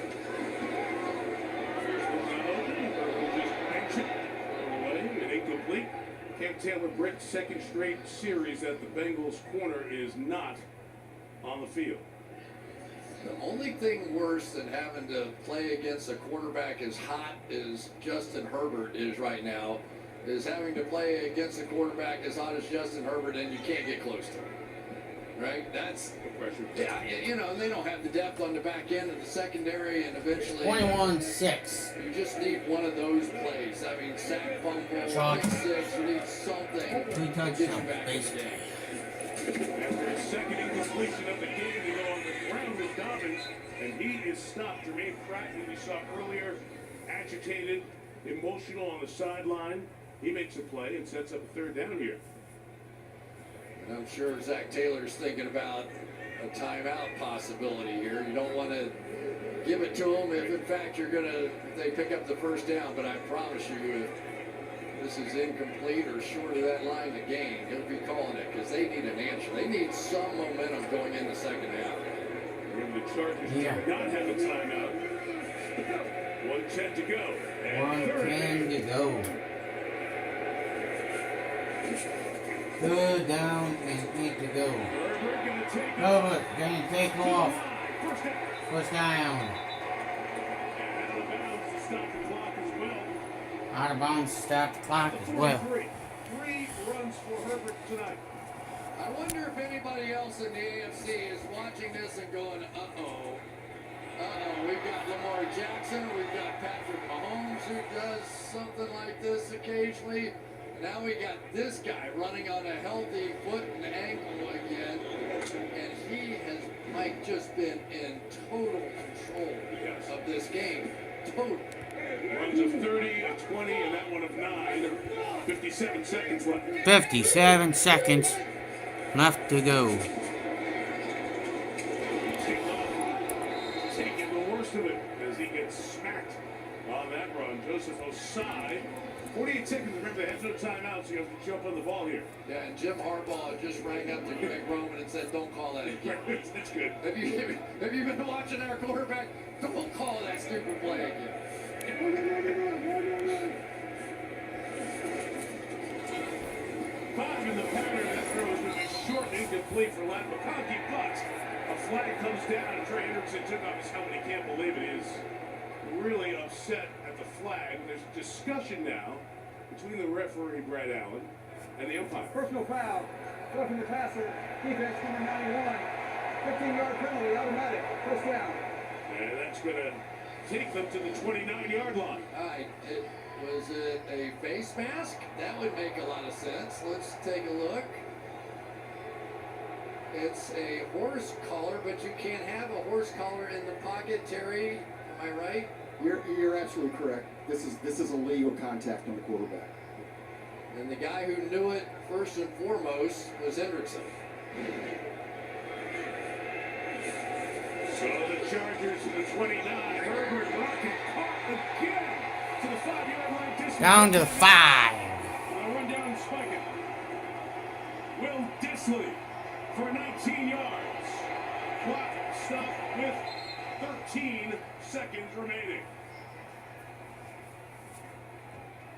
An incomplete. Cam Taylor-Britt's second straight series that the Bengals corner is not on the field. The only thing worse than having to play against a quarterback as hot as Justin Herbert is right now is having to play against a quarterback as hot as Justin Herbert and you can't get close to him. Right? That's the pressure. Yeah, you know, they don't have the depth on the back end of the secondary, and eventually 21-6. you just need one of those plays. I mean, sack, fumble, pick six, you need something to get you back in the game. After his second incompletion of the game, they go on the ground with Dobbins, and he is stopped. Jermaine Pratt, who we saw earlier, agitated, emotional on the sideline. He makes a play and sets up a third down here. And I'm sure Zach Taylor's thinking about a timeout possibility here. You don't want to give it to them if, in fact, if they pick up the first down. But I promise you, if this is incomplete or short of that line to gain, he'll be calling it because they need an answer. They need some momentum going in the second half. Remember, the Chargers do not have a timeout. 1:10 to go. 1:10 to go. Good down and 8 to go. Herbert gonna take off. First down. Out of bounds to stop the clock as well. Three runs for Herbert tonight. I wonder if anybody else in the AFC is watching this and going, uh-oh. We've got Lamar Jackson, we've got Patrick Mahomes who does something like this occasionally. Now we got this guy running on a healthy foot and ankle again, and he has, Mike, just been in total control of this game. Total. Runs of 30, of 20, and that one of 9. 57 seconds left. 57 seconds left to go. Taking the worst of it as he gets smacked on that run. Joseph Osai. 48 seconds. Remember, they have no timeout, so you have to jump on the ball here. Yeah, and Jim Harbaugh just rang up to Greg Roman and said, don't call that again. That's good. Have you been watching our quarterback? Don't call that stupid play again. 5 in the pattern. That throw is going to be short and incomplete for Lat McConkey, but a flag comes down, and Trey Hendrickson took off his helmet. He can't believe it. He is really upset at the flag. There's discussion now between the referee, Brad Allen, and the umpire. Personal foul. Roughing the passer. Defense number 91. 15-yard penalty. Automatic. First down. And that's going to take them to the 29-yard line. Was it a face mask? That would make a lot of sense. Let's take a look. It's a horse collar, but you can't have a horse collar in the pocket, Terry. Am I right? You're absolutely correct. This is illegal contact on the quarterback. And the guy who knew it first and foremost was Hendrickson. So the Chargers to the 29. Herbert rocket caught again to the 5-yard line distance. Down to the 5. They'll run down and spike it. Will Disley for 19 yards. Clock stopped with 13 seconds remaining.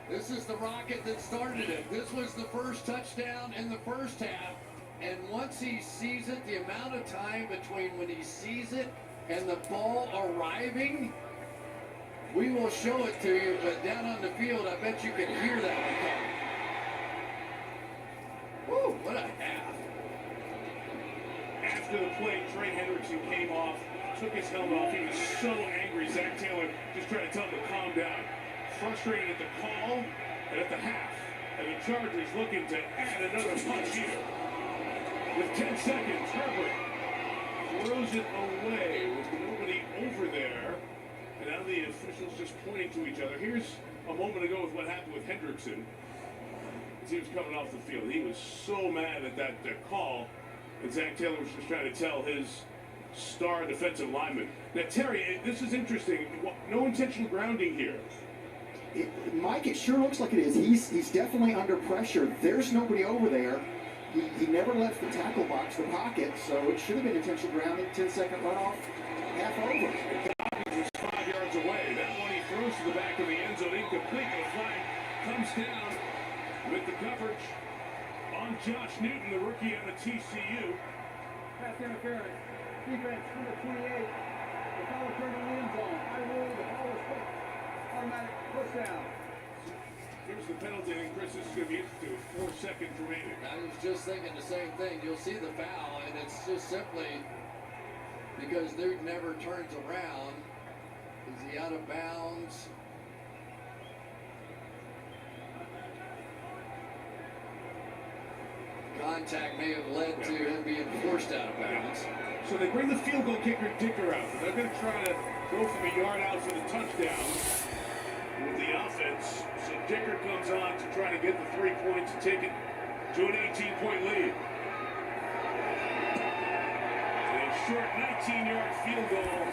This is the rocket that started it. This was the first touchdown in the first half. And once he sees it, the amount of time between when he sees it and the ball arriving, we will show it to you, but down on the field, I bet you can hear that one coming. Woo, what a half. After the play, Trey Hendrickson came off, took his helmet off. He was so angry. Zach Taylor just trying to tell him to calm down. Frustrated at the call and at the half. And the Chargers looking to add another punch here. With 10 seconds, Herbert throws it away with nobody over there. And now the officials just pointing to each other. Here's a moment ago with what happened with Hendrickson. As he was coming off the field, he was so mad at that call. And Zach Taylor was just trying to tell his star defensive lineman. Now, Terry, this is interesting. No intentional grounding here. Mike, it sure looks like it is. He's definitely under pressure. There's nobody over there. He never left the tackle box, the pocket, so it should have been intentional grounding. 10-second runoff, half over. Dobbins was 5 yards away. That one he throws to the back of the end zone, incomplete. The flag comes down with the coverage on Josh Newton, the rookie out of TCU. Pass interference. Defense, number 28. The foul occurred in the end zone. I rule the foul was quick. Automatic push down. Here's the penalty, and Chris, this is going to be interesting with 4 seconds remaining. I was just thinking the same thing. You'll see the foul, and it's just simply because Newton never turns around. Is he out of bounds? Contact may have led to him being forced out of bounds. So they bring the field goal kicker Dicker out. They're going to try to go from a yard out for the touchdown with the offense. So Dicker comes on to try to get the 3 points and take it to an 18-point lead. And a short 19-yard field goal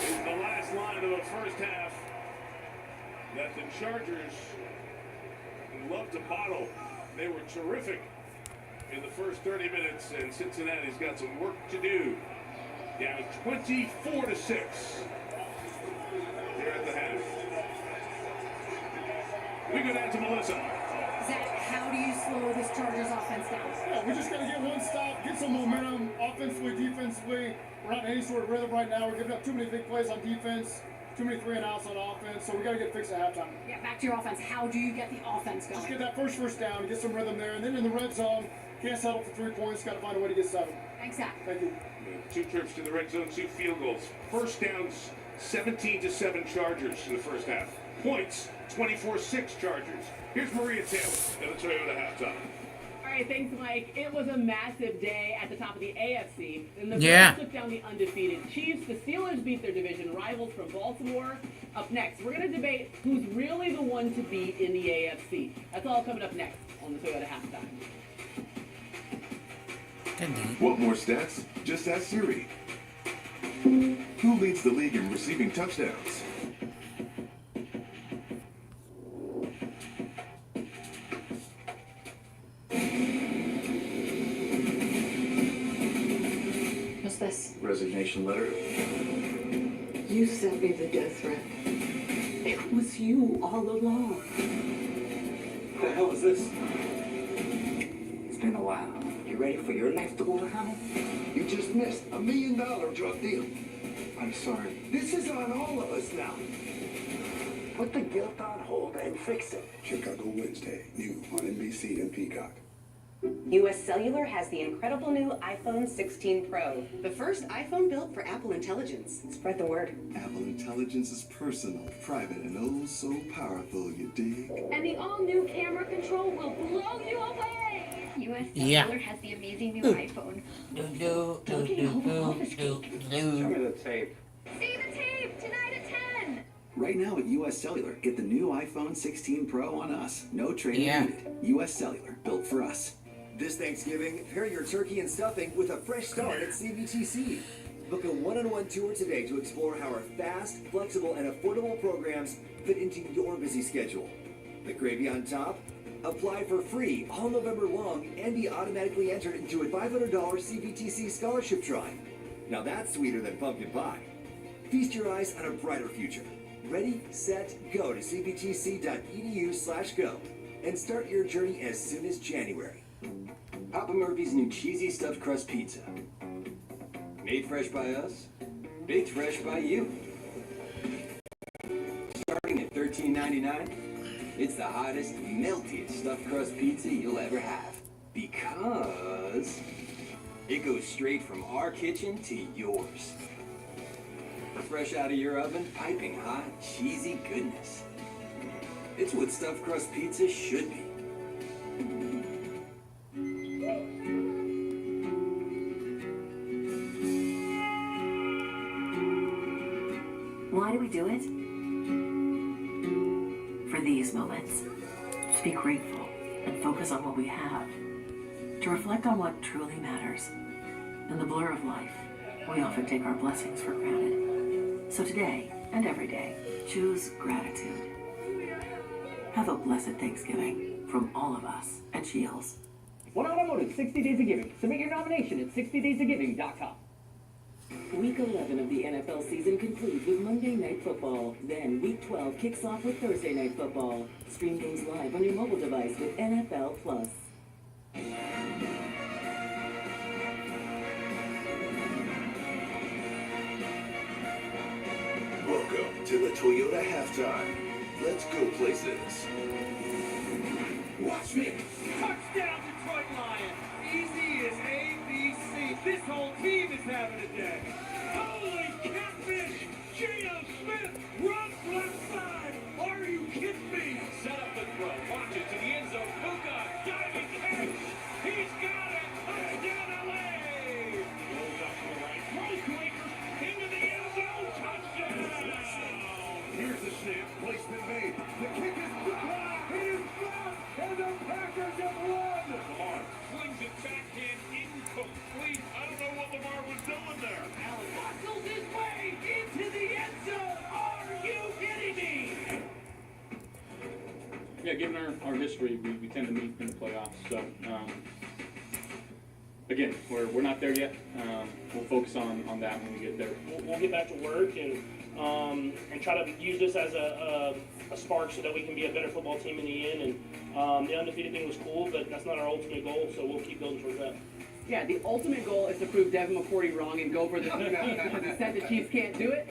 is the last line of the first half that the Chargers love to bottle. They were terrific in the first 30 minutes, and Cincinnati's got some work to do. Down 24-6 here at the half. We go down to Melissa. Zach, how do you slow this Chargers offense down? Yeah, we just got to get one stop, get some momentum offensively, defensively. We're not in any sort of rhythm right now. We're giving up too many big plays on defense, too many 3-and-outs on offense, so we got to get fixed at halftime. Yeah, back to your offense. How do you get the offense going? Just get that first down, get some rhythm there, and then in the red zone, can't settle for 3 points, got to find a way to get 7. Thanks, Zach. Thank you. 2 trips to the red zone, 2 field goals. First downs, 17-7 Chargers in the first half. Points, 24-6 Chargers. Here's Maria Taylor at the Toyota halftime. All right, thanks, Mike. It was a massive day at the top of the AFC. And the Yeah. Bills took down the undefeated Chiefs. The Steelers beat their division rivals from Baltimore. Up next, we're going to debate who's really the one to beat in the AFC. That's all coming up next on the Toyota halftime. Want more stats? Just ask Siri. Who leads the league in receiving touchdowns? What's this? Resignation letter. You sent me the death threat. It was you all along. What the hell is this? It's been a while. You ready for your life to go to hell? You just missed $1 million drug deal. I'm sorry. This is on all of us now. Put the guilt on hold and fix it. Chicago Wednesday, new on NBC and Peacock. US Cellular has the incredible new iPhone 16 Pro, the first iPhone built for Apple Intelligence. Spread the word. Apple Intelligence is personal, private, and oh so powerful, you dig? And the all-new camera control will blow you away! US Yeah. Cellular has the amazing new iPhone. Show me the tape. See the tape tonight at 10! Right now at US Cellular, get the new iPhone 16 Pro on us. No trade-in needed. US Cellular, built for us. This Thanksgiving, pair your turkey and stuffing with a fresh start at CBTC. Book a one-on-one tour today to explore how our fast, flexible, and affordable programs fit into your busy schedule. The gravy on top? Apply for free all November long and be automatically entered into a $500 CBTC scholarship drawing. Now that's sweeter than pumpkin pie. Feast your eyes on a brighter future. Ready, set, go to cbtc.edu/go and start your journey as soon as January. Papa Murphy's new cheesy stuffed crust pizza. Made fresh by us, baked fresh by you. Starting at $13.99, it's the hottest, meltiest stuffed crust pizza you'll ever have. Because it goes straight from our kitchen to yours. Fresh out of your oven, piping hot, cheesy goodness. It's what stuffed crust pizza should be. Why do we do it? For these moments. To be grateful and focus on what we have. To reflect on what truly matters. In the blur of life, we often take our blessings for granted. So today, and every day, choose gratitude. Have a blessed Thanksgiving from all of us at Shields. One Automotive, 60 Days of Giving. Submit your nomination at 60daysofgiving.com. Week 11 of the NFL season concludes with Monday Night Football. Then Week 12 kicks off with Thursday Night Football. Stream games live on your mobile device with NFL Plus. Welcome to the Toyota Halftime. Let's go places. Watch me. Touchdown, Detroit Lions. Easy as ABC. This whole team is having a day. Holy catfish. Geno Smith runs left side. Are you kidding me? Set up the throw. Watch it to the end zone. Puka. Diving catch. He's got it. Touchdown, LA. Rolls up to the right. Throws to Akers. Into the end zone. Touchdown. Here's the snap. Placement made. The kick is blocked. It is blocked. And the Packers have won. Lamar flings it backhand incomplete. I don't know what Lamar was doing there. Allen muscles his way into the end zone. Are you kidding me? Yeah, given our history, we tend to meet in the playoffs. So, again, we're not there yet. We'll focus on that when we get there. We'll get back to work and try to use this as a spark so that we can be a better football team in the end. And the undefeated thing was cool, but that's not our ultimate goal, so we'll keep building towards that. Yeah, the ultimate goal is to prove Devin McCourty wrong and go for the because he said the Chiefs can't do it.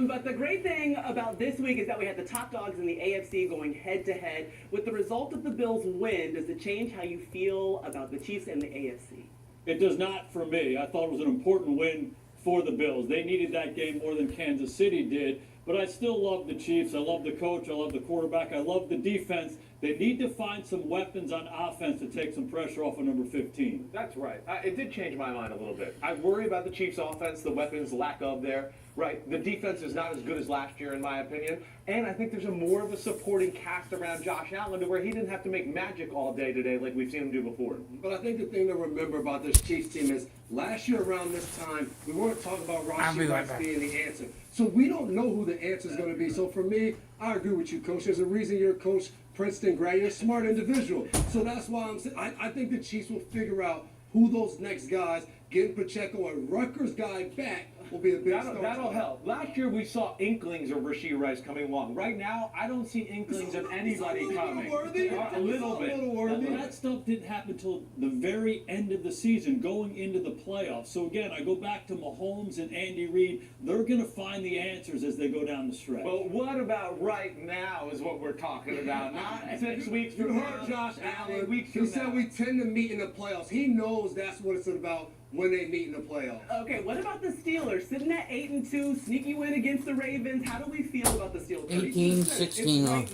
But the great thing about this week is that we had the top dogs in the AFC going head-to-head. With the result of the Bills' win, does it change how you feel about the Chiefs and the AFC? It does not for me. I thought it was an important win for the Bills. They needed that game more than Kansas City did. But I still love the Chiefs. I love the coach. I love the quarterback. I love the defense. They need to find some weapons on offense to take some pressure off of number 15. That's right. It did change my mind a little bit. I worry about the Chiefs' offense, the weapons, lack of there. Right. The defense is not as good as last year, in my opinion. And I think there's more of a supporting cast around Josh Allen to where he didn't have to make magic all day today like we've seen him do before. But I think the thing to remember about this Chiefs team is last year around this time, we weren't talking about Rashee Rice being the answer. So we don't know who the answer is going to be. So for me, I agree with you, Coach. There's a reason you're Coach Princeton Gray. You're a smart individual. So that's why I think the Chiefs will figure out who those next guys, getting Pacheco and Rutgers guy back, will be a big start. That'll help. Last year we saw inklings of Rashee Rice coming along. Right now, I don't see inklings of anybody coming. A little bit. That stuff didn't happen until the very end of the season, going into the playoffs. So again, I go back to Mahomes and Andy Reid. They're going to find the answers as they go down the stretch. But what about right now is what we're talking about. Not 6 weeks from now. You heard Josh Allen. He said we tend to meet in the playoffs. He knows that's what it's about when they meet in the playoffs. Okay, what about the Steelers? Sitting at 8-2, sneaky win against the Ravens. How do we feel about the Steelers? 18-16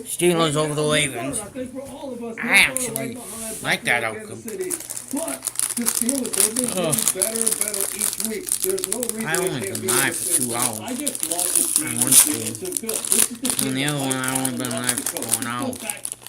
Steelers over the Ravens. I actually like that outcome. But the Steelers, they've been getting better and better each week. There's no reason I only been live for 2 hours. I just love the team. On one stream. And the other one, I only been live for 1 hour.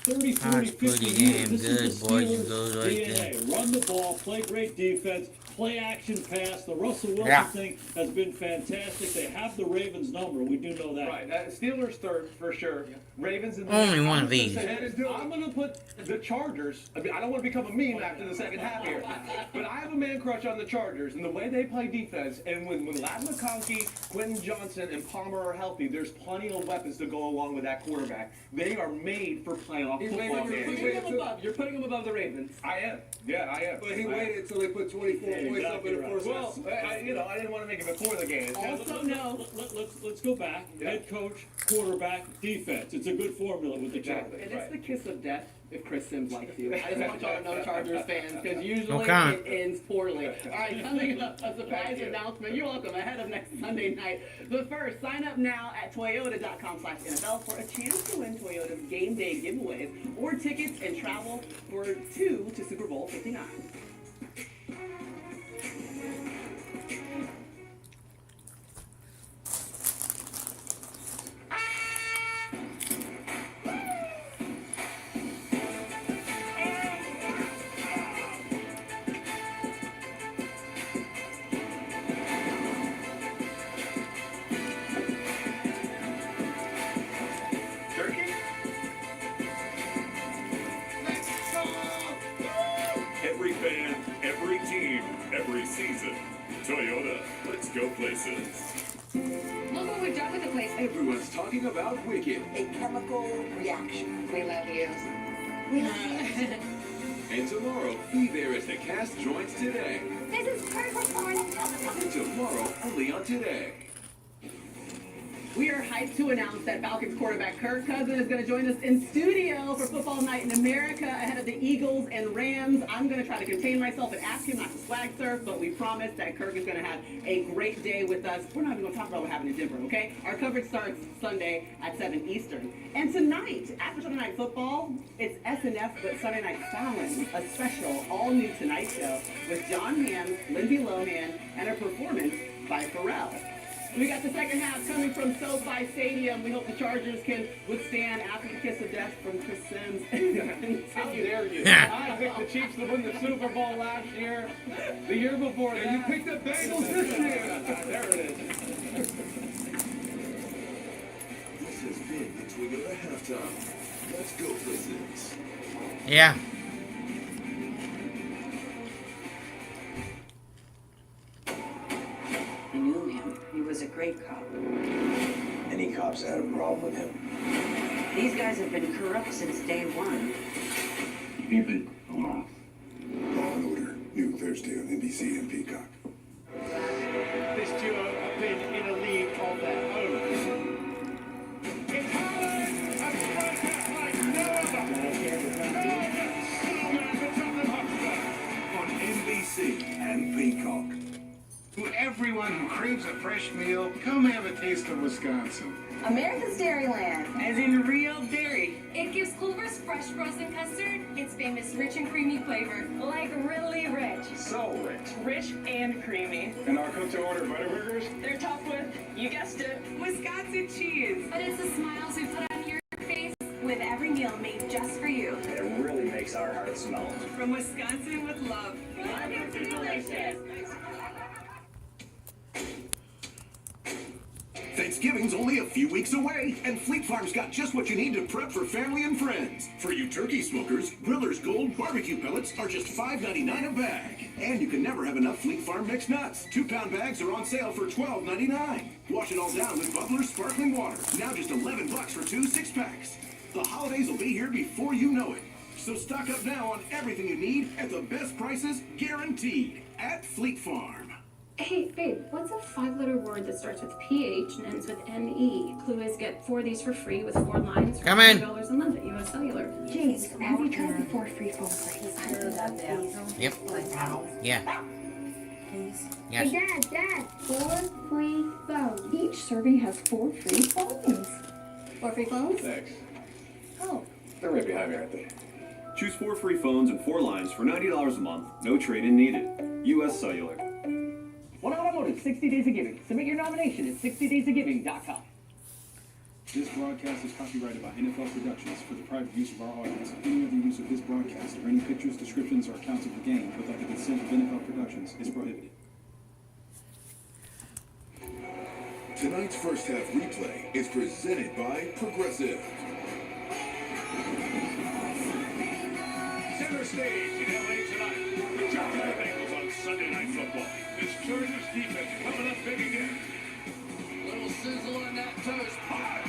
That's pretty damn good, boys and girls right there. Run the ball, play great defense, play action pass. The Russell Wilson thing has been fantastic. They have the Ravens number. We do know that. Right. Steelers third for sure. Ravens in the only one of these. I'm going to put the Chargers. I mean, I don't want to become a meme after the second half here, but I have a man crush on the Chargers and the way they play defense. And when Ladd McConkey, Quentin Johnson, and Palmer are healthy, there's plenty of weapons to go along with that quarterback. They are made for playoff football games. You're putting them above the Ravens. I am. Yeah, I am. But he waited until they put 24 points up in the first half. Well, I didn't want to make it before the game. Also, no. Let's go back. Head coach, quarterback, defense. It's a good formula with the Chargers. And it's the kiss of death if Chris Sims likes you. I just want y'all to know, Chargers fans, because usually Okay. it ends poorly. All right, coming up, a surprise announcement. You're welcome ahead of next Sunday night. But first, sign up now at Toyota.com/NFL for a chance to win Toyota's game day giveaways or tickets and travel for 2 to Super Bowl 59. Let's go places. Look what we've done with the place. Everyone's talking about Wicked. A chemical reaction. We love you. We love you. And tomorrow, be there as the cast joins Today. This is perfect morning television. Tomorrow, only on Today. We are hyped to announce that Falcons quarterback Kirk Cousins is going to join us in studio for Football Night in America ahead of the Eagles and Rams. I'm going to try to contain myself and ask him not to swag surf, but we promise that Kirk is going to have a great day with us. We're not even going to talk about what happened in Denver, okay? Our coverage starts Sunday at 7 Eastern. And tonight, after Sunday Night Football, it's SNF but Sunday Night Fallon, a special all-new Tonight Show with John Hamm, Lindsay Lohan, and a performance by Pharrell. We got the second half coming from SoFi Stadium. We hope the Chargers can withstand after the kiss of death from Chris Sims. How dare you? I picked the Chiefs to win the Super Bowl last year. The year before that. You picked the Bengals this year. There it is. This has been the Toyota Halftime. Let's go places. Yeah. I knew him. He was a great cop. Any cops had a problem with him. These guys have been corrupt since day one. Keep it alone. Law and Order, new Thursday on NBC and Peacock. This duo have been in a league of their own. It's Haaland and broadcast like no other. On NBC and Peacock. To everyone who craves a fresh meal, come have a taste of Wisconsin. America's Dairyland. As in real dairy. It gives Culver's fresh frozen custard its famous rich and creamy flavor. Like really rich. So rich. Rich and creamy. And our cook to order Butterburgers? They're topped with, you guessed it, Wisconsin cheese. But it's the smiles we put on your face with every meal made just for you. It really makes our hearts melt. From Wisconsin with love. It's delicious. Thanksgiving's only a few weeks away, and Fleet Farm's got just what you need to prep for family and friends. For you turkey smokers, Griller's Gold barbecue pellets are just $5.99 a bag. And you can never have enough Fleet Farm mixed nuts. 2-pound bags are on sale for $12.99. Wash it all down with Butler's sparkling water. Now just $11 for 2 6-packs. The holidays will be here before you know it. So stock up now on everything you need at the best prices guaranteed at Fleet Farm. Hey, babe, what's a 5-letter word that starts with PH and ends with NE? Clue is get 4 of these for free with 4 lines for Come in. $4 a month at US Cellular. James, have you tried the 4 free phone plates? Yep. Yeah. Yes. Hey, Dad, 4 free phones. Each serving has 4 free phones. 4 free phones? Thanks. Oh. They're right behind me, aren't they? Choose 4 free phones and 4 lines for $90 a month. No trade-in needed. US Cellular. One Automotive, 60 Days of Giving. Submit your nomination at 60daysofgiving.com. This broadcast is copyrighted by NFL Productions for the private use of our audience. Any other use of this broadcast or any pictures, descriptions, or accounts of the game without the consent of NFL Productions is prohibited. Tonight's first half replay is presented by Progressive. Center stage in LA tonight. The Cincinnati Bengals on Sunday Night Football. This Chargers defense coming up big again. Little sizzle on that toast.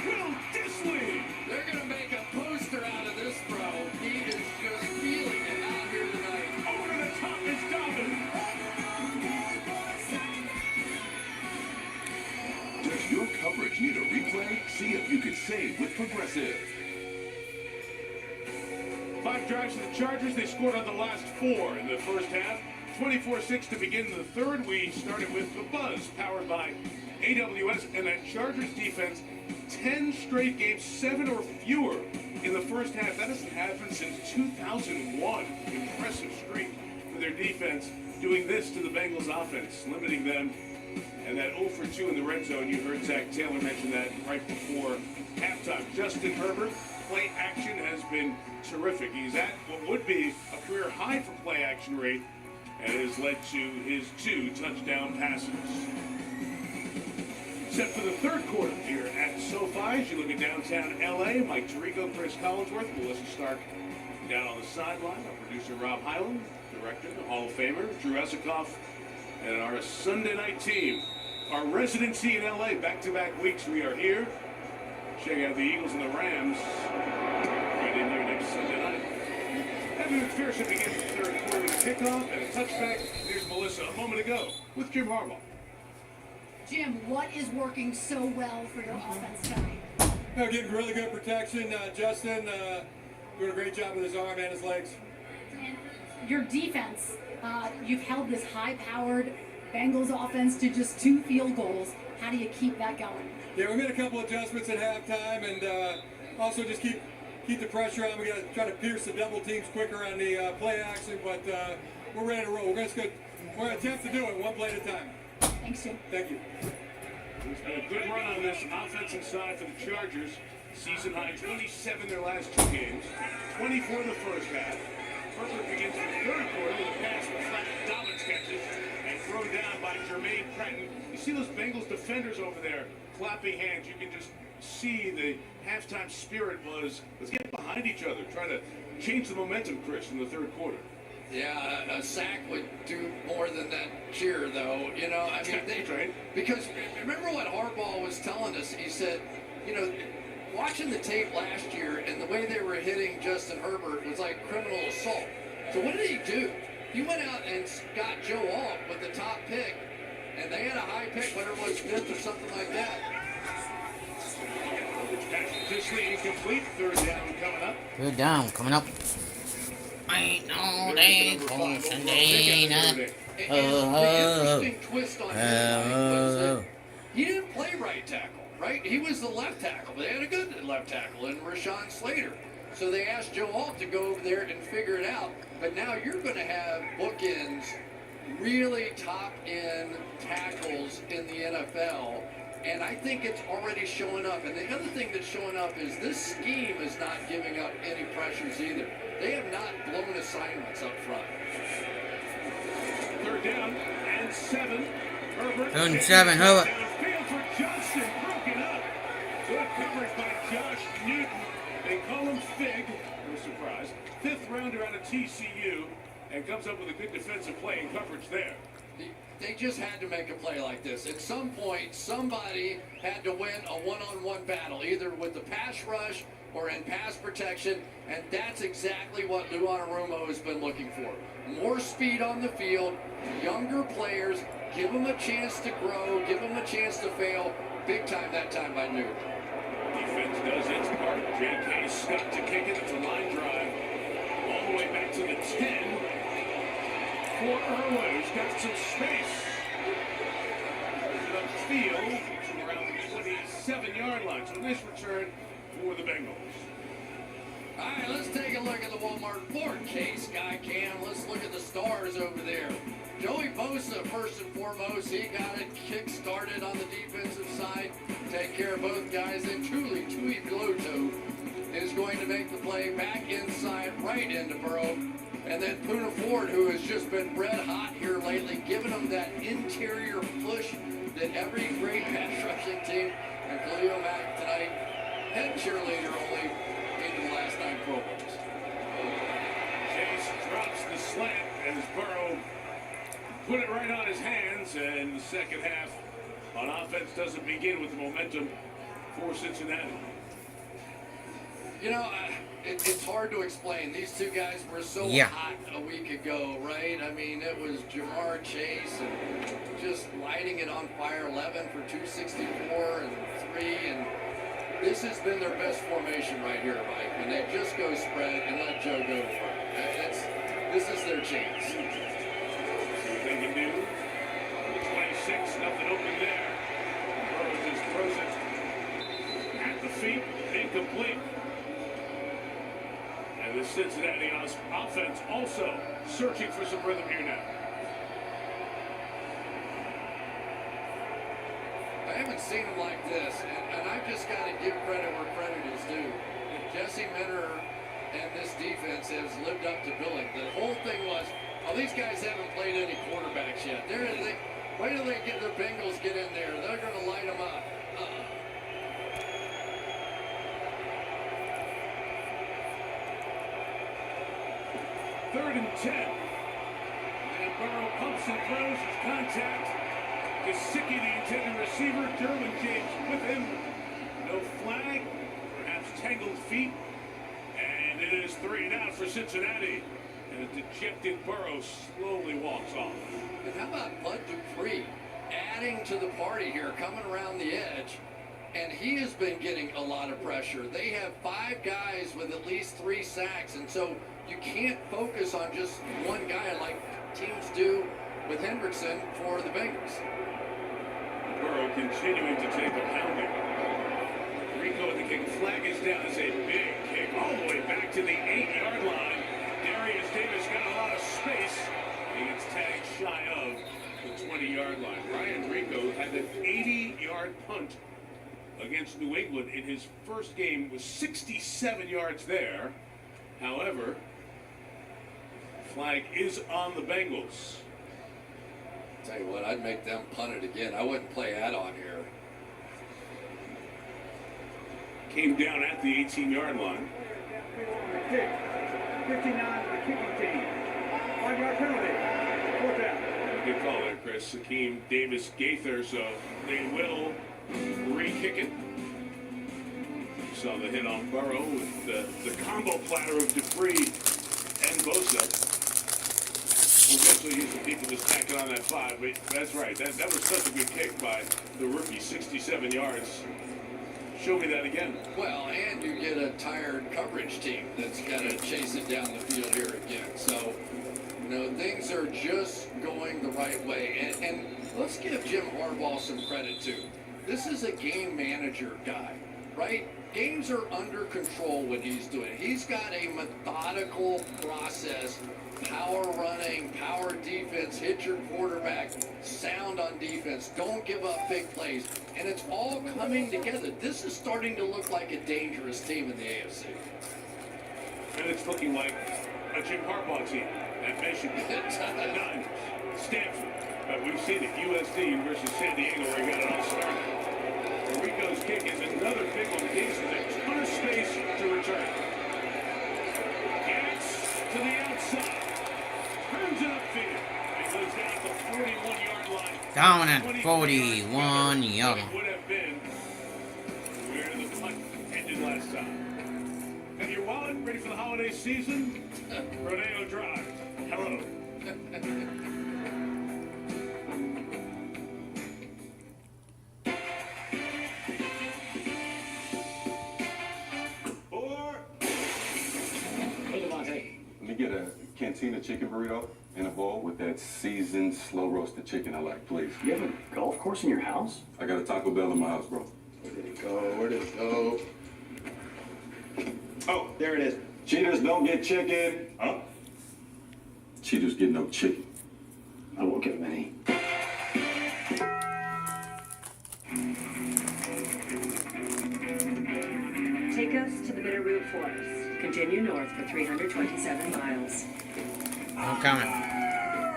Will Disley. They're going to make a poster out of this, bro. He is just feeling it out here tonight. Over the top is Dobbin. Does your coverage need a replay? See if you could save with Progressive. 5 drives to the Chargers. They scored on the last 4 in the first half. 24-6 to begin the third. We started with the Buzz, powered by AWS, and that Chargers defense, 10 straight games, 7 or fewer in the first half. That hasn't happened since 2001. Impressive streak for their defense, doing this to the Bengals offense, limiting them. And that 0 for 2 in the red zone, you heard Zach Taylor mention that right before halftime. Justin Herbert, play action has been terrific. He's at what would be a career high for play action rate, and has led to his 2 touchdown passes. Set for the third quarter here at SoFi. As you look at downtown LA, Mike Tirico, Chris Collinsworth, Melissa Stark down on the sideline. Our producer Rob Hyland, director, the Hall of Famer, Drew Esikoff And our Sunday night team, our residency in LA, back-to-back weeks. We are here. Check out the Eagles and the Rams right in here next Sunday night. Having McPherson begins the third quarter with a kickoff and a touchback. Here's Melissa a moment ago with Jim Harbaugh. Jim, what is working so well for your offense tonight? Getting really good protection. Justin doing a great job with his arm and his legs. And your defense, you've held this high-powered Bengals offense to just 2 field goals. How do you keep that going? Yeah, we made a couple adjustments at halftime, and also just keep the pressure on. We got to try to pierce the double teams quicker on the play action, but we're ready to roll. We're going to attempt to do it one play at a time. Thanks, Jim. Thank you. There's been a good run on this offensive side for the Chargers. Season high 27 their last 2 games, 24 in the first half. Herbert begins the third quarter with a pass with flat Dobbins catches and thrown down by Jermaine Pratt. You see those Bengals defenders over there clapping hands. You can just see the halftime spirit was, let's get behind each other, trying to change the momentum, Chris, in the third quarter. Yeah, a sack would do more than that cheer, though. You know, I mean, because remember what Harbaugh was telling us? He said, you know, watching the tape last year and the way they were hitting Justin Herbert was like criminal assault. So what did he do? He went out and got Joe Alt with the top pick, and they had a high pick, whatever it was, 5th or something like that. Incomplete. Third down coming up. Third down coming up. Ain't no day for Sunday night. The interesting twist on his was that he didn't play right tackle, right? He was the left tackle. They had a good left tackle in Rashawn Slater. So they asked Joe Alt to go over there and figure it out. But now you're going to have bookends, really top-end tackles in the NFL. And I think it's already showing up. And the other thing that's showing up is this scheme is not giving up any pressures either. They have not blown assignments up front. Third down and 7. Herbert. Third and 7, Herbert. Downfield for Johnson, broken up. Good coverage by Josh Newton. They call him Fig. No surprise. 5th rounder out of TCU, and comes up with a good defensive play and coverage there. They just had to make a play like this. At some point, somebody had to win a one-on-one battle, either with the pass rush or in pass protection, and that's exactly what Lou Anarumo has been looking for. More speed on the field, younger players, give them a chance to grow, give them a chance to fail. Big time that time by Newton. Defense does its part. J.K. Scott to kick it. It's a line drive all the way back to the 10. For Irwin, who's got some space. Upfield from around the 27-yard line. So nice return for the Bengals. All right, let's take a look at the Walmart Ford case, Guy Cam. Let's look at the stars over there. Joey Bosa, first and foremost, he got it kick-started on the defensive side. Take care of both guys. And truly, Tui Piloto is going to make the play back inside, right into Burrow. And then Poona Ford, who has just been red hot here lately, giving them that interior push that every great pass rushing team, and Khalil Mack tonight, head cheerleader only into the last 9 Pro Bowls. Chase drops the slant as Burrow put it right on his hands, and the second half on offense doesn't begin with the momentum for Cincinnati. You know, it's hard to explain. These two guys were so hot a week ago, right? I mean, it was Jamar Chase and just lighting it on fire, 11 for 264 and 3. And this has been their best formation right here, Mike. When they just go spread and let Joe go for it. This is their chance. See what they can do. The 26, nothing open there. Burrow just throws it at the feet, incomplete. And the Cincinnati offense also searching for some rhythm here now. I haven't seen him like this, and I've just got to give credit where credit is due. Jesse Minter and this defense has lived up to billing. The whole thing was, oh, these guys haven't played any quarterbacks yet. Wait till they get their Bengals get in there. They're going to light them up. Third and 10. And Burrow pumps and throws his contact. Gesicki, the intended receiver. Derwin James with him. No flag. Perhaps tangled feet. And it is 3 and out for Cincinnati. And a dejected Burrow slowly walks off. And how about Bud Dupree adding to the party here, coming around the edge? And he has been getting a lot of pressure. They have 5 guys with at least 3 sacks, and so you can't focus on just one guy like teams do with Hendrickson for the Bengals. Burrow continuing to take a pounding. Rico with the kick. Flag is down. It's a big kick all the way back to the 8-yard line. Darius Davis got a lot of space. He gets tagged shy of the 20-yard line. Ryan Rico had an 80-yard punt against New England in his first game, was 67 yards there. However, flag is on the Bengals. Tell you what, I'd make them punt it again. I wouldn't play add-on here. Came down at the 18-yard line. 59 for the kicking team. 5-yard penalty. 4th down. Good call there, Chris. Hakeem Davis Gaither, so they will re-kick it. Saw the hit on Burrow with the combo platter of Dupree and Bosa. Eventually he's the people just tacking on that 5, but that's right. That was such a good kick by the rookie, 67 yards. Show me that again. Well, and you get a tired coverage team that's got to chase it down the field here again. So, you know, things are just going the right way. And let's give Jim Harbaugh some credit, too. This is a game manager guy, right? Games are under control when he's doing it. He's got a methodical process. Power running, power defense, hit your quarterback, sound on defense, don't give up big plays. And it's all coming together. This is starting to look like a dangerous team in the AFC. And it's looking like a Jim Harbaugh team at Michigan. None. Stanford. But we've seen it. USD versus San Diego where he got it all started. Rico's kick is another big one. Gives him a ton of space to return. Gets to the outside. Turns it upfield. It goes down at the 41-yard line. Down at 41 yard. Would have been where the punt ended last time. Got your wallet ready for the holiday season? Rodeo Drive. Hello. Let me get a Cantina chicken burrito in a bowl with that seasoned, slow-roasted chicken I like, please. You have a golf course in your house? I got a Taco Bell in my house, bro. Where did it go? Where did it go? Oh, there it is. Cheaters don't get chicken. Huh? Cheaters get no chicken. I won't give them any. Take us to the Bitterroot Forest. Continue north for 327 miles. I'm coming.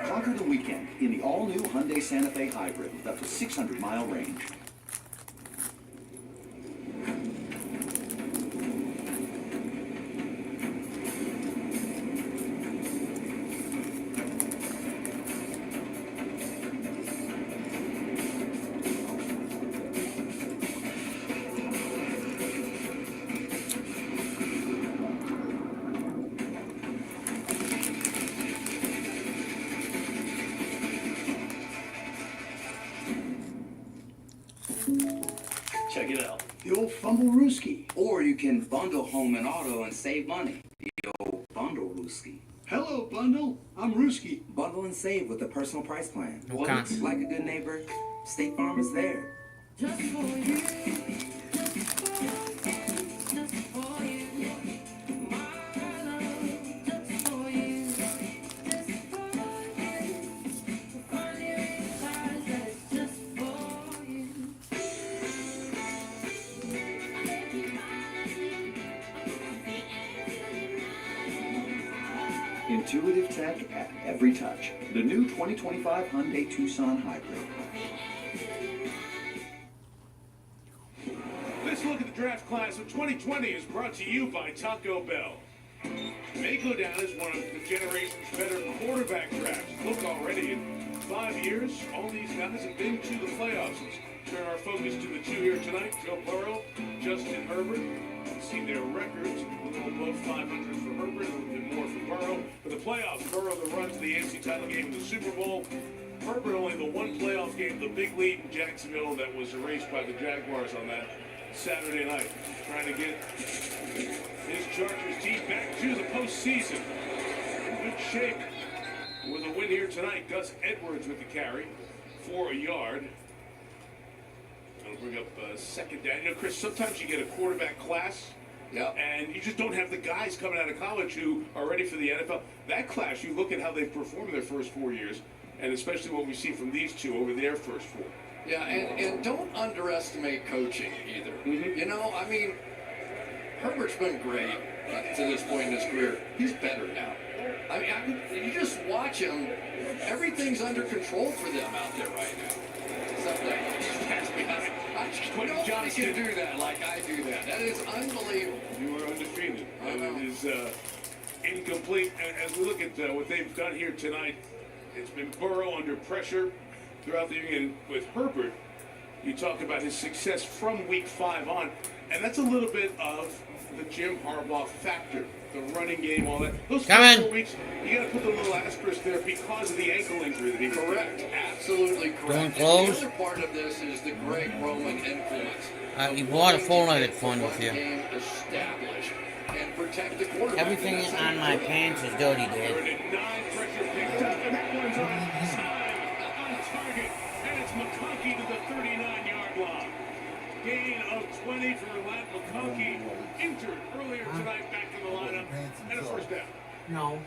Conquer the weekend in the all-new Hyundai Santa Fe Hybrid with up to 600-mile range. Check it out. The old Fumble-Rooski. Or you can bundle home and auto and save money. The old Bundle-Rooski. Hello, Bundle. I'm Rooski. Bundle and save with a personal price plan. Okay. Like a good neighbor, State Farm is there. Just for you. Intuitive tech at every touch. The new 2025 Hyundai Tucson Hybrid. This look at the draft class of 2020 is brought to you by Taco Bell. may go down as one of the generation's better quarterback drafts. Look, already in 5 years, all these guys have been to the playoffs. Let's turn our focus to the two here tonight. Joe Burrow, Justin Herbert. You've seen their records, a little above 500 for Herbert, a little bit more for Burrow. For the playoffs, Burrow the run to the AFC title game in the Super Bowl. Herbert only the one playoff game, the big lead in Jacksonville that was erased by the Jaguars on that Saturday night. Trying to get his Chargers team back to the postseason. In good shape with a win here tonight. Gus Edwards with the carry for a yard. I'll bring up second down. You know, Chris, sometimes you get a quarterback class. Yeah. And you just don't have the guys coming out of college who are ready for the NFL. That class, you look at how they've performed their first 4 years, and especially what we see from these two over their first 4. Yeah, and don't underestimate coaching either. You know, I mean, Herbert's been great to this point in his career. He's better now. I mean, you just watch him. Everything's under control for them out there right now. Nobody can do that like I do that. That is unbelievable. You are undefeated. And it is incomplete. As we look at what they've done here tonight, it's been Burrow under pressure throughout the year. And with Herbert, you talk about his success from week 5 on. And that's a little bit of the Jim Harbaugh factor. The running game, all that. Those first 4 weeks, you got to put the little asterisk there because of the ankle injury that he was correct. Absolutely correct. Don't close. The other part of this is the Greg Roman influence. You bought a full-legged fun with you. Established and protect the quarterback. Everything on my pants is dirty, Dad. And that one's on target. And it's McConkey to the 39-yard line. Gain of 20 for Lat McConkey. Entered earlier tonight back in the lineup. And a first down. No.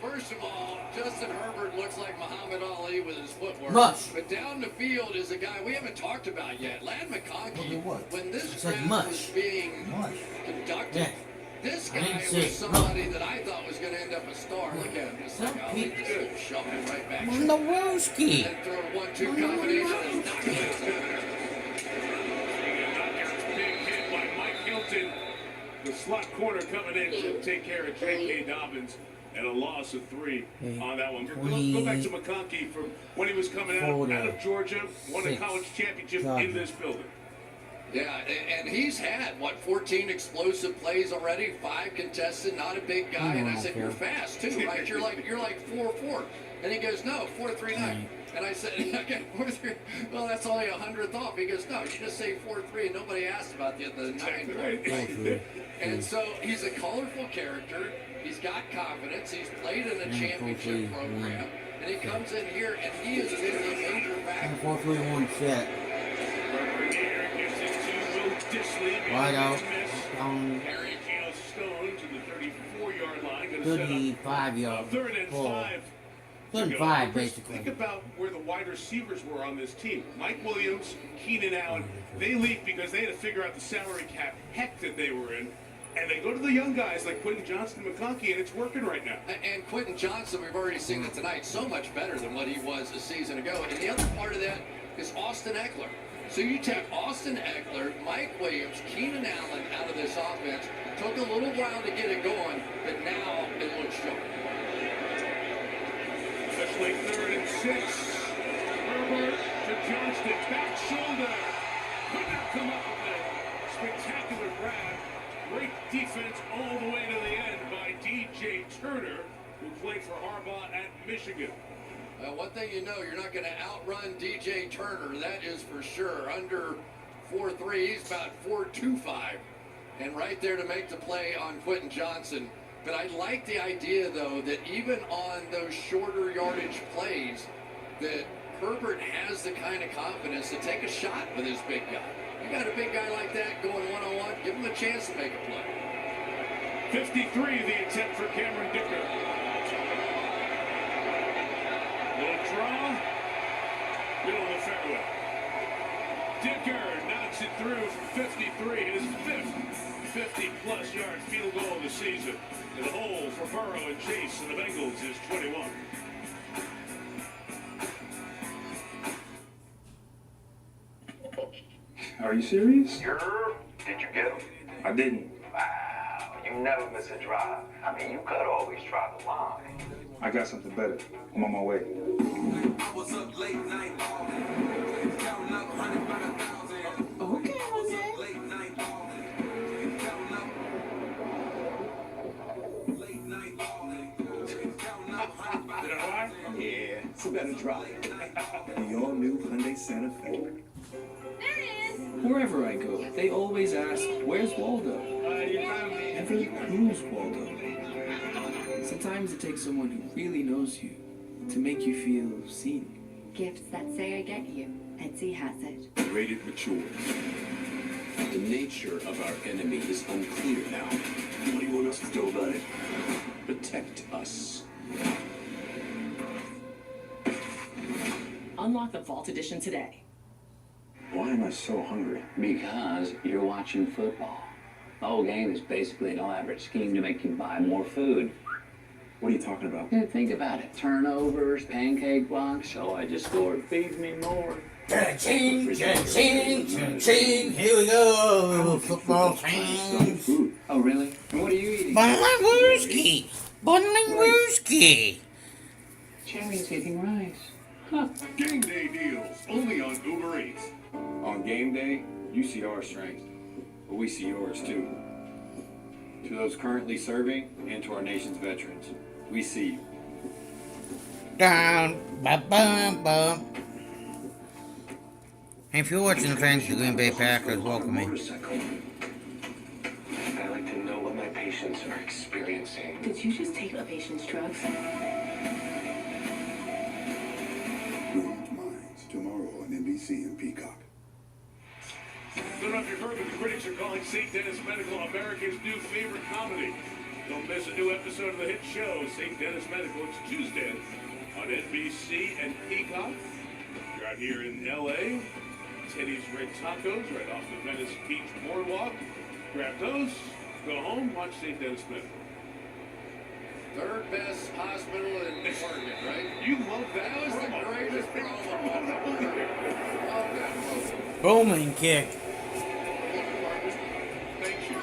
First of all, Justin Herbert looks like Muhammad Ali with his footwork. Mush. But down the field is a guy we haven't talked about yet. Lat McConkey, when this draft was being conducted, this guy was somebody that I thought was going to end up a star. Look at him. Just like Ali, just shove him right back. Nowinski. And throw a 1-2 combination and knock him Big hit by Mike Hilton. The slot corner coming in to take care of J.K. Dobbins. And a loss of 3 on that one. Go back to McConkey from when he was coming out of Georgia, won a college championship in this building. Yeah, and he's had, 14 explosive plays already, 5 contested, not a big guy. And I said, you're fast too, right? You're like 4-4. And he goes, no, 4.39. And I said, okay, 4.3. Well, that's only 100th off. He goes, no, you just say 4.3, and nobody asked about the 9. And so he's a colorful character. He's got confidence. He's played in a championship program. And he comes in here, and he is a major factor. 4-3-1 set. Right out. Harry Stone to the 34-yard line. 35-yard. 3rd and 5. 3rd and 5, basically. Think about where the wide receivers were on this team. Mike Williams, Keenan Allen, they leave because they had to figure out the salary cap heck that they were in. And they go to the young guys like Quentin Johnson and McConkey, and it's working right now. And Quentin Johnson, we've already seen it tonight, so much better than what he was a season ago. And the other part of that is Austin Eckler. So you take Austin Eckler, Mike Williams, Keenan Allen out of this offense. Took a little while to get it going, but now it looks sharp. Especially 3rd and 6. Herbert to Johnston, back shoulder. Could not come up with a spectacular grab. Great defense all the way to the end by DJ Turner, who played for Harbaugh at Michigan. One thing you know, you're not going to outrun DJ Turner, that is for sure. Under 4.3, he's about 4.25. And right there to make the play on Quentin Johnson. But I like the idea, though, that even on those shorter yardage plays, that Herbert has the kind of confidence to take a shot with his big guy. You got a big guy like that going one-on-one, give him a chance to make a play. 53, the attempt for Cameron Dicker. Little draw, middle of the fairway. Dicker knocks it through from 53, his 5th 50-plus yard field goal of the season. And the hole for Burrow and Chase and the Bengals is 21. Are you serious? Did you get him? I didn't. Wow, you You never miss a drive. I mean, you could always try the line. I got something better. I'm on my way. I was up late night, counting up 100 by 1,000. Okay, Jose. Late night, counting up. Late night, counting up 100 by 1,000. Yeah, it's a better drive. The all-new Hyundai Santa Fe. Wherever I go, they always ask, where's Waldo? Never who's Waldo. Sometimes it takes someone who really knows you to make you feel seen. Gifts that say I get you. Etsy has it. Rated mature. The nature of our enemy is unclear now. What do you want us to do about it? Protect us. Unlock the Vault Edition today. Why am I so hungry? Because you're watching football. The whole game is basically an elaborate scheme to make you buy more food. What are you talking about? Yeah, think about it. Turnovers, pancake blocks. So I just scored. Feed me more. Cha-ching, cha-ching, cha-ching. Here we go, football fans. Oh, really? And what are you eating? Bonlingwooski. Bonlingwooski. Cherry's eating rice. Huh. Game day deals, only on Uber Eats. On game day, you see our strength, but we see yours too. To those currently serving and to our nation's veterans, we see you. Down, ba-bum-bum. If you're watching fans of the Green Bay Packers, welcome me. I like to know what my patients are experiencing. Did you just take a patient's drugs? Brilliant Minds, tomorrow on NBC and Peacock. Don't know if you've heard, but the critics are calling St. Dennis Medical America's new favorite comedy. Don't miss a new episode of the hit show, St. Dennis Medical. It's Tuesday on NBC and Peacock. You're out here in L.A., Teddy's Red Tacos right off the Venice Beach Boardwalk. Grab those, go home, watch St. Dennis Medical. Third best hospital in Oregon, right? You love that. That was the greatest promo. Love that promo. Bowman kick. Thank you.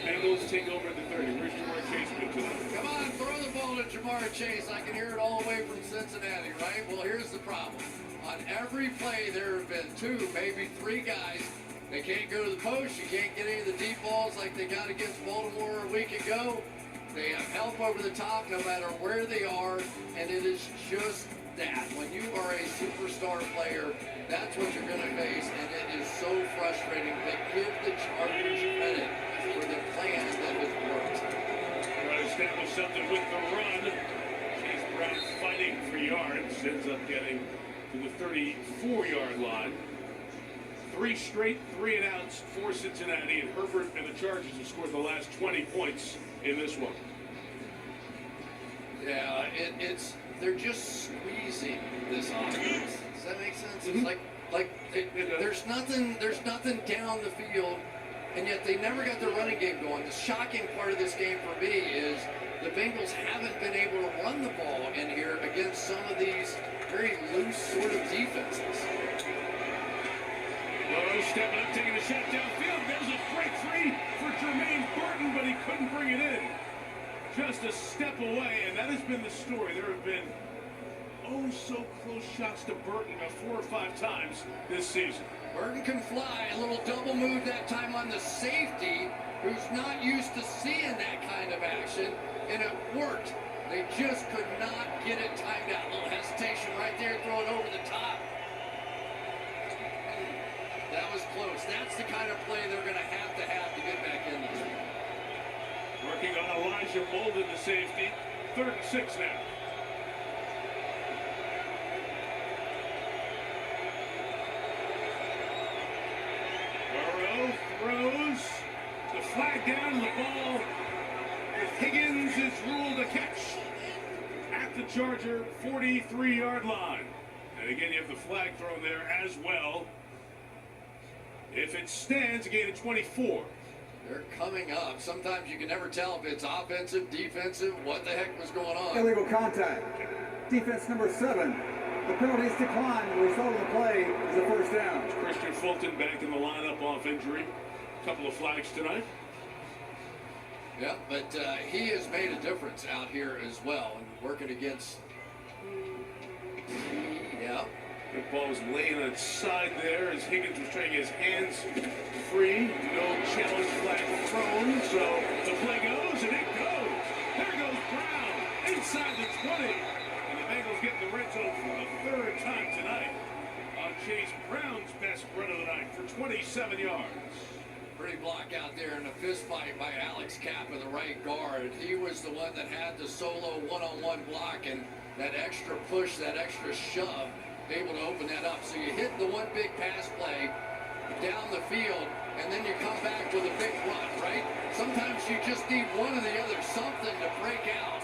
Bengals take over at the 30. Where's Jamar Chase been tonight? Come on, throw the ball to Jamar Chase. I can hear it all the way from Cincinnati, right? Well, here's the problem. On every play, there have been 2, maybe 3 guys. They can't go to the post. You can't get any of the deep balls like they got against Baltimore a week ago. They have help over the top no matter where they are, and it is just that. When you are a superstar player, that's what you're going to face, and it is so frustrating. But give the Chargers credit for the plan that has worked. Trying to establish something with the run. Chase Brown fighting for yards. Ends up getting to the 34-yard line. 3 straight 3-and-outs for Cincinnati, and Herbert and the Chargers have scored the last 20 points in this one. Yeah, they're just squeezing this offense. Does that make sense? It's there's nothing down the field, and yet they never got their running game going. The shocking part of this game for me is the Bengals haven't been able to run the ball in here against some of these very loose sort of defenses. Rose stepping up, taking a shot downfield. There's a break free for Jermaine Burton, but he couldn't bring it in. Just a step away, and that has been the story. There have been oh-so-close shots to Burton about 4 or 5 times this season. Burton can fly. A little double move that time on the safety, who's not used to seeing that kind of action, and it worked. They just could not get it timed out. A little hesitation right there, throw it over the top. That was close. That's the kind of play they're going to have to get back in this. Working on Elijah Molden, the safety. 3rd and 6 now. Burrow throws. The flag down, the ball. Higgins is ruled a catch at the Charger 43-yard line. And again, you have the flag thrown there as well. If it stands, a gain of 24. They're coming up. Sometimes you can never tell if it's offensive, defensive, what the heck was going on. Illegal contact. Defense number 7. The penalties decline. The result of the play is a first down. Christian Fulton back in the lineup off injury. A couple of flags tonight. Yeah, but he has made a difference out here as well, and working against. Yeah. The ball was laying on its side there as Higgins was trying to get his hands free. No challenge flag thrown, so the play goes, and it goes. There goes Brown inside the 20. And the Bengals get in the red zone for the third time tonight on Chase Brown's best run of the night for 27 yards. Pretty block out there in a fist fight by Alex Kapp in the right guard. He was the one that had the solo one-on-one block and that extra push, that extra shove, able to open that up. So you hit the one big pass play down the field, and then you come back with a big run, right? Sometimes you just need one or the other, something to break out.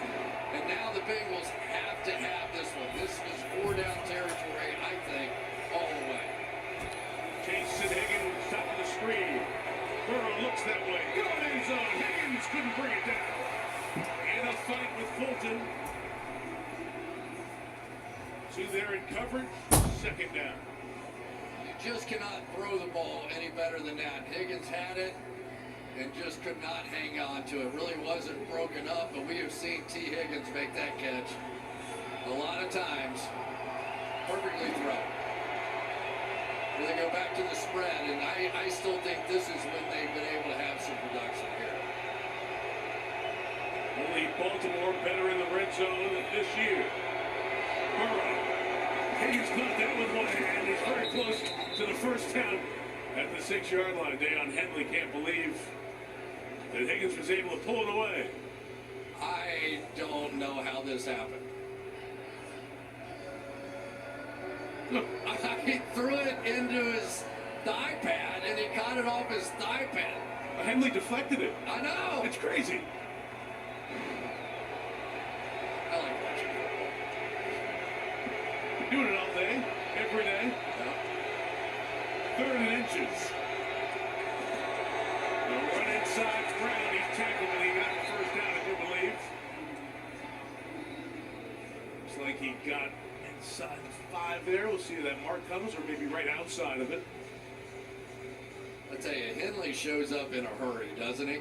And now the Bengals have to have this one. This is 4-down territory, I think, all the way. Chase and Higgins top of the screen. Burrow looks that way. Going end zone. Higgins couldn't bring it down. In a fight with Fulton. Two there in coverage. Second down. You just cannot throw the ball any better than that. Higgins had it and just could not hang on to it. Really wasn't broken up, but we have seen T. Higgins make that catch a lot of times. Perfectly thrown. They go back to the spread, and I still think this is when they've been able to have some production here. Only Baltimore better in the red zone this year. Burrow. Higgins caught that with one hand. He's very close to the first down at the 6-yard line. Deion Henley can't believe that Higgins was able to pull it away. I don't know how this happened. He threw it into his thigh pad, and he caught it off his thigh pad. Henley deflected it. I know. It's crazy. I like watching football. Doing it all day, every day. Yeah. 3rd and inches. The run inside Brown. He's tackled, and he got the first down, I do believe. Looks like he got inside the 5 there. We'll see if that mark comes, or maybe right outside of it. I tell you, Henley shows up in a hurry, doesn't he?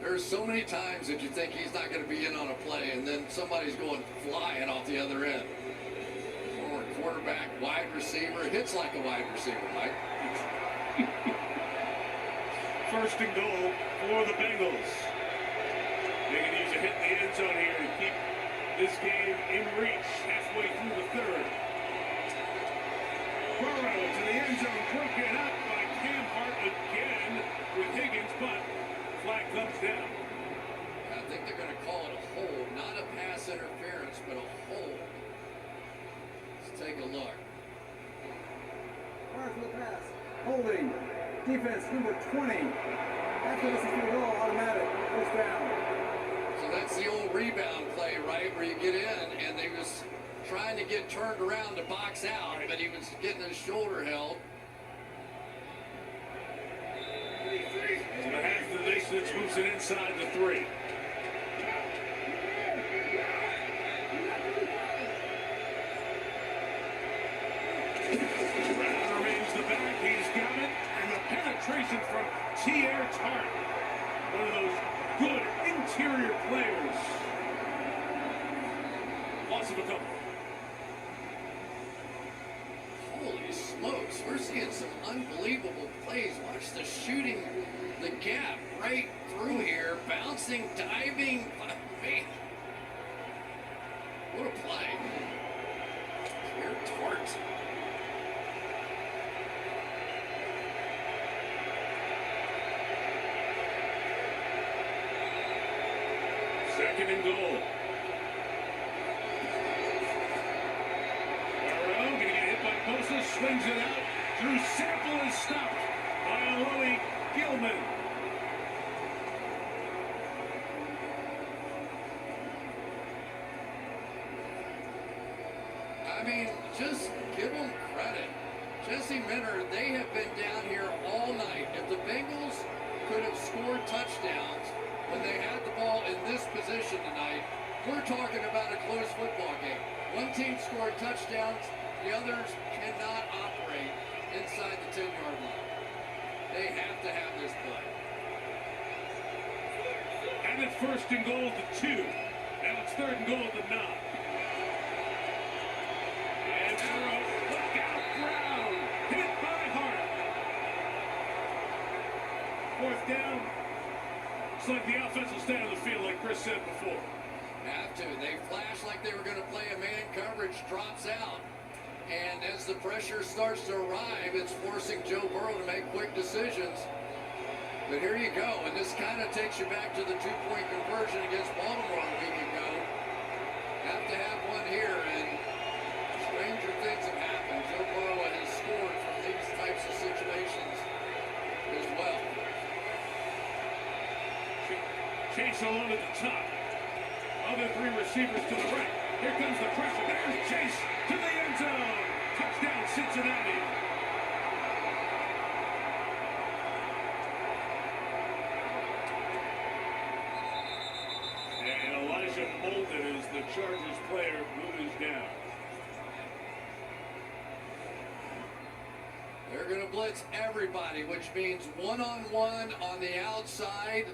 There's so many times that you think he's not going to be in on a play, and then somebody's going flying off the other end. Former quarterback, wide receiver, hits like a wide receiver, Mike. First and goal for the Bengals. They can use a hit in the end zone here to keep this game in reach halfway through the 3rd. Burrow to the end zone, broken up by Cam Hart again with Higgins, but flag comes down. I think they're going to call it a hold, not a pass interference, but a hold. Let's take a look. Hard for the pass. Holding. Defense number 20. After this is going to go automatic. First down. So that's the old rebound play, right, where you get in, and they was trying to get turned around to box out, but he was getting his shoulder held. So half the distance moves it inside the 3. Brown remains the back. He's got it. And the penetration from T.R. Tart. One of those good interior players. Lots of a couple. Holy smokes, we're seeing some unbelievable plays. Watch the shooting, the gap right through here, bouncing, diving. Man, what a play. Here, Tart. Second and goal. Burrow gonna get hit by Bosa, swings it out. Drew Sample is stopped by Alohi Gilman. I mean, just give them credit. Jesse Minter, they have been down here all night. If the Bengals could have scored touchdowns when they had the ball in this position tonight, we're talking about a close football game. One team scored touchdowns, the others cannot operate inside the 10-yard line. They have to have this play. Have it first and goal to 2. Now it's third and goal at the 9. And Arrow, look out, Brown, hit by Hart. 4th down. Looks like the offense will stay on the field, like Chris said before. Have to. They flash like they were going to play a man coverage, drops out. And as the pressure starts to arrive, it's forcing Joe Burrow to make quick decisions. But here you go, and this kind of takes you back to the 2-point conversion against Baltimore a week ago. Have to have one here, and stranger things have happened. Joe Burrow has scored from these types of situations as well. Chase alone at the top. Other 3 receivers to the right. Here comes the pressure. There's Chase to the end zone. Touchdown, Cincinnati. And Elijah Molden is the Chargers player who is down. They're going to blitz everybody, which means one-on-one on the outside.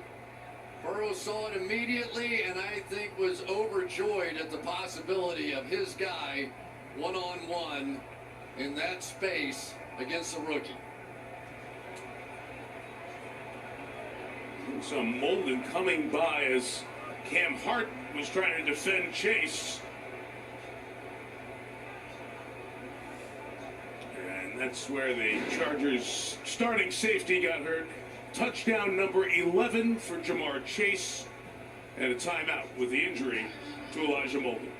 Burrow saw it immediately, and I think was overjoyed at the possibility of his guy one-on-one in that space against the rookie. So Molden coming by as Cam Hart was trying to defend Chase. And that's where the Chargers starting safety got hurt. Touchdown number 11 for Jamar Chase, and a timeout with the injury to Elijah Molden.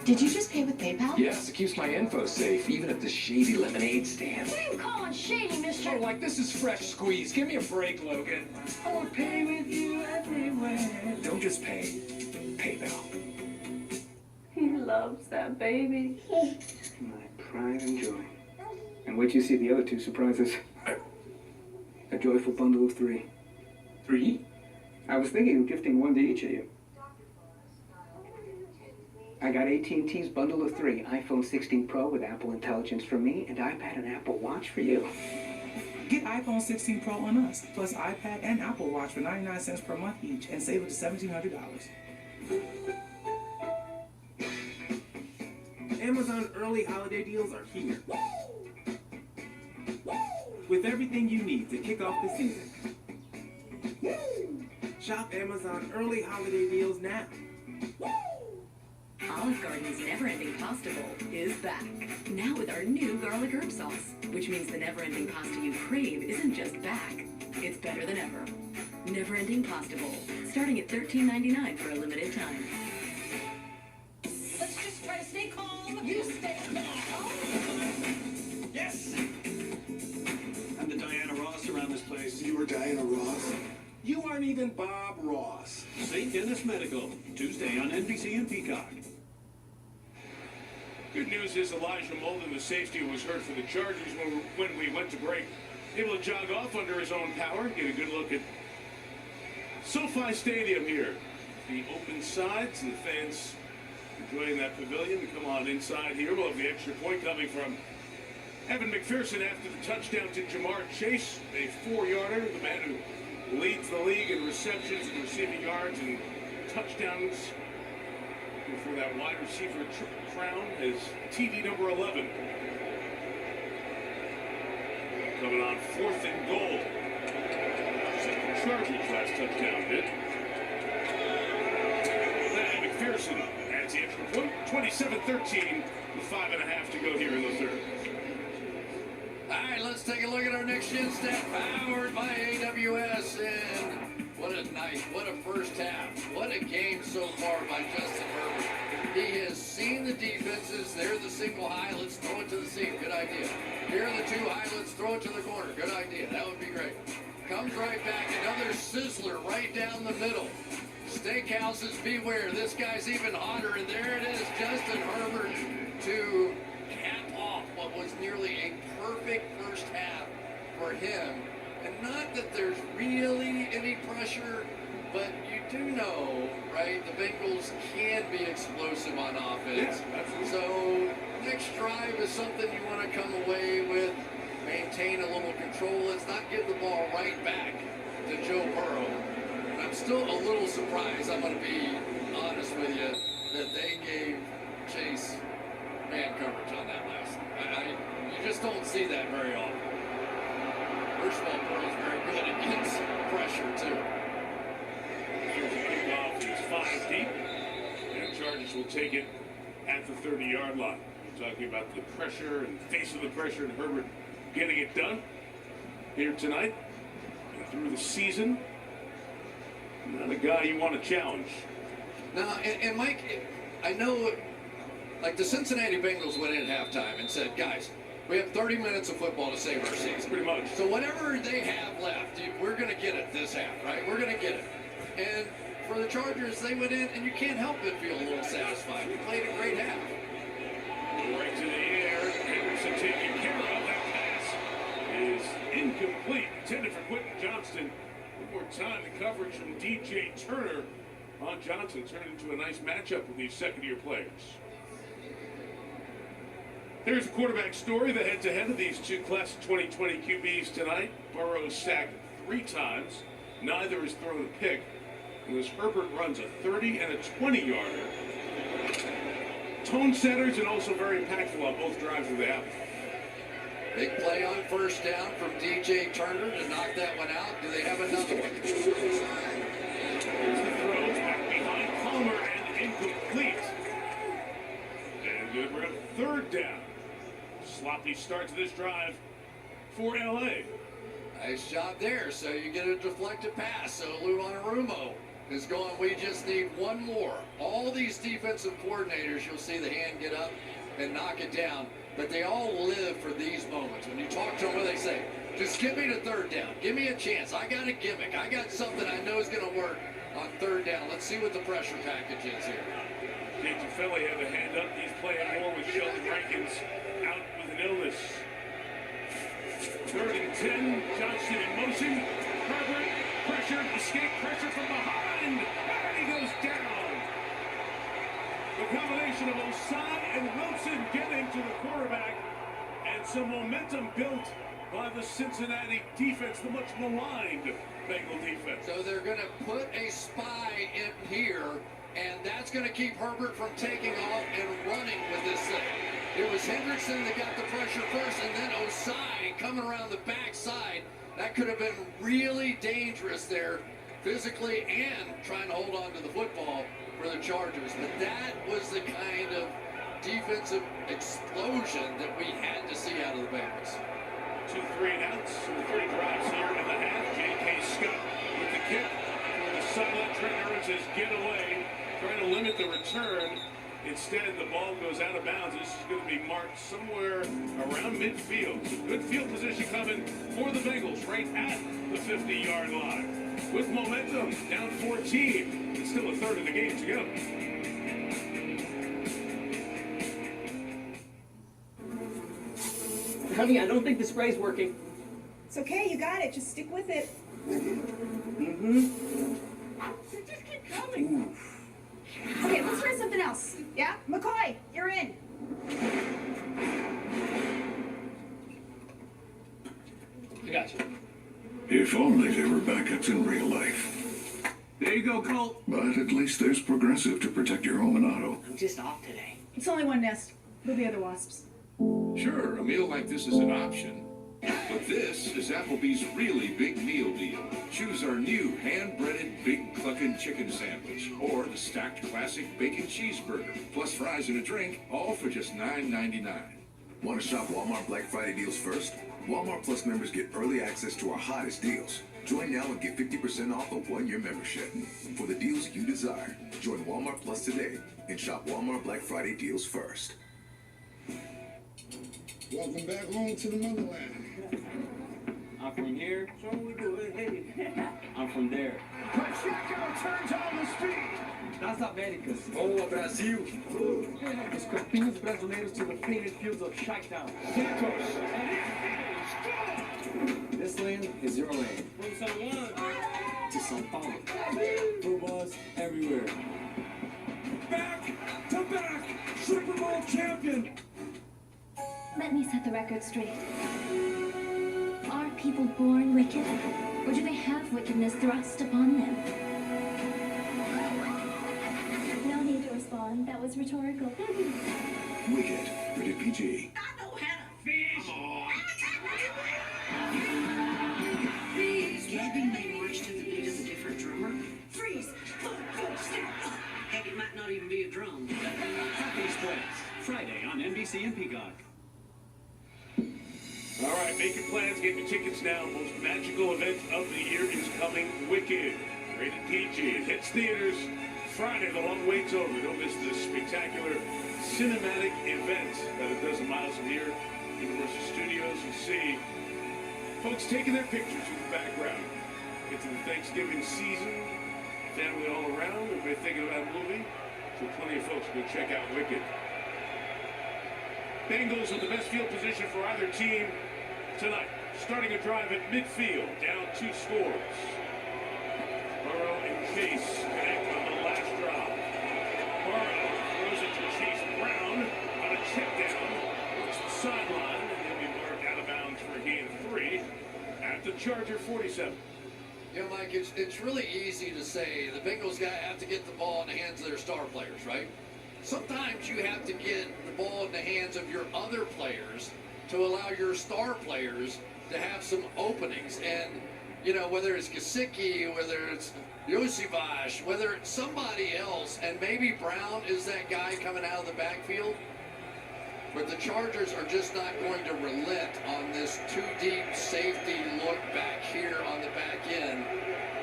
Did you just pay with PayPal? Yes, it keeps my info safe, even at the shady lemonade stand. What are you calling shady, mister? Oh, like this is fresh squeeze. Give me a break, Logan. I want to pay with you everywhere. Don't just pay. PayPal. He loves that baby. My pride and joy. And wait till you see the other 2 surprises. A joyful bundle of 3. 3? I was thinking of gifting one to each of you. I got AT&T's bundle of 3, iPhone 16 Pro with Apple Intelligence for me, and iPad and Apple Watch for you. Get iPhone 16 Pro on us, plus iPad and Apple Watch for 99 cents per month each, and save up to $1,700. Amazon early holiday deals are here. With everything you need to kick off the season. Shop Amazon early holiday deals now. Olive Garden's never-ending pasta bowl is back. Now with our new garlic herb sauce, which means the never-ending pasta you crave isn't just back, it's better than ever. Never-ending pasta bowl, starting at $13.99 for a limited time. Let's just try to stay calm. You stay calm. Yes! I'm the Diana Ross around this place. You were Diana Ross? You aren't even Bob Ross. St. Dennis Medical, Tuesday on NBC and Peacock. Good news is Elijah Molden, the safety, was hurt for the Chargers when we went to break. Able to jog off under his own power, get a good look at SoFi Stadium here. The open sides and the fans enjoying that pavilion. We come on inside here. We'll have the extra point coming from Evan McPherson after the touchdown to Jamar Chase, a 4-yarder, the man who leads the league in receptions and receiving yards and touchdowns. For that wide receiver crown is TD number 11. Coming on 4th and goal. Just like the Chargers last touchdown did. And McPherson adds the extra point. 27-13 with 5.5 to go here in the 3rd. All right, let's take a look at our next gen stat powered by AWS. And what a night, what a first half, what a game so far by Justin Herbert. He has seen the defenses. They're the single high. Let's throw it to the seam. Good idea. Here are the two high. Let's throw it to the corner. Good idea. That would be great. Comes right back. Another sizzler right down the middle. Steakhouses, beware. This guy's even hotter. And there it is. Justin Herbert to cap off what was nearly a perfect first half for him. And not that there's really any pressure, but you do know, right, the Bengals can be explosive on offense. Yeah, so next drive is something you want to come away with, maintain a little control. Let's not give the ball right back to Joe Burrow. And I'm still a little surprised, I'm going to be honest with you, that they gave Chase man coverage on that last time. You just don't see that very often. First of all, Burrow's very good against pressure, too. Here's a kickoff. It's 5 deep. And Chargers will take it at the 30-yard line. We're talking about the pressure and face of the pressure and Herbert getting it done here tonight and through the season. Not a guy you want to challenge. Now, and Mike, I know, like the Cincinnati Bengals went in at halftime and said, guys, we have 30 minutes of football to save our season. Pretty much. So whatever they have left, we're going to get it this half, right? We're going to get it. And for the Chargers, they went in, and you can't help but feel a little satisfied. We played a great half. Right to the air. Henderson taking care of. That pass is incomplete. Intended for Quentin Johnston. One more time, the coverage from DJ Turner on Johnson turned into a nice matchup with these second-year players. There's a quarterback story, the head-to-head of these two class of 2020 QBs tonight. Burrow sacked 3 times. Neither has thrown a pick. And as Herbert runs a 30 and a 20-yarder. Tone setters and also very impactful on both drives of the half. Big play on first down from DJ Turner to knock that one out. Do they have another one? Here's the throw. Back behind Palmer and incomplete. And good. We're at 3rd down. Sloppy start to this drive for LA. Nice job there. So you get a deflected pass. So Lou Anarumo is going, we just need one more. All these defensive coordinators, you'll see the hand get up and knock it down. But they all live for these moments. When you talk to them, what do they say? Just give me the 3rd down. Give me a chance. I got a gimmick. I got something I know is going to work on 3rd down. Let's see what the pressure package is here. Jake Tufele had the hand up. He's playing more with Sheldon Rankins out with an illness. 3rd and 10. Johnston in motion. Herbert pressured. Escape pressure from behind. And he goes down. The combination of Osai and Wilson getting to the quarterback. And some momentum built by the Cincinnati defense, the much maligned Bengal defense. So they're going to put a spy in here, and that's going to keep Herbert from taking off and running with this thing. It was Hendrickson that got the pressure first, and then Osai coming around the backside. That could have been really dangerous there, physically and trying to hold on to the football for the Chargers. But that was the kind of defensive explosion that we had to see out of the Bengals. 2 3-and-outs, 3 drives here in the half. J.K. Scott with the kick. For the sideline, Trent Irwin says get away, trying to limit the return. Instead, the ball goes out of bounds. This is going to be marked somewhere around midfield. So good field position coming for the Bengals right at the 50-yard line. With momentum, down 14. It's still a 1/3 of the game to go. Honey, I don't think the spray's working. It's okay, you got it. Just stick with it. Just keep coming. Okay, let's try something else. Yeah? McCoy, you're in. I got you. If only there were backups in real life. There you go, Colt. But at least there's Progressive to protect your home and auto. I'm just off today. It's only one nest. We'll be other wasps. Sure, a meal like this is an option. But this is Applebee's really big meal deal. Choose our new hand-breaded Big Cluckin' Chicken Sandwich or the stacked classic bacon cheeseburger, plus fries and a drink, all for just $9.99. Want to shop Walmart Black Friday deals first? Walmart Plus members get early access to our hottest deals. Join now and get 50% off a one-year membership. For the deals you desire, join Walmart Plus today and shop Walmart Black Friday deals first. Welcome back home to the motherland. I'm from here. So we do it. Hey. I'm from there. Pacheco turns on the speed. Das Américas. Oh, Brasil. Os campinhos brasileiros to the painted fields of Shakedown. Santos. This lane is your lane. From San Juan to São Paulo. Footballs everywhere. back to back Super Bowl champion. Let me set the record straight. Are people born wicked, or do they have wickedness thrust upon them? No need to respond. That was rhetorical. Wicked, rated PG. I know how to fish. Freeze! Maybe they march to the beat of a different drummer. Freeze! Heck, it might not even be a drum. Happy Express, Friday on NBC and Peacock. All right, make your plans, get your tickets now. Most magical event of the year is coming. Wicked, rated PG. It hits theaters Friday. The long wait's over. Don't miss this spectacular cinematic event about a dozen miles from here, Universal Studios. You see folks taking their pictures in the background. Get to the Thanksgiving season, family all around. Everybody thinking about a movie. So plenty of folks go check out Wicked. Bengals with the best field position for either team tonight. Starting a drive at midfield, down 2 scores. Burrow and Chase connect on the last drive. Burrow throws it to Chase Brown on a check down. Works the sideline, and they'll be marked out of bounds for a gain of 3 at the Charger 47. You know, Mike, it's really easy to say the Bengals have to get the ball in the hands of their star players, right? Sometimes you have to get the ball in the hands of your other players to allow your star players to have some openings. And, you know, whether it's Gesicki, whether it's Yoshivash, whether it's somebody else, and maybe Brown is that guy coming out of the backfield, but the Chargers are just not going to relent on this 2-deep safety look back here on the back end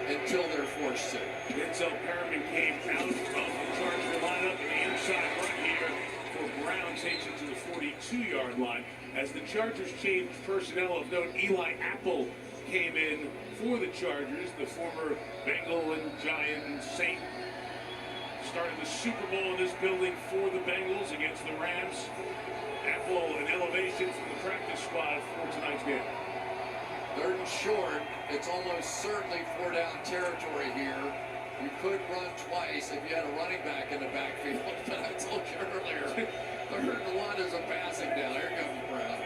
until they're forced to. Denzel Perriman came out of the Charger lineup in the inside right here for Brown takes it to the 42-yard line. As the Chargers changed personnel of note, Eli Apple came in for the Chargers, the former Bengal and Giant and Saint. Started the Super Bowl in this building for the Bengals against the Rams. Apple an elevation from the practice squad for tonight's game. 3rd and short, it's almost certainly 4-down territory here. You could run twice if you had a running back in the backfield, but I told you earlier, 3rd and 1 is a passing down. Here comes Brown.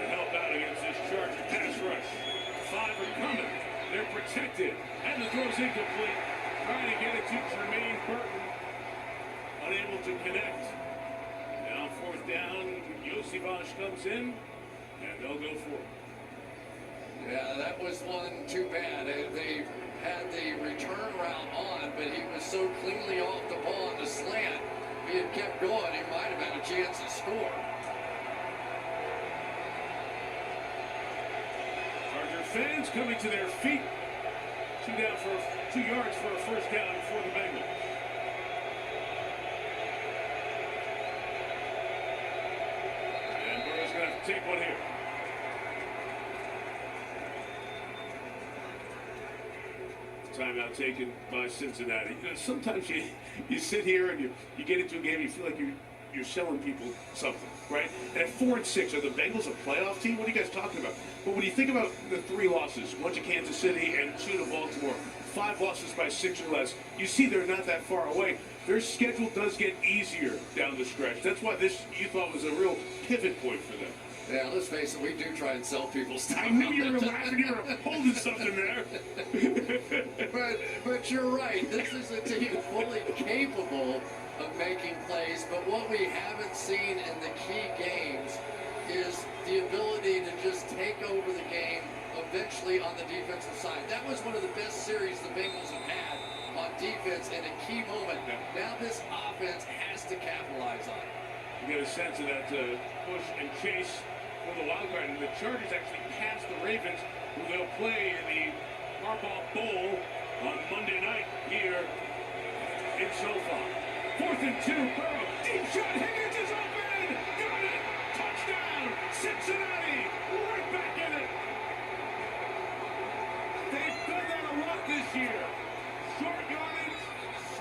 Help out against this Charger pass rush. 5 are coming. They're protected. And the throw's incomplete. Trying to get it to Jermaine Burton. Unable to connect. Now 4th down. Yoshivash comes in. And they'll go for it. Yeah, that was one too bad. They had the return route on, but he was so cleanly off the ball on the slant. If he had kept going, he might have had a chance to score. Charger fans coming to their feet. 2 yards for a 1st down for the Bengals. And Burrow's going to have to take one here. Timeout taken by Cincinnati. You know, sometimes you sit here and you get into a game, you feel like you're selling people something, right? And at 4-6, are the Bengals a playoff team? What are you guys talking about? But when you think about the 3 losses, 1 to Kansas City and 2 to Baltimore, 5 losses by 6 or less, you see they're not that far away. Their schedule does get easier down the stretch. That's why this, you thought, was a real pivot point for them. Yeah, let's face it, we do try and sell people stuff. I knew you were laughing, you were holding something there. but you're right. This is a team fully capable of making plays, but what we haven't seen in the key games is the ability to just take over the game eventually on the defensive side. That was one of the best series the Bengals have had on defense in a key moment. Now this offense has to capitalize on it. You get a sense of that push and chase for the wild card. And the Chargers actually passed the Ravens, who they'll play in the Harbaugh Bowl on Monday night here in SoFi. 4th and 2, Burrow, deep shot, Higgins is open! Got it! Touchdown! Cincinnati! Right back in it! They've done that a lot this year. Short yardage,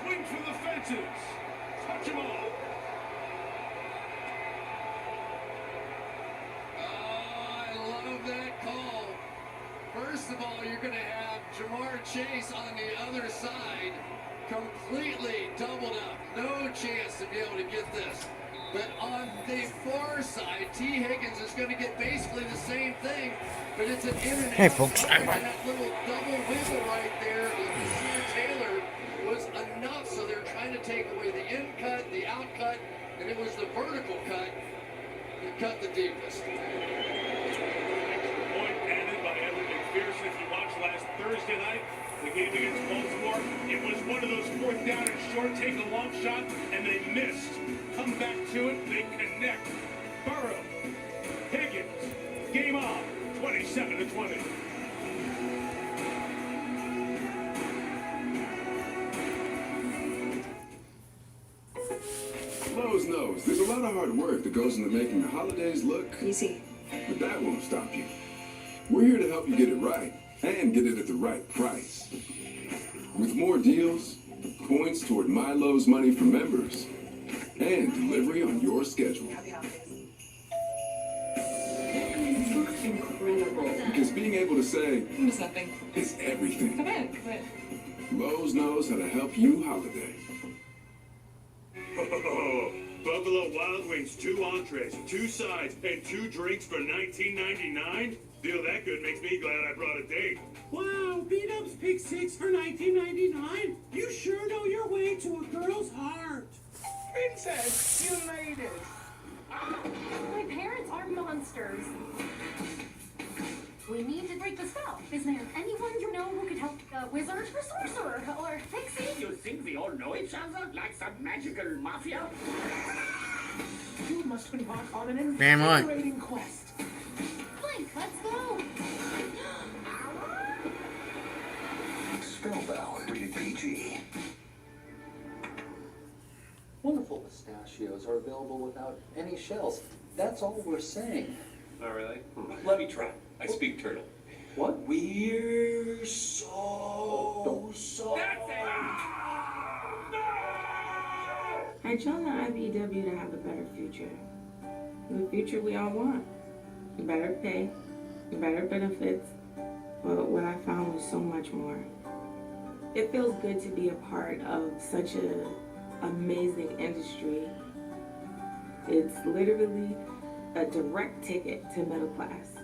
swing for the fences. Touch them all. I love that call. First of all, you're going to have Jamar Chase on the other side, completely doubled up. No chance to be able to get this. But on the far side, T. Higgins is going to get basically the same thing, but it's an in and out. Hey, folks. And that little double wiggle right there with Taylor was enough, so they're trying to take away the in cut, the out cut, and it was the vertical cut that cut the deepest. McPherson, if you watched last Thursday night, the game against Baltimore, it was one of those 4th down and short, take a long shot, and they missed. Come back to it, they connect. Burrow, Higgins, game on, 27-20. Lowe's knows there's a lot of hard work that goes into making the holidays look easy. But that won't stop you. We're here to help you get it right and get it at the right price. With more deals, points toward My Lowe's money for members, and delivery on your schedule. This looks incredible. Because being able to say There's nothing. is everything. Come in. Lowe's knows how to help you holiday. Oh, Buffalo Wild Wings, 2 entrees, 2 sides, and 2 drinks for $19.99? Deal that good makes me glad I brought a date. Wow, B-Dubs Pick 6 for $19.99? You sure know your way to a girl's heart. Princess, you made it. My parents are monsters. We need to break the spell. Is there anyone you know who could help? A wizard, a sorcerer, or pixie? You think we all know each other like some magical mafia? You must embark on an Damn right. invigorating quest. Blink, let's go. Spellbound, rated PG. Wonderful pistachios are available without any shells. That's all we're saying. Oh, really? Let me try. I speak turtle. What? We're so... I chose the IBW to have a better future. The future we all want. Better pay, better benefits, but what I found was so much more. It feels good to be a part of such an amazing industry. It's literally a direct ticket to middle class.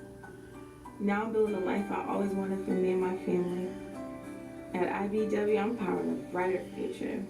Now I'm building the life I always wanted for me and my family. At IBW, I'm powering a brighter future.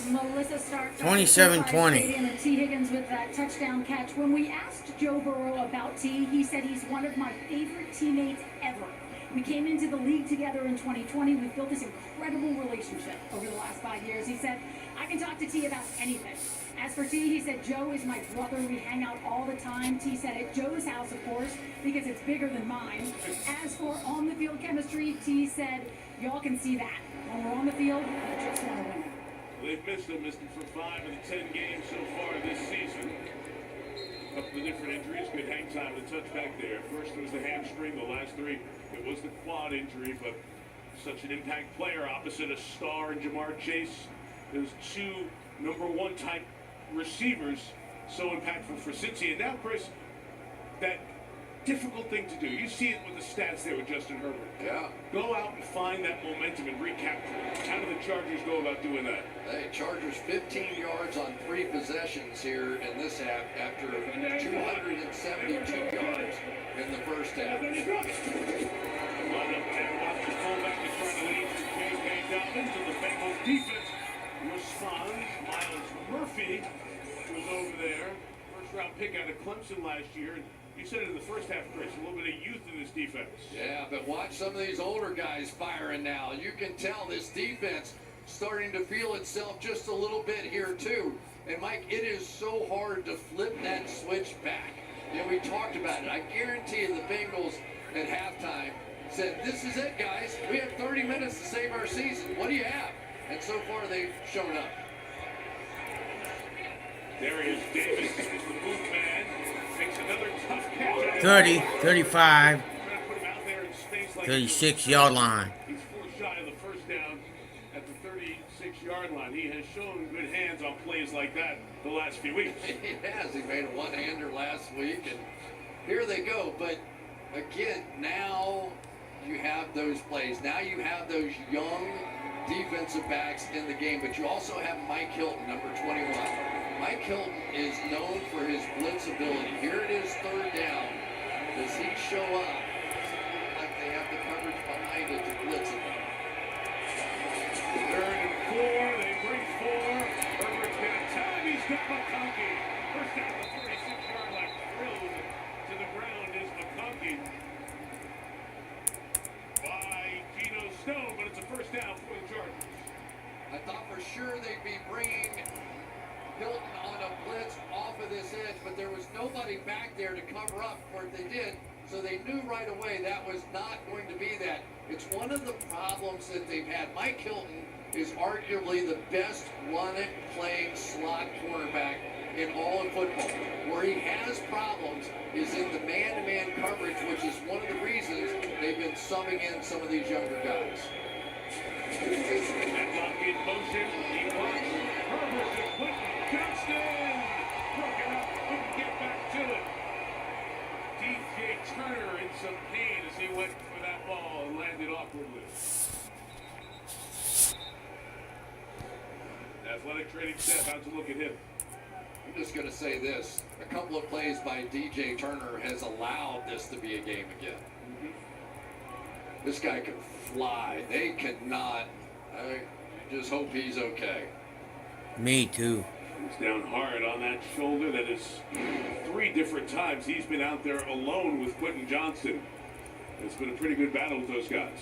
Melissa Stark. 27-20. And T. Higgins with that touchdown catch. When we asked Joe Burrow about T, he said he's one of my favorite teammates ever. We came into the league together in 2020. We've built this incredible relationship over the last 5 years. He said, I can talk to T about anything. As for T, he said, Joe is my brother. We hang out all the time. T said at Joe's house, of course, because it's bigger than mine. As for on-the-field chemistry, T said, y'all can see that. When we're on the field, we just want to win. They've missed him for 5 of the 10 games so far this season. A couple of different injuries, good hang time to touch back there. First was the hamstring, the last 3, it was the quad injury, but such an impact player opposite a star in Jamar Chase. Those 2 number 1 type receivers, so impactful for Cincy. And now, Chris, that difficult thing to do. You see it with the stats there with Justin Herbert. Yeah. Go out and find that momentum and recapture it. How do the Chargers go about doing that? Hey, Chargers 15 yards on 3 possessions here in this half after 272 yards in the first half. Line up there, watch the fullback to try to lead to K.K. Dobbins, and the Bengals defense responds. Miles Murphy was over there. First round pick out of Clemson last year. And you said it in the first half, Chris, a little bit of youth in this defense. Yeah, but watch some of these older guys firing now. You can tell this defense starting to feel itself just a little bit here, too. And Mike, it is so hard to flip that switch back. You know, we talked about it. I guarantee you the Bengals at halftime said, this is it, guys. We have 30 minutes to save our season. What do you have? And so far, they've shown up. There is Davis, the move man, makes another tough catch. 30, 35, 36-yard line. He's 4 shy of the first down at the 36-yard line. He has shown good hands on plays like that the last few weeks. He has. He made a one-hander last week, and here they go. But again, now you have those plays. Now you have those young defensive backs in the game, but you also have Mike Hilton, number 21. Mike Hilton is known for his blitz ability. Here it is, third down. Does he show up? Like they have the coverage behind it to blitz it. Third and 4, they bring 4. Herbert's got time, he's got McConkey. First down at the 36-yard line. Thrown to the ground is McConkey by Geno Stone, but it's a first down for the Chargers. I thought for sure they'd be bringing Hilton on a blitz off of this edge, but there was nobody back there to cover up for it. They did, so they knew right away that was not going to be that. It's one of the problems that they've had. Mike Hilton is arguably the best run-playing slot cornerback in all of football. Where he has problems is in the man-to-man coverage, which is one of the reasons they've been subbing in some of these younger guys. Headlock in motion, he blocks. Herbert to Quentin Johnston. Broken up, couldn't get back to it. DJ Turner in some pain as he went for that ball and landed awkwardly. Athletic training staff, how'd you look at him? I'm just going to say this. A couple of plays by DJ Turner has allowed this to be a game again. This guy can fly. They cannot. I just hope he's okay. Me too. He's down hard on that shoulder. That is 3 different times he's been out there alone with Quentin Johnston. It's been a pretty good battle with those guys.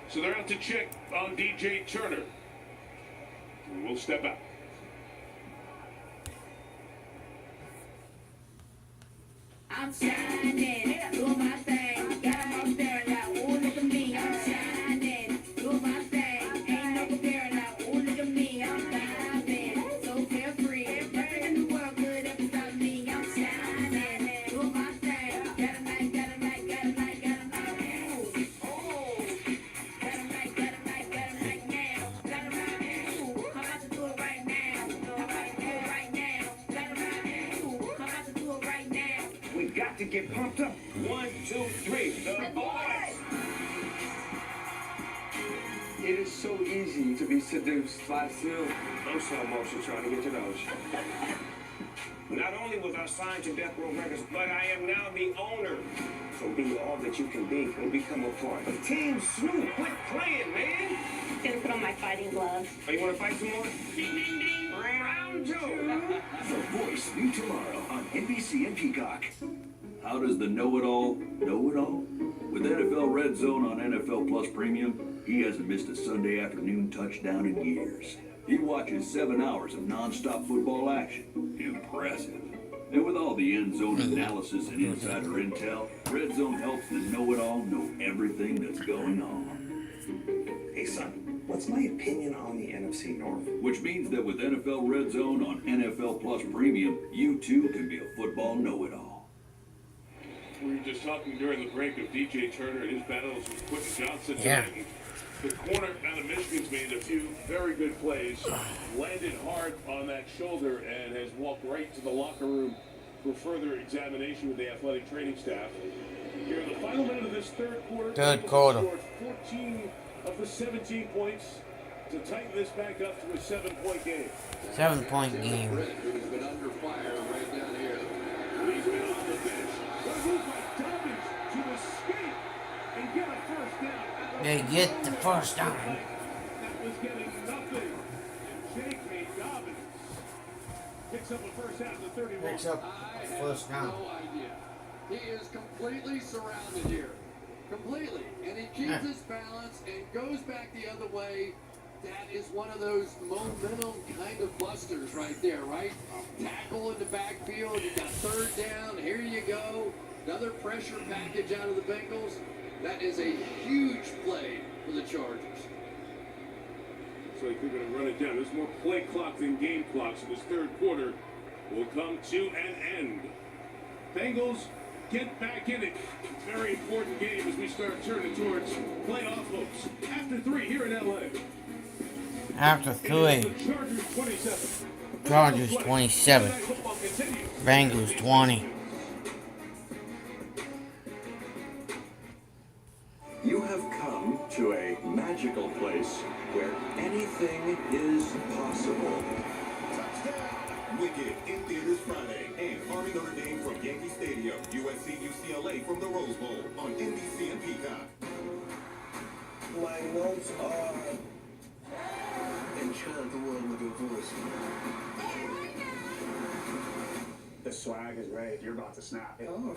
So they're out to check on DJ Turner. And we'll step out. I'm shining, do my thing. Got 'em up there now, ooh, look at me. I'm shining, do my thing. Ain't no comparing now, ooh, look at me. I'm vibing, so carefree. Nothing in the world could ever stop me. I'm shining, do my thing. Got 'em like, got 'em like, got 'em like, got 'em like, oh. Got 'em like, got 'em like, got 'em like now. Got 'em like, ooh, how about to do it right now? How about to do it right now? Got 'em like, ooh, how about to do it right now? We got to get pumped up. 1, 2, 3, the boys! It is so easy to be seduced by Sil. I'm so emotional trying to get to those. Not only was I signed to Death Row Records, but I am now the owner. So be all that you can be and become a part of Team Swoop. Quit playing, man. Gonna put on my fighting gloves. Oh, you want to fight some more? Ding, ding, ding. Round 2. The Voice, new tomorrow on NBC and Peacock. How does the know-it-all know it all? With NFL Red Zone on NFL Plus Premium, he hasn't missed a Sunday afternoon touchdown in years. He watches 7 hours of non-stop football action. Impressive. And with all the end zone analysis and insider intel, Red Zone helps the know-it-all know everything that's going on. Hey, son, what's my opinion on the NFC North? Which means that with NFL Red Zone on NFL Plus Premium, you too can be a football know-it-all. We were just talking during the break of DJ Turner and his battles with Quentin Johnston. Yeah. The corner out of Michigan's made a few very good plays, landed hard on that shoulder, and has walked right to the locker room for further examination with the athletic training staff. Here in the final minute of this third quarter, Third Bengals quarter. scored 14 of the 17 points to tighten this back up to a 7-point game. 7-point game. Who's been under fire right down here. He's been on the bench. What moves like Dobbins to escape and get a first down. They get the first down. That was getting nothing. And J.K. Dobbins picks up a first down to 31. Picks up first down. No idea. He is completely surrounded here. Completely. And he keeps his balance and goes back the other way. That is one of those momentum kind of busters right there, right? Tackle in the backfield, you got third down, here you go. Another pressure package out of the Bengals. That is a huge play for the Chargers. Looks like they're going to run it down. There's more play clock than game clock, so this third quarter will come to an end. Bengals get back in it. Very important game as we start turning towards playoff hopes. After 3 here in LA. After 3. Chargers 27. Chargers 27. Bengals 20. You have come to a magical place where anything is possible. Touchdown! Wicked in theaters Friday. And Army Notre Dame from Yankee Stadium. USC UCLA from the Rose Bowl on NBC and Peacock. My notes are... enchant the world with your voice. The swag is right. You're about to snap. Oh.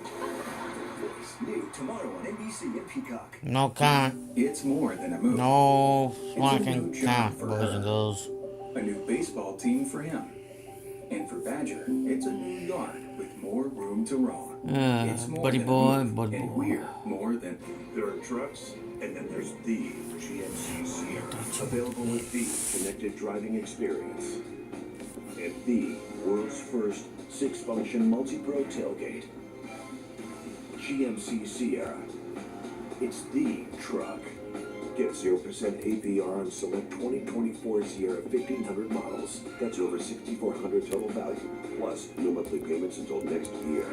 Voice new tomorrow on NBC and Peacock. No comment. It's more than a movie. No It's a fucking new job comment, for boys her. and girls. A new baseball team for him. And for Badger, it's a new yard with more room to roam. It's more buddy than a boy, movie, buddy and boy. we're more than... There are trucks, and then there's the GMC Sierra. Available with the connected driving experience. And the world's first 6-function multi-pro tailgate. GMC Sierra. It's the truck. Get 0% APR on select 2024 Sierra 1500 models. That's over $6,400 total value. Plus, no monthly payments until next year.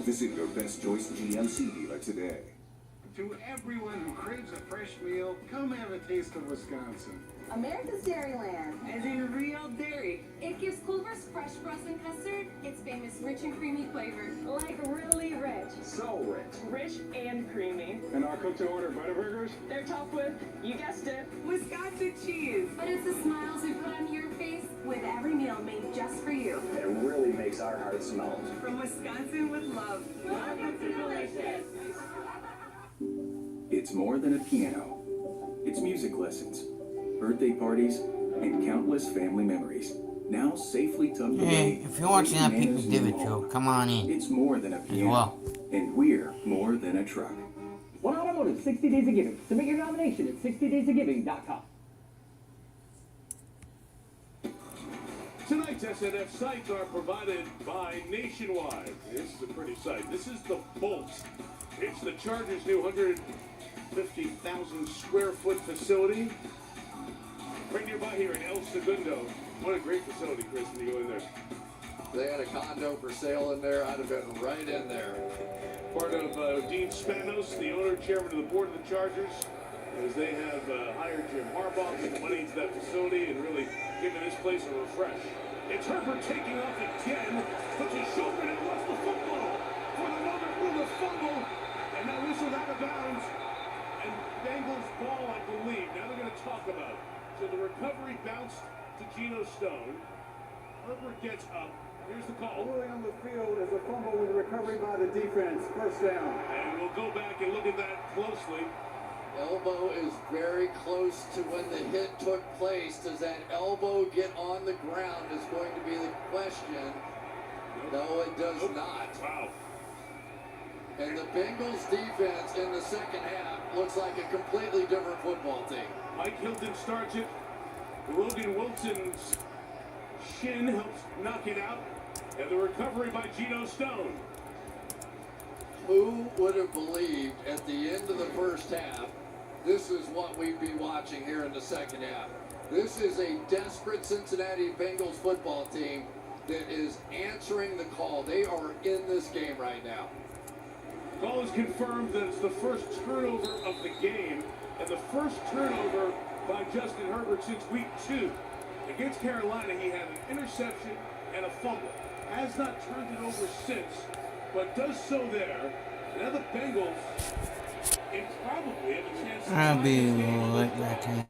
Visit your best choice GMC dealer today. To everyone who craves a fresh meal, come have a taste of Wisconsin. America's Dairyland. As in real dairy. It gives Culver's fresh frozen custard its famous rich and creamy flavor. Like really rich. So rich. Rich and creamy. And our cook-to-order Butterburgers? They're topped with, you guessed it, Wisconsin cheese. But it's the smiles we put on your face with every meal made just for you. It really makes our hearts melt. From Wisconsin with love. Welcome to Delicious. It's more than a piano. It's music lessons, birthday parties, and countless family memories. Now safely tucked away. Hey, if you're watching that Pete Nana's McDevitt new Show, home. come on in. It's more than a As piano. well. And we're more than a truck. One Automotive, 60 Days of Giving. Submit your nomination at 60daysofgiving.com. Tonight's SNF sites are provided by Nationwide. This is a pretty site. This is the Bolt. It's the Chargers' new 150,000 square foot facility. Right nearby here in El Segundo. What a great facility, Chris, when you go in there. They had a condo for sale in there. I'd have been right in there. Part of Dean Spanos, the owner, chairman of the board of the Chargers, as they have hired Jim Harbaugh to put money into that facility and really given this place a refresh. It's Herbert taking off again, puts his shoulder and lost the football. For the moment, with a fumble, and that whistled out of bounds. And Bengals ball, I believe. Now they're going to talk about it. So the recovery bounced to Geno Stone. Herbert gets up. Here's the call. Ruling on the field is a fumble with recovery by the defense. First down. And we'll go back and look at that closely. Elbow is very close to when the hit took place. Does that elbow get on the ground is going to be the question. No, it does not. Wow. And the Bengals defense in the second half looks like a completely different football team. Mike Hilton starts it. Logan Wilson's shin helps knock it out. And the recovery by Geno Stone. Who would have believed at the end of the first half, this is what we'd be watching here in the second half. This is a desperate Cincinnati Bengals football team that is answering the call. They are in this game right now. Call is confirmed that it's the first turnover of the game and the first turnover by Justin Herbert since week 2. Against Carolina, he had an interception and a fumble. Has not turned it over since, but does so there. Now the Bengals probably have a chance to I'll be tie this game. right back here.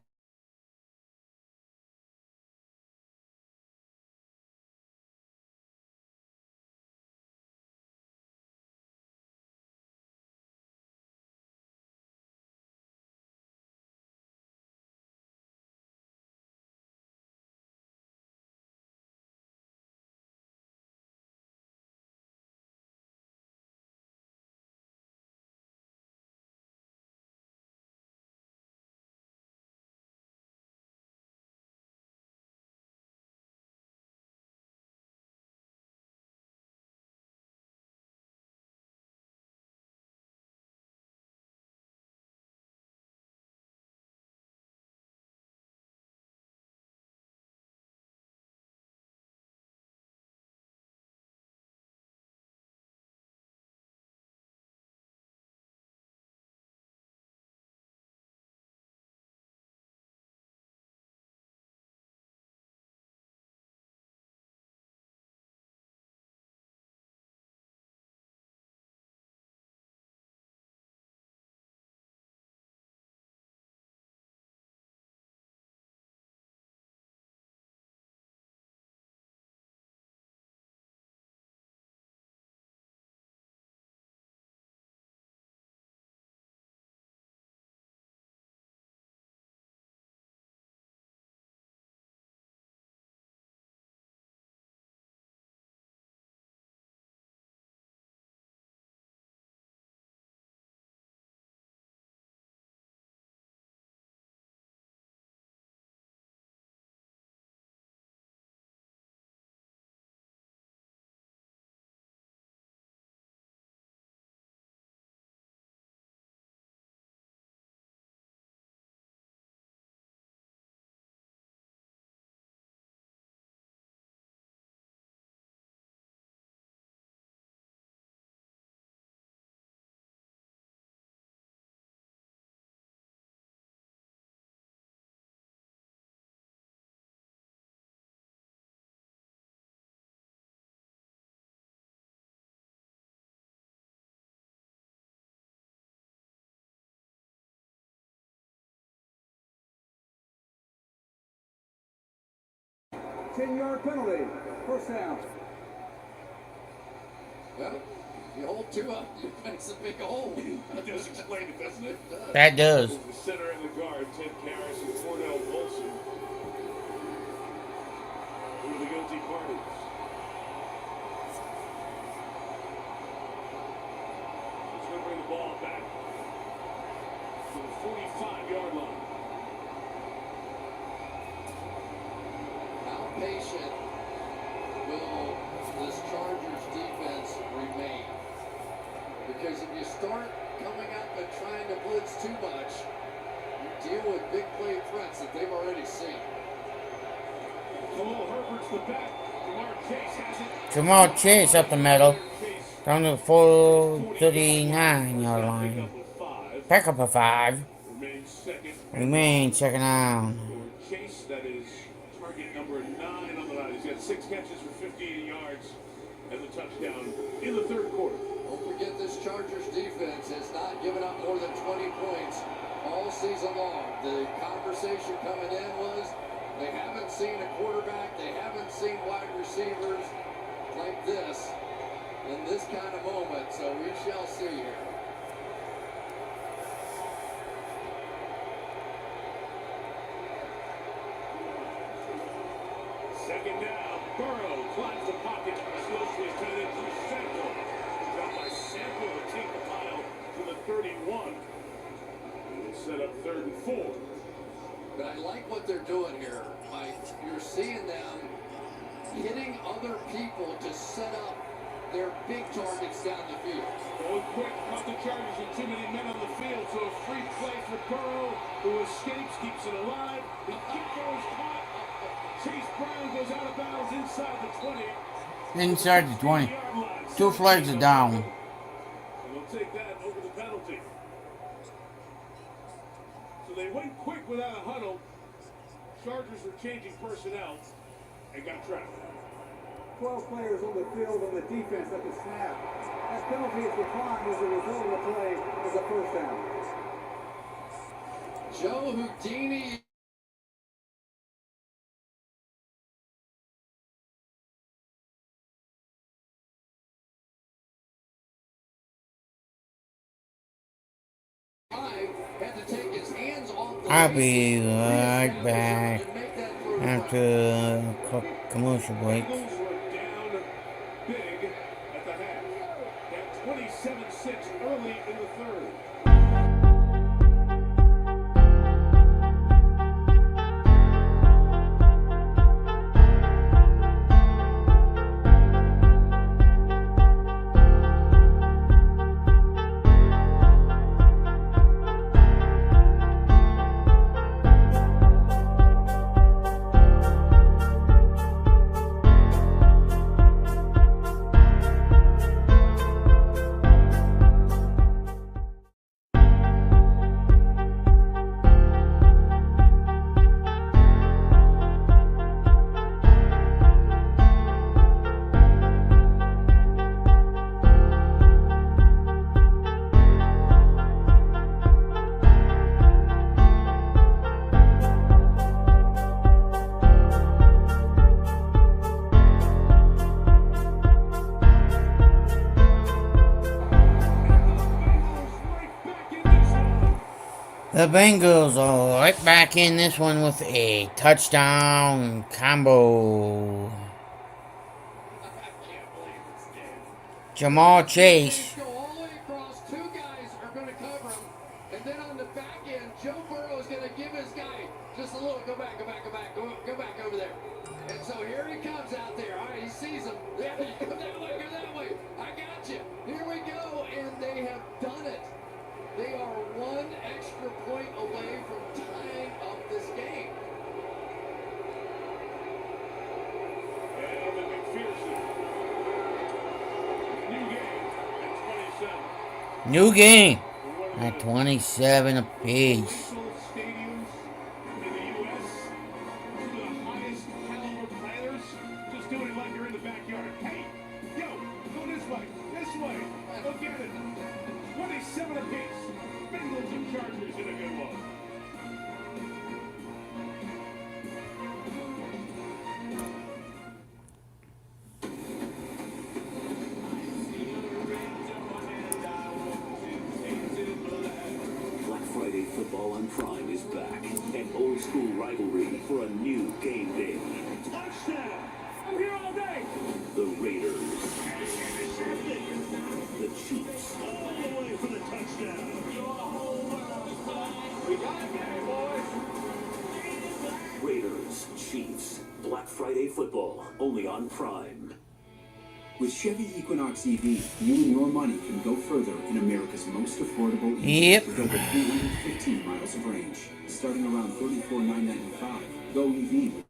10-yard penalty. First down. Well, you hold two up, you makes a big hole. That does explain it, doesn't it? That does. The center and the guard, Ted Karras and Cordell Wilson. Who are the guilty parties? He's going to bring the ball back to the 45-yard line. How patient will this Chargers defense remain? Because if you start coming up and trying to blitz too much, you deal with big play threats that they've already seen. Cole Herbert's the back. Jamar Chase has it. Jamal Chase up the middle. Down to the 39-yard line. Pick up a 5. Remain second down. Chase, that is target number 9 on the line. He's got 6 catches for 58 yards and the touchdown in the third quarter. Don't forget this Chargers defense has not given up more than 20 points all season long. The conversation coming in was they haven't seen a quarterback, they haven't seen wide receivers like this in this kind of moment, so we shall see here. Second down, Burrow climbs the pocket, goes to his tight end to Sample. Got by Sample to take the pile to the 31. It'll set up 3rd and 4. But I like what they're doing here, Mike. You're seeing them hitting other people to set up their big targets down the field. Going quick, caught the Chargers with too many men on the field, so a free play for Burrow, who escapes, keeps it alive. The kick goes caught. Chase Brown goes out of bounds inside the 20. Inside the 20. 2 flags are down. And they'll take that over the penalty. So they went quick without a huddle. Chargers were changing personnel and got trapped. 12 players on the field on the defense at the snap. That penalty is declined as a result of the play as a first down. Joe Houdini. Had to take his hands off the I'll be right back after a commercial break. Bengals were down big at the half. At 27-6 early in the third. The Bengals are right back in this one with a touchdown combo. Jamal Chase. Go all the way across. 2 guys are going to cover him. And then on the back end, Joe Burrow is going to give his guy just a little go back over there. And so here he comes out there. All right, he sees him. Yeah, go that way. I got you. Here we go. And they have done it. They are 1 extra point away from tying up this game. And the McPherson. New game at 27. New game at 27 apiece. Stadiums in the U.S. Two of the highest caliber players just doing it like you're in the backyard. Hey, yo, go this way. Go get it. 27 apiece. Bengals and Chargers in a good one. school rivalry for a new game day. Touchdown! I'm here all day! The Raiders. The Chiefs. All the way for the touchdown. We got a game, boys. Raiders, Chiefs. Black Friday football, only on Prime. With Chevy Equinox EV, you and your money can go further in America's most affordable EV. Yep. With over 315 miles of range, starting around $34,995. Go EV.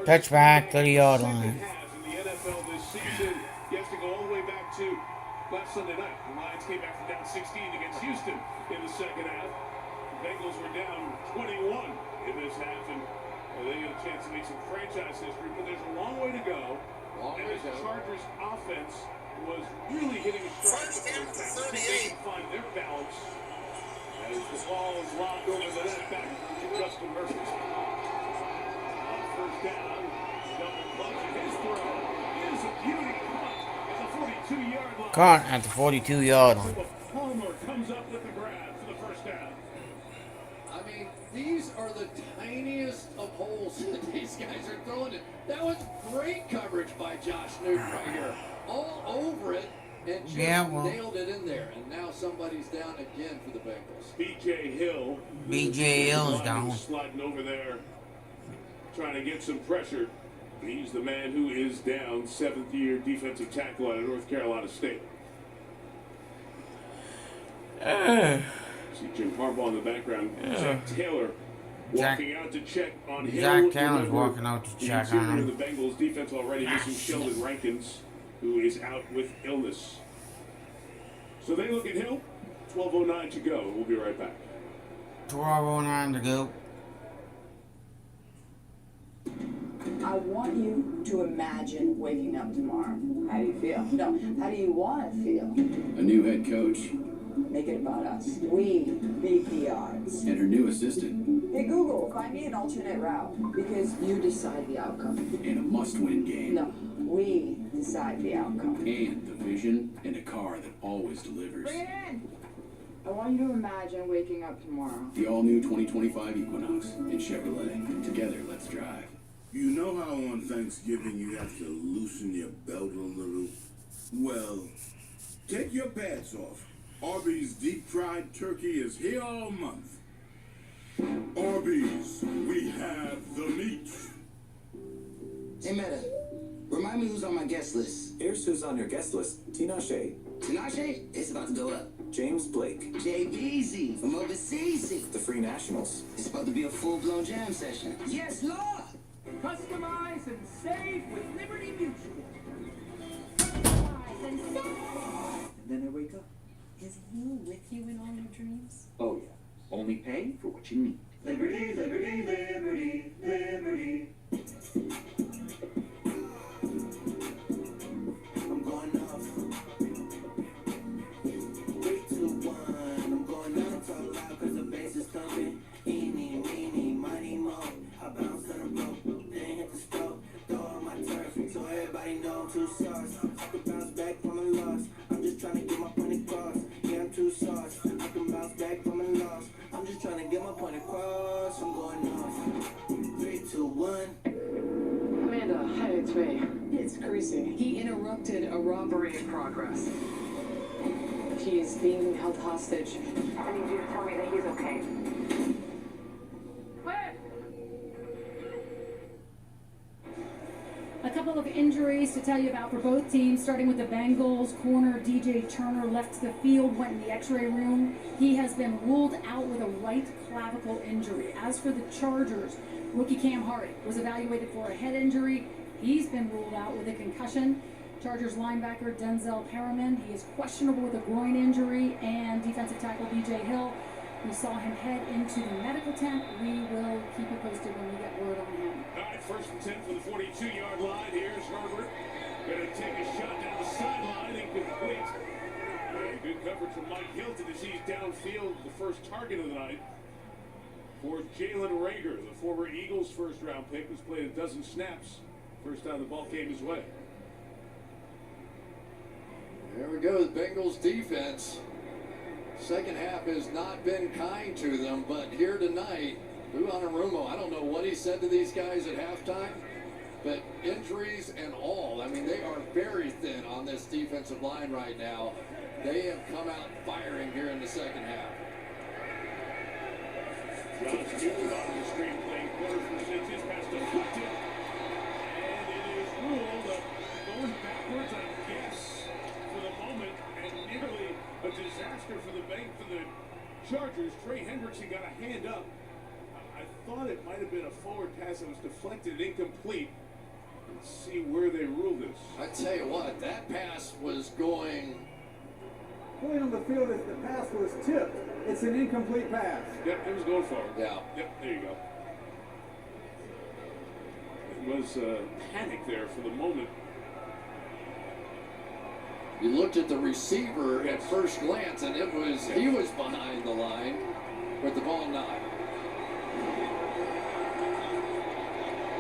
Touchback to the yard line. In the NFL this season, you have to go all the way back to last Sunday night. The Lions came back from down 16 against Houston in the second half. The Bengals were down 21 in this half, and they get a chance to make some franchise history, but there's a long way to go. And this Chargers offense was really hitting a stride. First down to 38. Find their balance as the ball is lobbed over the net back to Justin Herbert. First down, double clutch, and his throw is a beauty at the 42-yard line. Caught at the 42-yard line. Palmer comes up with the grab for the first down. I mean, these are the tiniest of holes that these guys are throwing it. That was great coverage by Josh Newton right here. All over it and just nailed it in there. And now somebody's down again for the Bengals. B.J. Hill. B.J. Hill's down. Sliding over there, trying to get some pressure. He's the man who is down, 7th-year defensive tackle out of North Carolina State. See Jim Harbaugh in the background. Zach Taylor walking out to check on Hill. Zach Taylor's walking out to check on him. The Bengals defense already missing Sheldon Rankins, who is out with illness. So they look at Hill. 12:09 to go. We'll be right back. 12:09 to go. I want you to imagine waking up tomorrow. How do you feel? No, how do you want to feel? A new head coach. Make it about us. We beat the odds. And her new assistant. Hey Google, find me an alternate route. Because you decide the outcome. And a must-win game. No, we decide the outcome. And the vision and a car that always delivers. Bring it in! I want you to imagine waking up tomorrow. The all-new 2025 Equinox in Chevrolet. Together, let's drive. You know how on Thanksgiving you have to loosen your belt a little? Well, take your pads off. Arby's deep-fried turkey is here all month. Arby's, we have the meat. Hey, Meta, remind me who's on my guest list. Here's who's on your guest list. Tinashe. Tinashe? It's about to go up. James Blake. JBZ from overseas. The Free Nationals. It's about to be a full-blown jam session. Yes, Lord! Customize and save with Liberty Mutual. And then I wake up. Is he with you in all your dreams? Oh, yeah. Only pay for what you need. Liberty, liberty, liberty, liberty. I'm going off. 3, 2, 1. I'm going off. Talk loud cause the bass is thumping. Eeny, meeny, mighty mo. I bounce on the rope, then hit the stove. Throw on my turf, so everybody know I'm too sauce. I can bounce back from a loss. I'm just trying to get my point across. Yeah, I'm too sauce. I can bounce back from a loss. I'm just trying to get my point across. I'm going off. 3, 2, 1. Amanda, hi, it's me. It's Greasy. He interrupted a robbery in progress. He's being held hostage. I need you to tell me that he's okay. A couple of injuries to tell you about for both teams, starting with the Bengals. Corner DJ Turner left the field, went in the x-ray room. He has been ruled out with a right clavicle injury. As for the Chargers, rookie Cam Hart was evaluated for a head injury. He's been ruled out with a concussion. Chargers linebacker Denzel Perriman, he is questionable with a groin injury. And defensive tackle DJ Hill, we saw him head into the medical tent. We will keep you posted when we get word on him. All right, 1st and 10 for the 42-yard line. Here's Herbert. Going to take a shot down the sideline. Incomplete. Good coverage from Mike Hilton as he's downfield. The first target of the night for Jalen Reagor, the former Eagles first-round pick, who's played a dozen snaps. First time the ball came his way. There we go, the Bengals defense. Second half has not been kind to them, but here tonight, Lou Anarumo, I don't know what he said to these guys at halftime, but injuries and all, I mean, they are very thin on this defensive line right now. They have come out firing here in the second half. John Stewart on the screen playing quarter for Cincy's pass deflected. And it is ruled going backwards, I guess, for the moment, and nearly a disaster for the Chargers. Trey Hendrickson got a hand up. I thought it might have been a forward pass that was deflected, incomplete. Let's see where they rule this. I tell you what, that pass was going on the field as the pass was tipped. It's an incomplete pass. Yep, it was going forward. Yeah. Yep, there you go. It was panic there for the moment. You looked at the receiver at first glance, and he was behind the line with the ball not.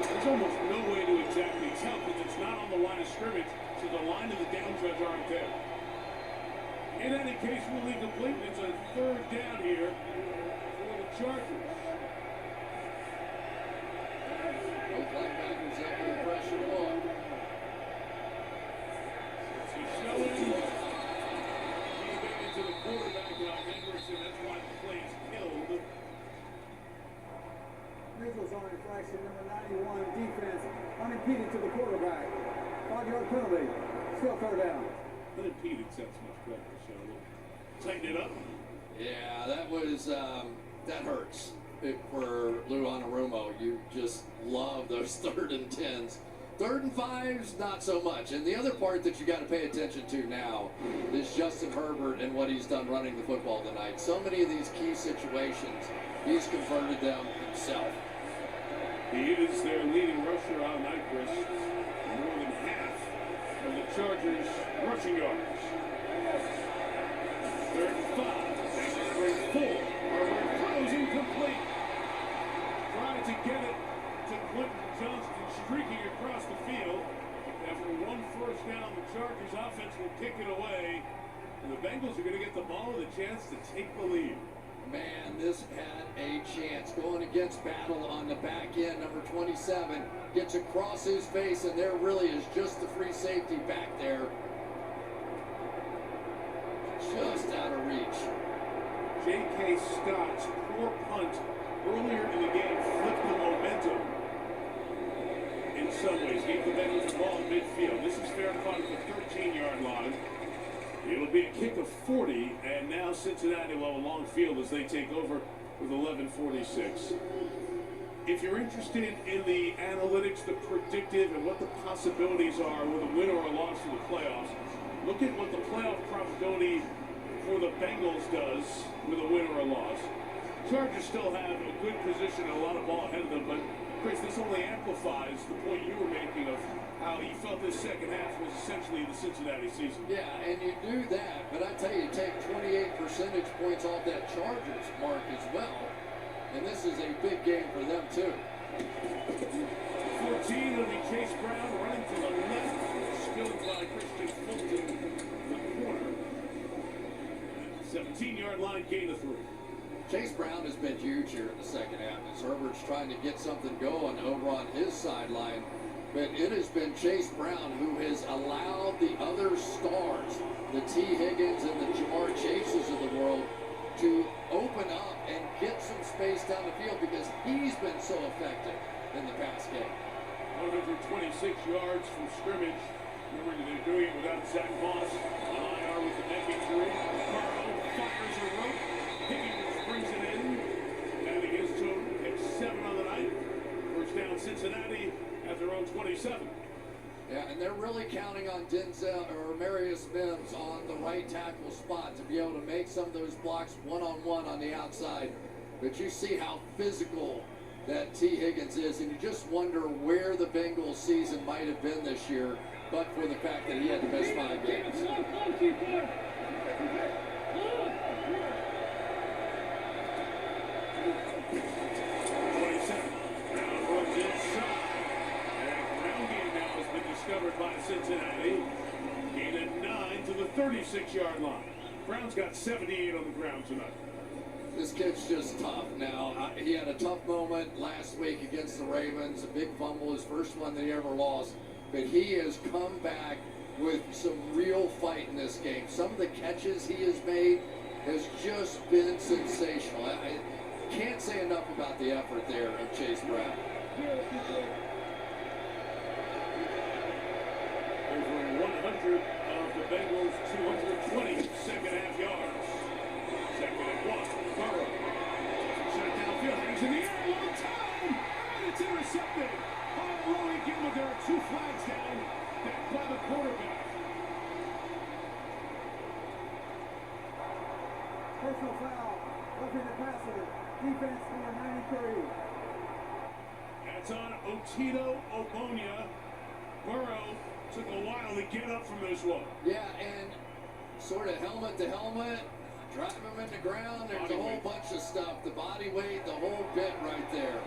There's almost no way to exactly tell because it's not on the line of scrimmage, so the line of the down judge aren't there. In any case, we'll leave complete. It's a 3rd down here for the Chargers. Both linebackers up with pressure on. To the quarterback, Hendrickson, that's why the play is killed. Bengals on infraction, number 91, defense, unimpeded to the quarterback. 5-yard penalty, still 3rd down. Unimpeded sounds much better, so tighten it up. Yeah, that was, that hurts for Lou Anarumo. You just love those 3rd and 10s. 3rd and 5s, not so much. And the other part that you got to pay attention to now is Justin Herbert and what he's done running the football tonight. So many of these key situations, he's converted them himself. He is their leading rusher on night, Chris. More than half of the Chargers' rushing yards. 3rd and 5. Bengals bring 4. Herbert throws incomplete. Trying to get it to Quentin Johnston, streaking across the field. After 1 first down, the Chargers offense will kick it away. And the Bengals are going to get the ball with a chance to take the lead. Man, this had a chance. Going against Battle on the back end, number 27. Gets across his face, and there really is just the free safety back there. Just out of reach. J.K. Scott's poor punt earlier in the game flipped the momentum. In some ways, gave the Bengals the ball in midfield. This is fair identified at the 13-yard line. It'll be a kick of 40, and now Cincinnati will have a long field as they take over with 11:46. If you're interested in the analytics, the predictive, and what the possibilities are with a win or a loss in the playoffs, look at what the playoff probability for the Bengals does with a win or a loss. Chargers still have a good position and a lot of ball ahead of them, but Chris, this only amplifies the point you were making of how you felt this second half was essentially the Cincinnati season. Yeah, and you do that, but I tell you, take 28 percentage points off that Chargers mark as well, and this is a big game for them too. 14 will be Chase Brown running to the left, skilled by Christian Fulton in the corner. 17-yard line, gain of 3. Chase Brown has been huge here in the second half as Herbert's trying to get something going over on his sideline. But it has been Chase Brown who has allowed the other stars, the T. Higgins and the Jamar Chases of the world, to open up and get some space down the field because he's been so effective in the past game. 126 yards from scrimmage. Remember, they're doing it without Zach Moss on IR with the neck injury. Burrow fires a rope. Higgins brings it in. And against Toad, it's 7 on the night. First down Cincinnati at their own 27. Yeah, and they're really counting on Denzel or Marius Mims on the right tackle spot to be able to make some of those blocks one-on-one on the outside. But you see how physical that T. Higgins is, and you just wonder where the Bengals season might have been this year, but for the fact that he had to miss 5 games. 27. Now runs inside. And ground game now has been discovered by Cincinnati. Gain at 9 to the 36-yard line. Brown's got 78 on the ground tonight. This kid's just tough now. He had a tough moment last week against the Ravens, a big fumble, his first one that he ever lost. But he has come back with some real fight in this game. Some of the catches he has made has just been sensational. I can't say enough about the effort there of Chase Brown. Over 100 of the Bengals' 220 second-half yards. Second and 1. Burrow. Shut downfield. Hangs in the air. Long time. And it's intercepted. Oh, Rory Gilman. There are 2 flags down. Back by the quarterback. Personal foul. Roughing the passer. Defense number 93. That's on Otito Ogbonnia. Burrow took a while to get up from this one. Yeah, and sort of helmet to helmet, drive him in the ground. There's a whole bunch of stuff. The body weight, the whole bit right there.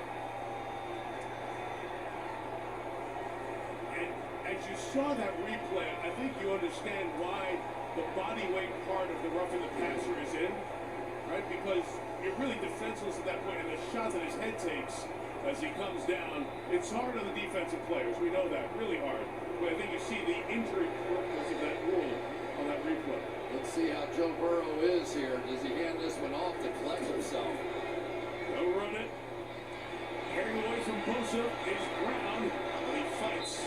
And as you saw that replay, I think you understand why the body weight part of the roughing the passer is in, right? Because you're really defenseless at that point, and the shot that his head takes as he comes down, it's hard on the defensive players. We know that, really hard. But I think you see the injury purpose of that rule on that replay. Let's see how Joe Burrow is here. Does he hand this one off to collect himself? They'll run it. Getting away from Bosa is Brown, but he fights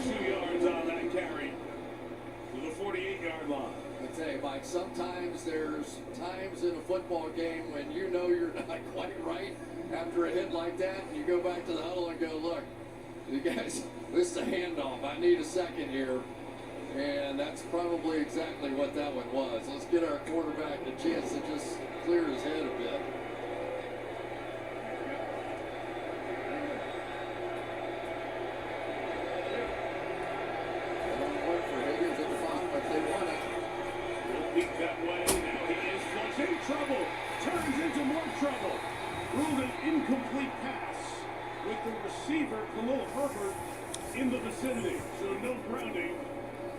2 yards on that carry to the 48-yard line. I tell you, Mike, sometimes there's times in a football game when you know you're not quite right after a hit like that, and you go back to the huddle and go, look, you guys, this is a handoff. I need a second here. And that's probably exactly what that one was. Let's get our quarterback a chance to just clear his head a bit. One for Higgins at the bottom, but they won it. He'll peek that way. Now he is flush in trouble. Turns into more trouble. Ruled an incomplete pass with the receiver, Khalil Herbert, in the vicinity. So no grounding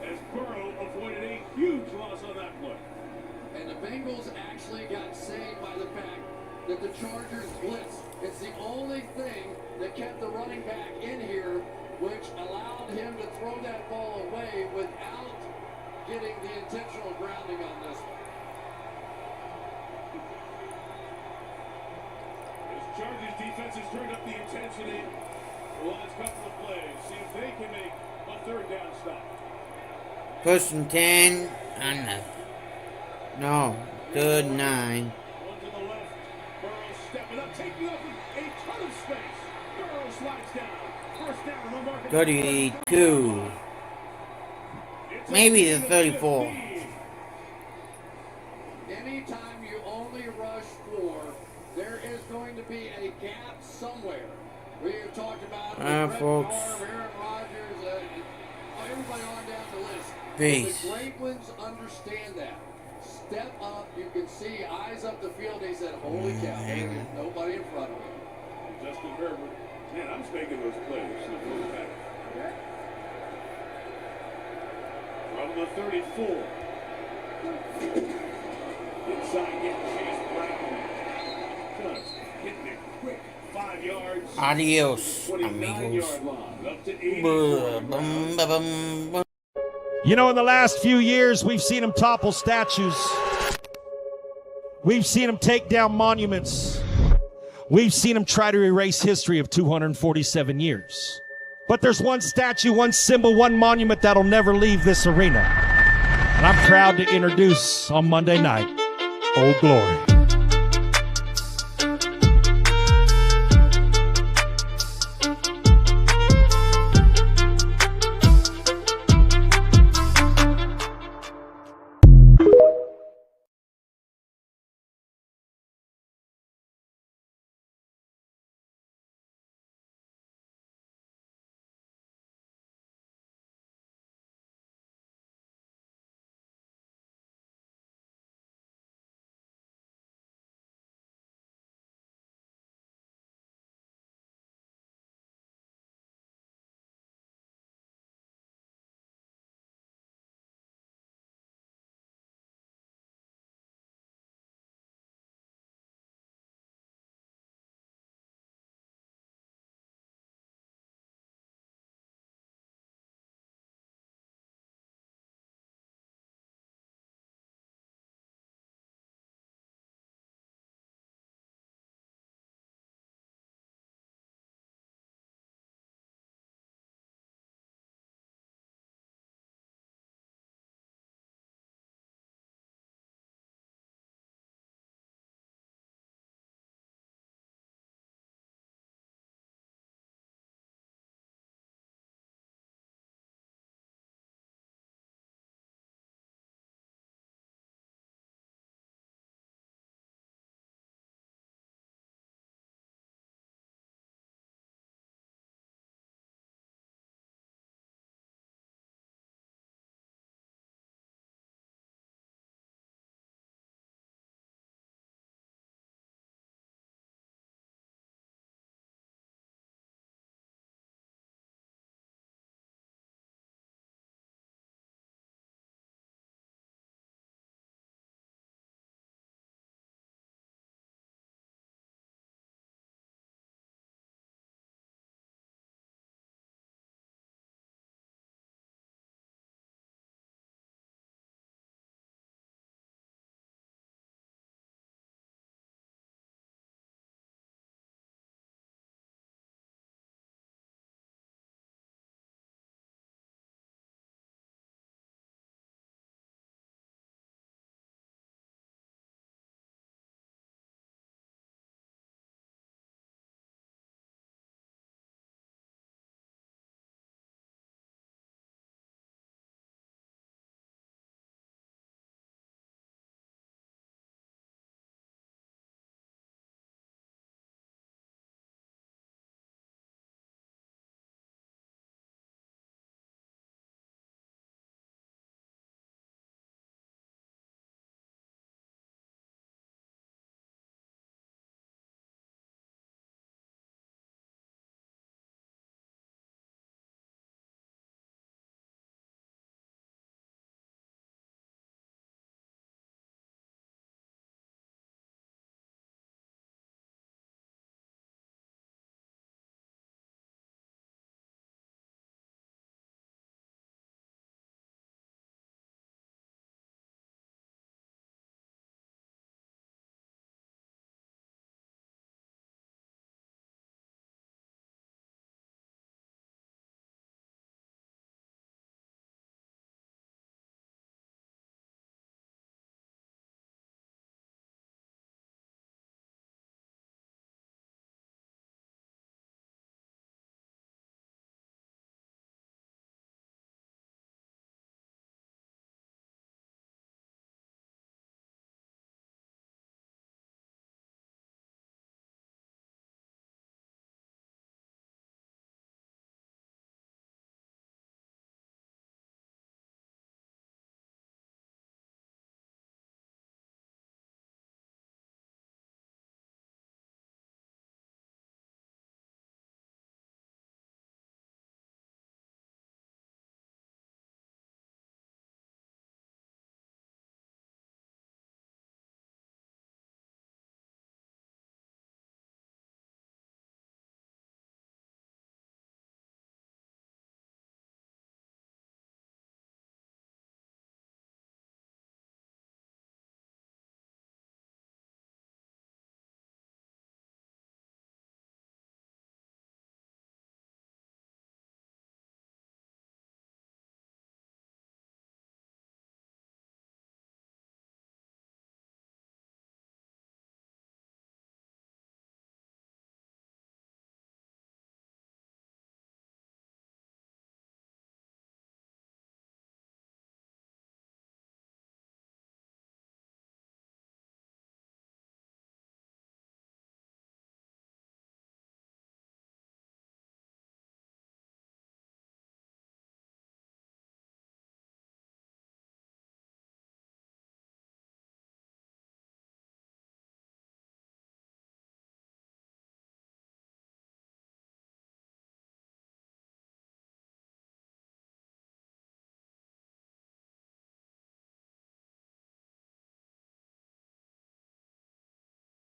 as Burrow avoided a huge loss on that play. And the Bengals actually got saved by the fact that the Chargers blitzed. It's the only thing that kept the running back in here, which allowed him to throw that ball away without getting the intentional grounding on this one. As Chargers defense has turned up the intensity the last couple of plays. See if they can make a third down stop. First and 10 on the... No, third 9. One to the left. Burrow stepping up, taking up a ton of space. Burrow slides down. First down, no mark. 32. Maybe the 34. Anytime you only rush 4, there is going to be a gap somewhere. We have talked about folks. Aaron Rodgers, everybody on down the list. Peace. The great ones understand that. Step up, you can see eyes up the field. He said, holy cow, hey, there's nobody in front of me. Justin Herbert. Man, I'm just making those plays. From the 34. Inside, getting Chase Brown. Just hitting it quick. 5 yards. Adios, 29-yard line. Up to 80. You know, in the last few years, we've seen him topple statues. We've seen him take down monuments. We've seen him try to erase history of 247 years. But there's one statue, one symbol, one monument that'll never leave this arena. And I'm proud to introduce on Monday night, Old Glory.